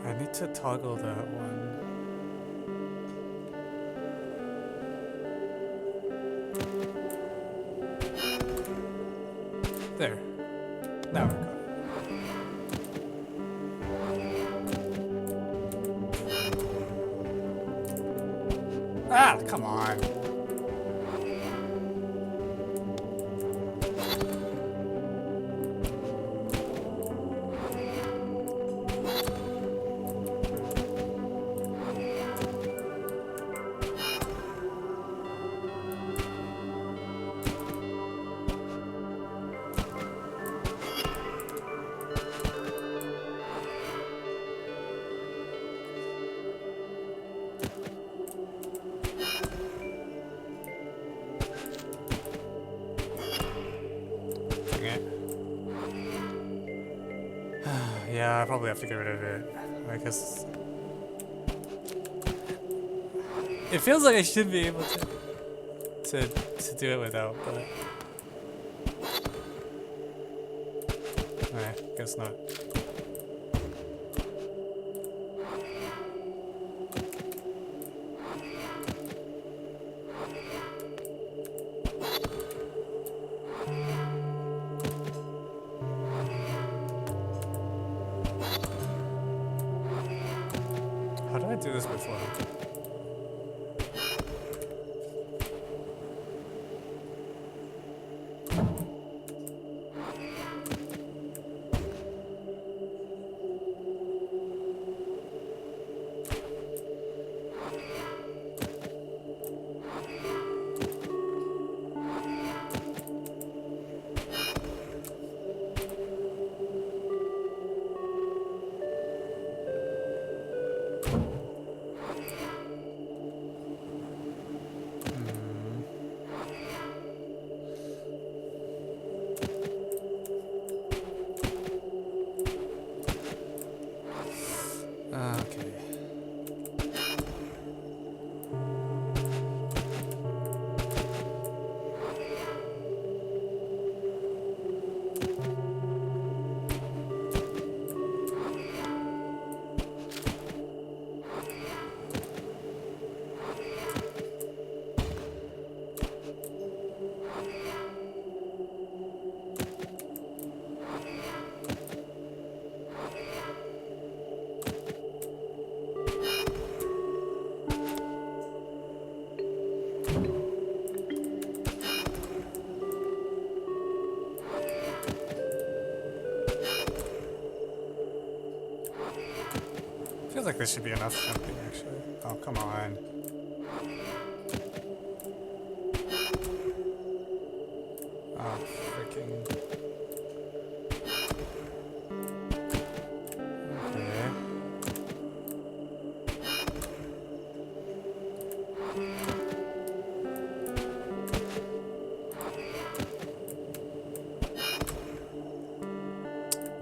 I need to toggle that one. There. Now we're good. Ah, come on. Yeah, I probably have to get rid of it. I guess it feels like I should be able to do it without, but guess not. How did I do this before? like this should be enough jumping, actually. Oh, come on. Oh, freaking... Okay.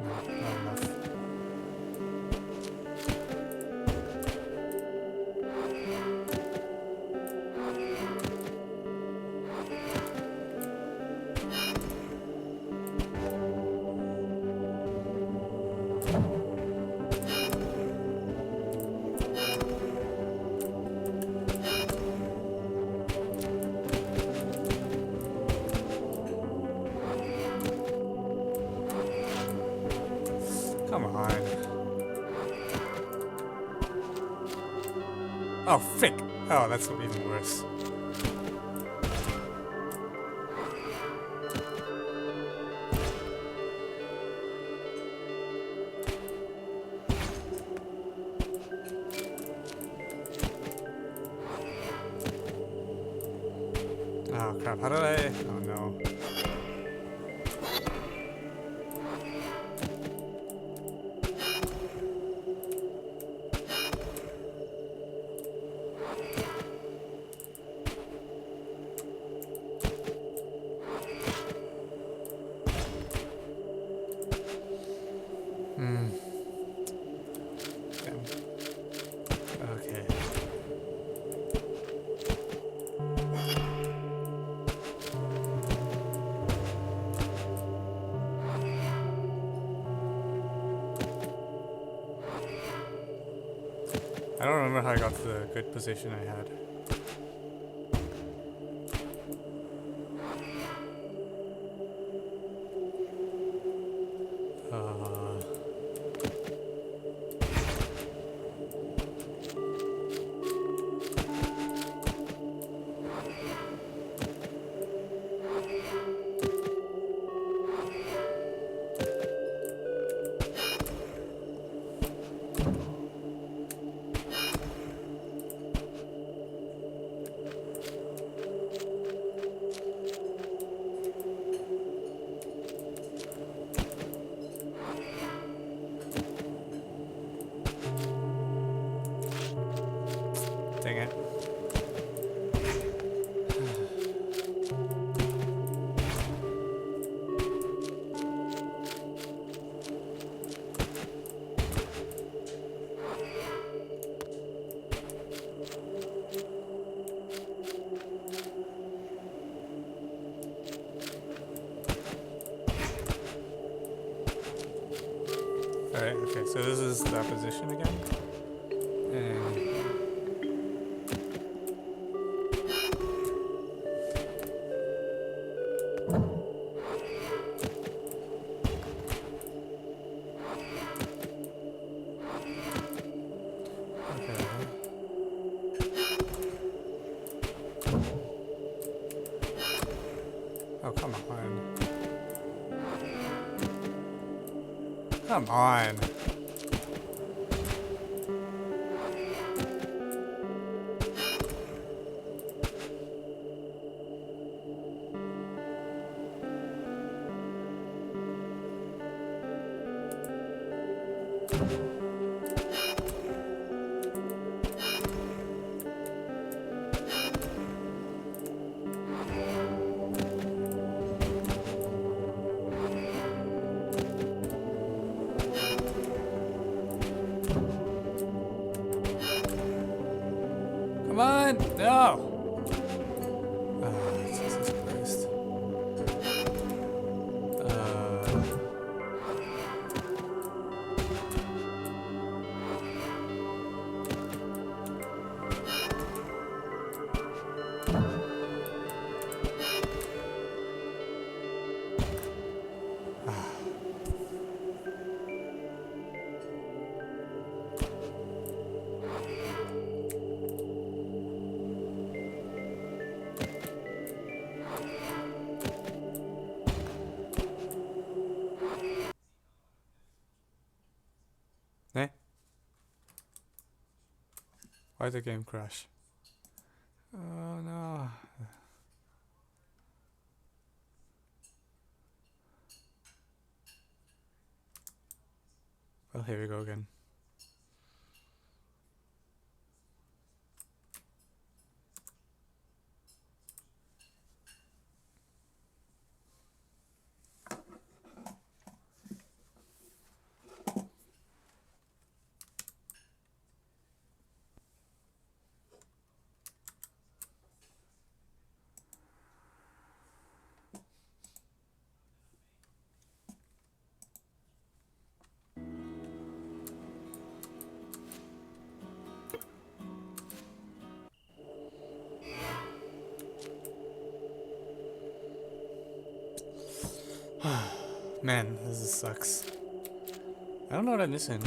No, not enough. Come on. Oh, frick! Oh, that's even worse. Oh crap, how did I... Oh no. Damn. Okay. I don't remember how I got to the good position I had. Dang it. Alright, okay, so this is that position again. And oh, come on. Come on. Come on! No! Oh, Jesus Christ. Why'd the game crash? Oh no. Well, here we go again. Man, this sucks. I don't know what I'm missing.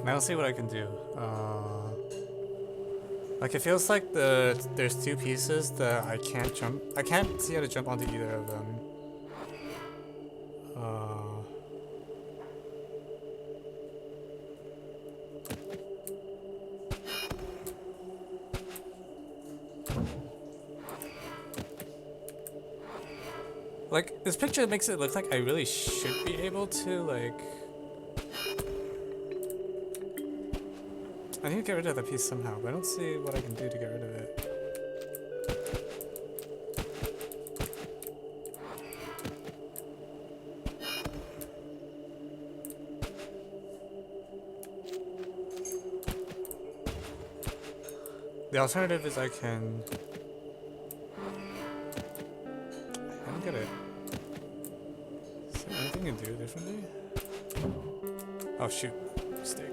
I'll see what I can do. Like it feels like there's two pieces that I can't jump. I can't see how to jump onto either of them. Like this picture makes it look like I really should be able to like. I need to get rid of that piece somehow, but I don't see what I can do to get rid of it. The alternative is I can... I don't get it. Is there anything you can do differently? Oh shoot, mistake.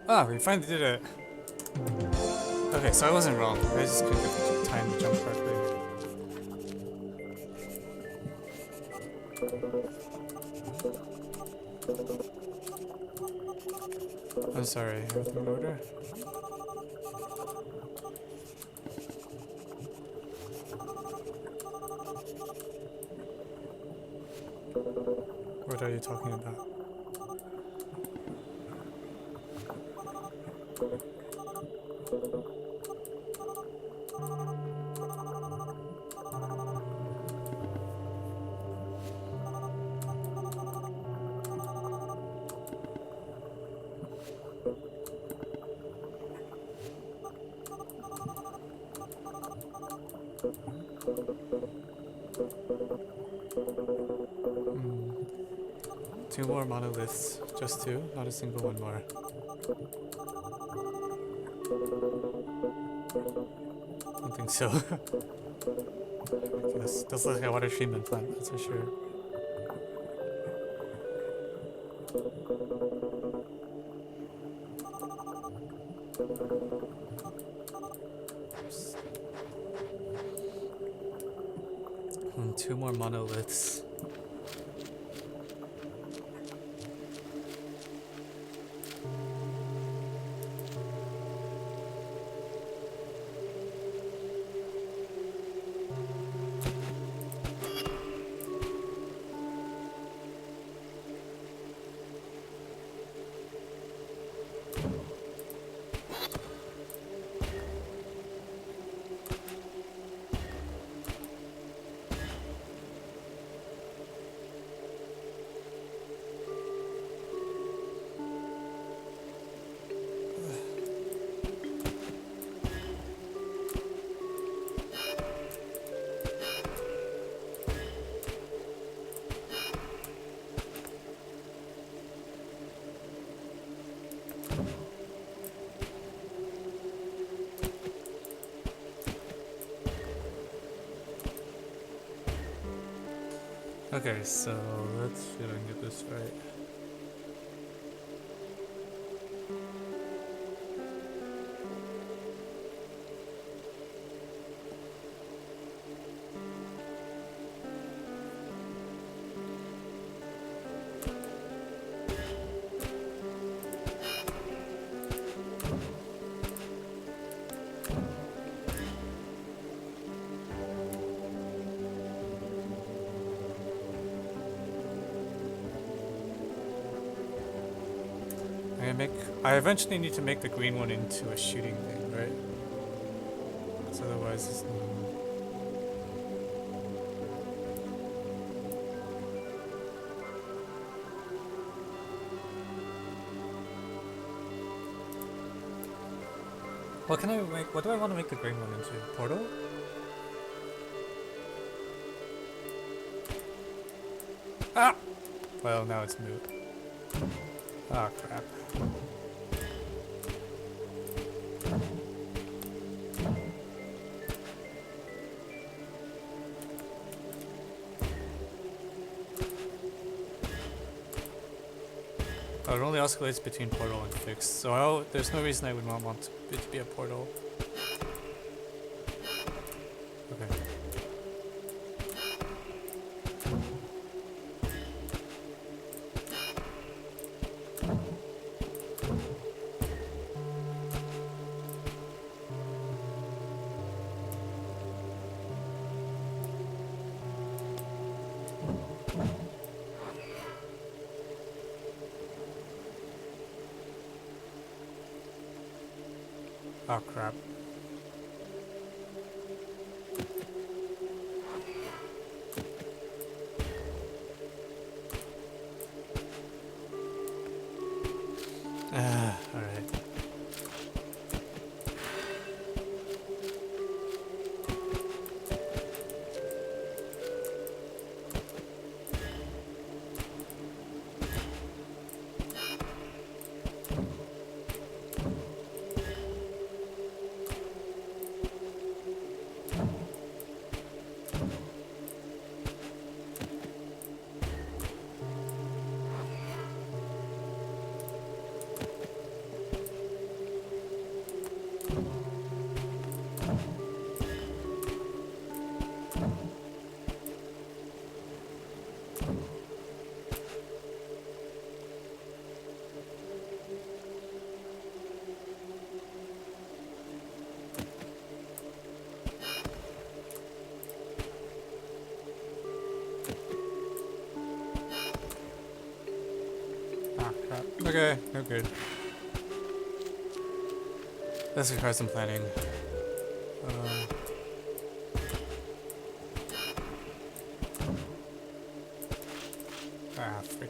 Ah, we finally did it. Okay, so I wasn't wrong. I just couldn't get the time to jump correctly. I'm sorry, everything in order? What are you talking about? Two more monoliths. Just two, not a single one more. I don't think so. This does look like a water treatment plant, that's for sure. And 2 more monoliths. Okay, so let's see if I can get this right. I eventually need to make the green one into a shooting thing, right? So otherwise it's... What can I make? What do I want to make the green one into? Portal? Ah! Well, now it's moot. Ah, crap. Oh, it only oscillates between portal and fixed, so there's no reason I would not want it to be a portal. Okay. Oh crap. Alright. Ah, crap. Okay, no good. This requires some planning. Frick.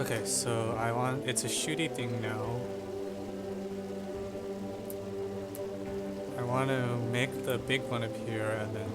Okay, so it's a shooty thing now. I want to make the big one appear and then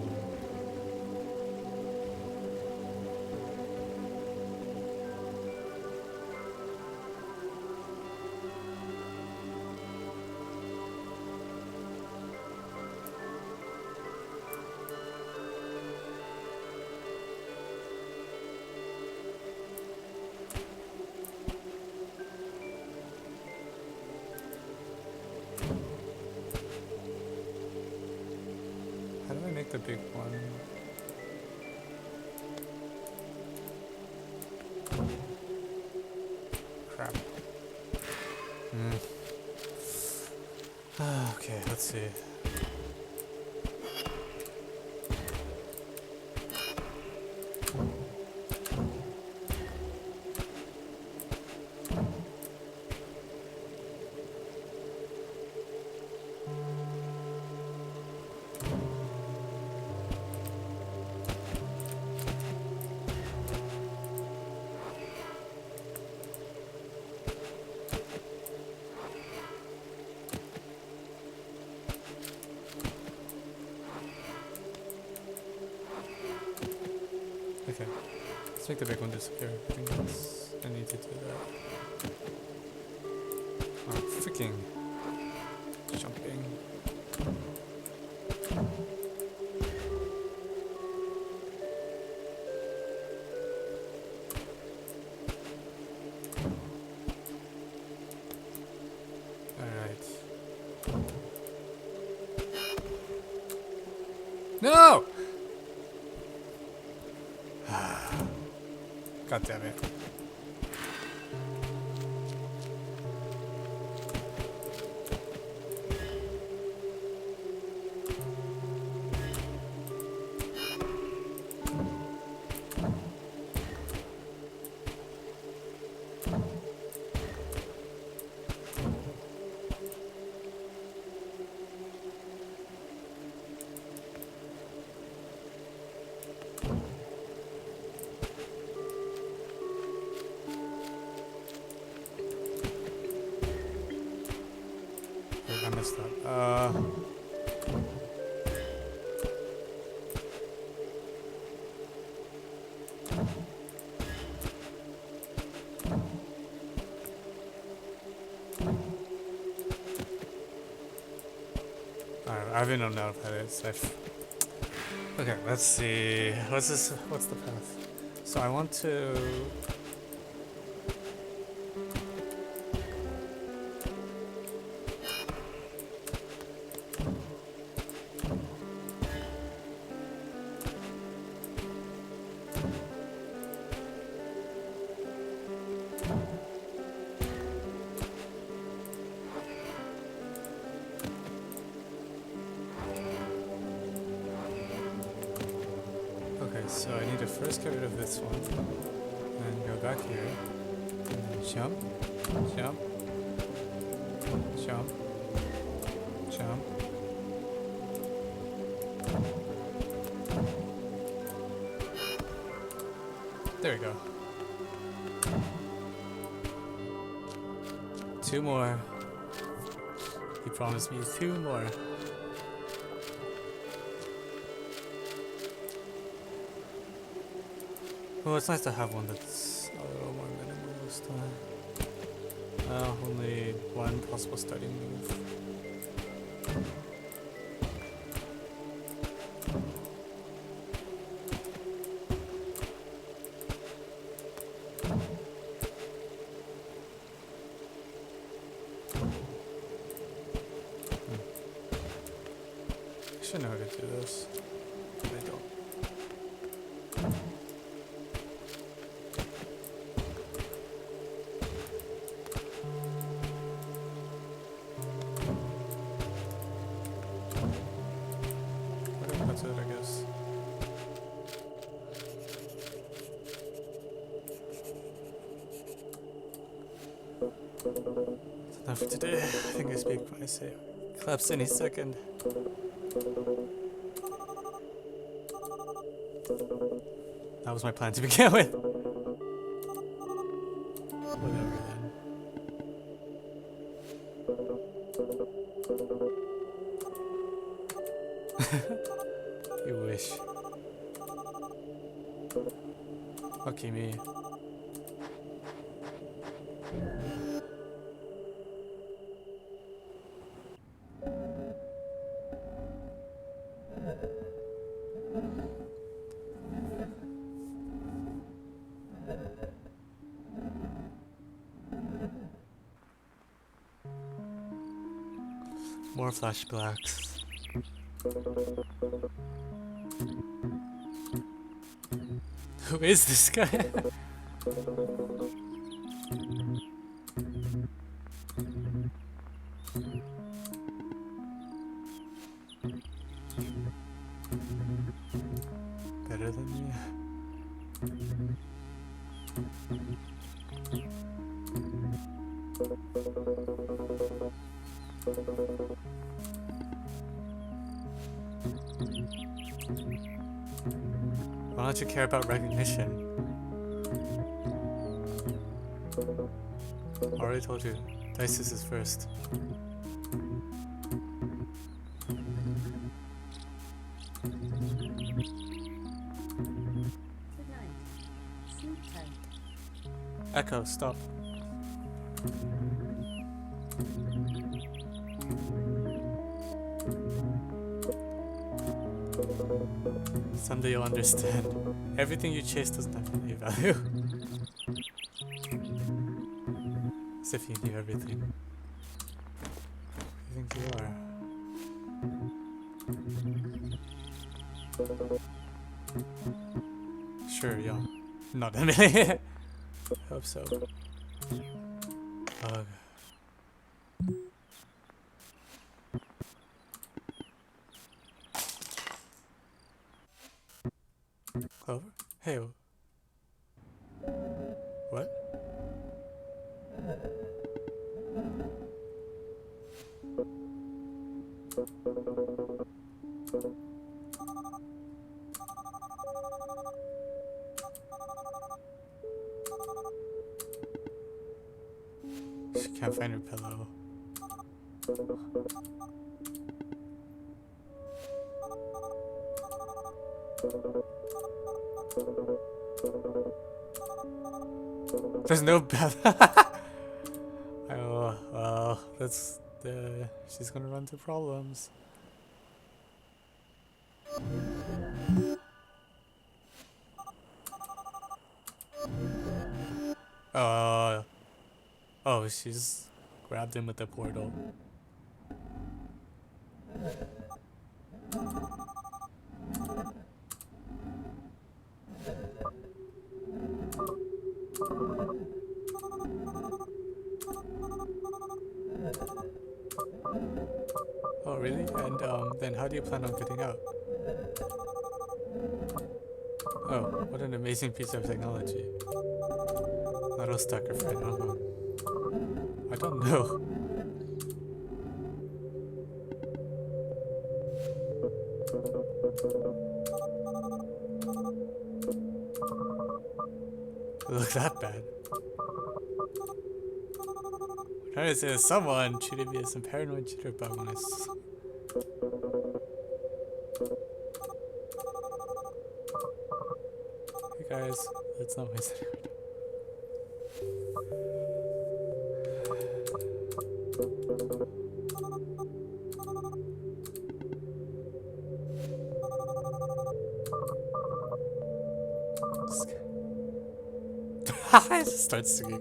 how do I make the big one? Crap. Okay, let's see. Okay, let's make the big one disappear. I think I need to do that. Oh, freaking jumping. Alright. No! God damn it. I messed up. I've been on out of edits. Okay, let's see. What's this? What's the path? So I want to. So I need to first get rid of this one, and go back here, and then jump, jump, jump, jump. There we go. 2 more. He promised me 2 more. Well, it's nice to have one that's a little more minimal this time. Only 1 possible starting move. I should know how to do this, but I don't. That's it, I guess. enough for today. I think I speak when I say collapse any second. That was my plan to begin with. Whatever then. You wish. Lucky me. More flashbacks. Who is this guy? Better than me? Why don't you care about recognition? I already told you, Dices is first. Echo, stop. Someday you'll understand. Everything you chase doesn't have any value. As if you knew everything. Who do you think you are? Sure, yeah. Not Emily. Hope so. Ugh. Clover? Hey. What? She can't find her pillow. There's no bed. Oh, well, that's she's gonna run into problems. Oh, she's grabbed him with the portal. Oh, really? And then how do you plan on getting out? Oh, what an amazing piece of technology. Auto stacker friend. I don't know. Look that bad. I'm trying to say that someone treated me as some paranoid jitterbug when I Hey guys, let's not waste any time. I just start singing.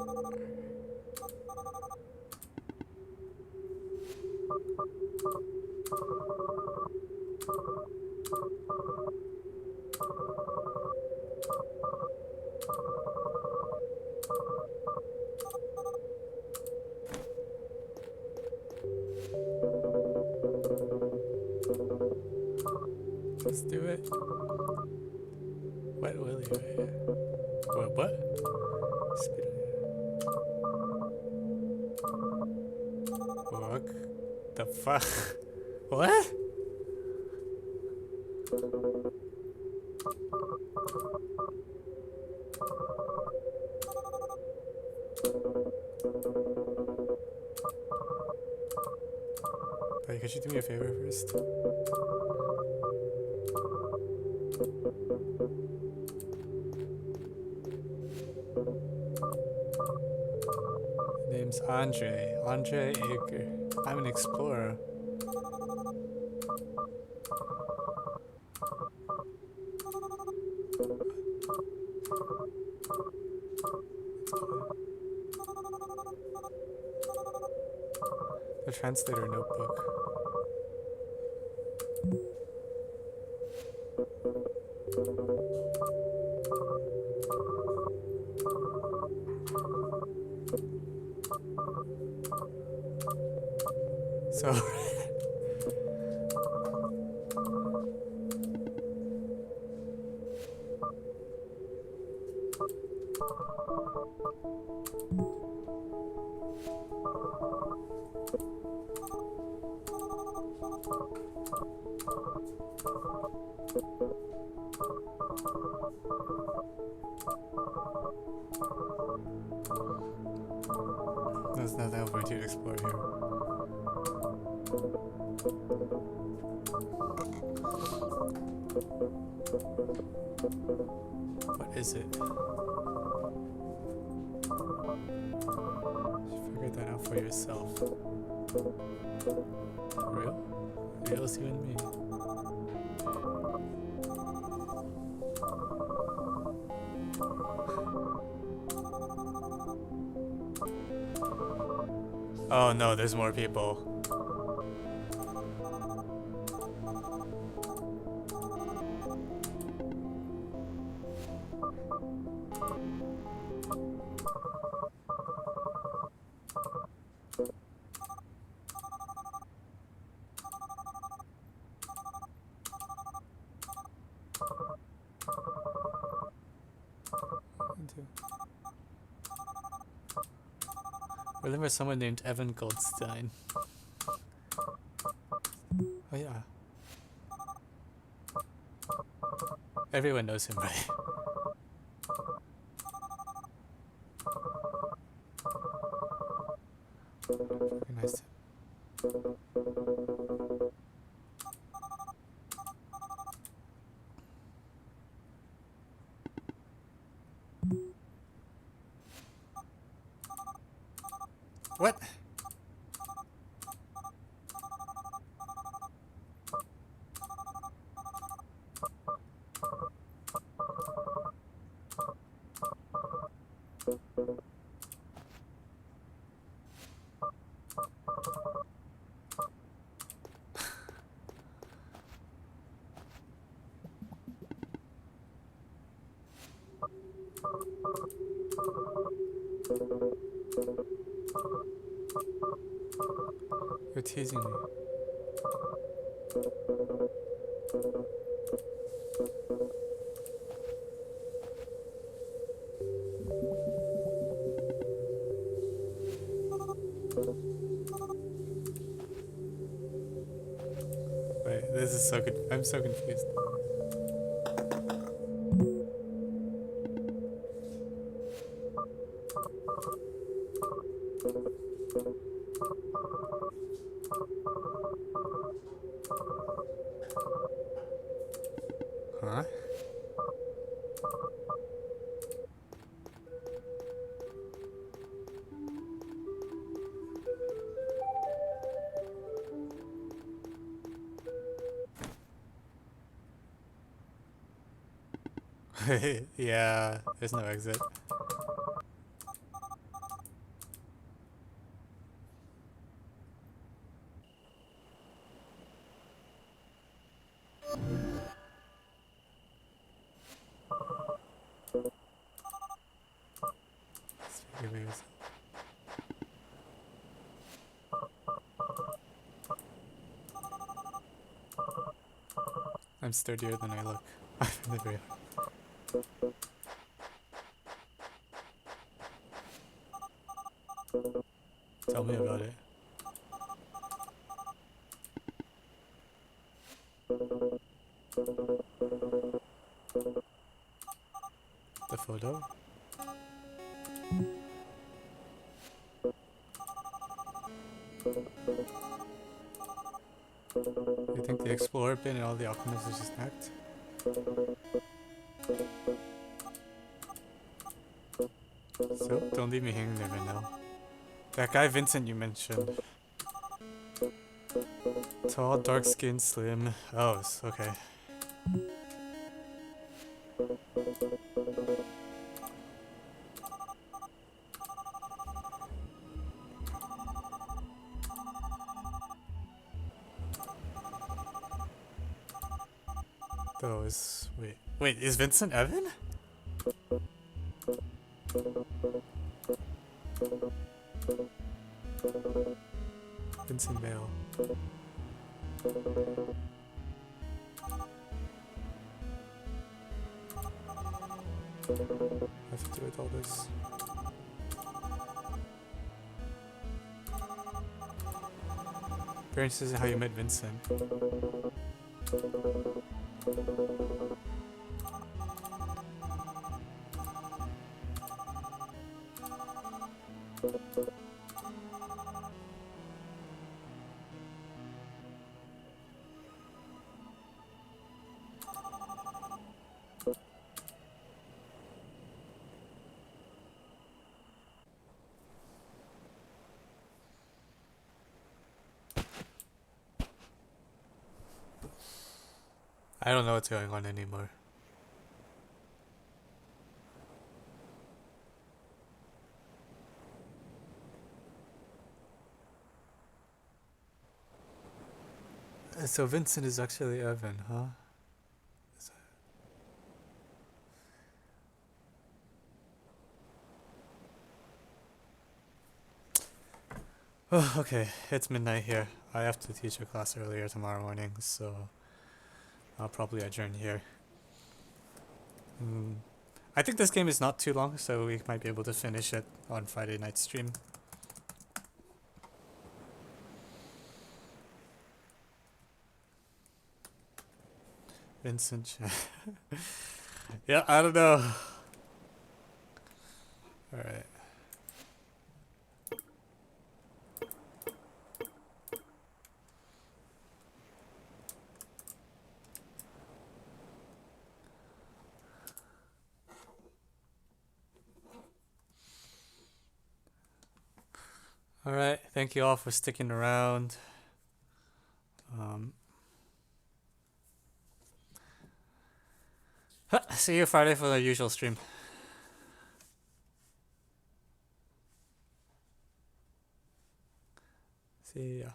Let's do it. Wet Willy. What? Speed. book? The fuck? What? Wait, could you do me a favor first? Name's Andre. Andre Aker. I'm an explorer. The translator notebook. So there's nothing over to explore here. What is it? Figure that out for yourself. Real? Real is you and me. Oh no, there's more people. Remember someone named Evan Goldstein. Oh yeah. Everyone knows him, right? Recognized him. What? You're teasing me. Wait, this is so good. I'm so confused. Huh? Yeah, there's no exit. I'm sturdier than I look. I'm the real. Tell me about it. The photo. You think the explorer bin and all the alchemists is just hacked? So, don't leave me hanging there right now. That guy Vincent you mentioned. Tall, dark skinned, slim. Oh, okay. Those. Wait, is Vincent Evan? Vincent Vale. I have to do with all this. Appearance isn't how you met Vincent. I don't know what's going on anymore. So Vincent is actually Evan, huh? Oh, okay, it's midnight here. I have to teach a class earlier tomorrow morning, so I'll probably adjourn here. I think this game is not too long, so we might be able to finish it on Friday night stream. Vincent. Yeah, I don't know. Alright. Alright, thank you all for sticking around. See you Friday for the usual stream. See ya.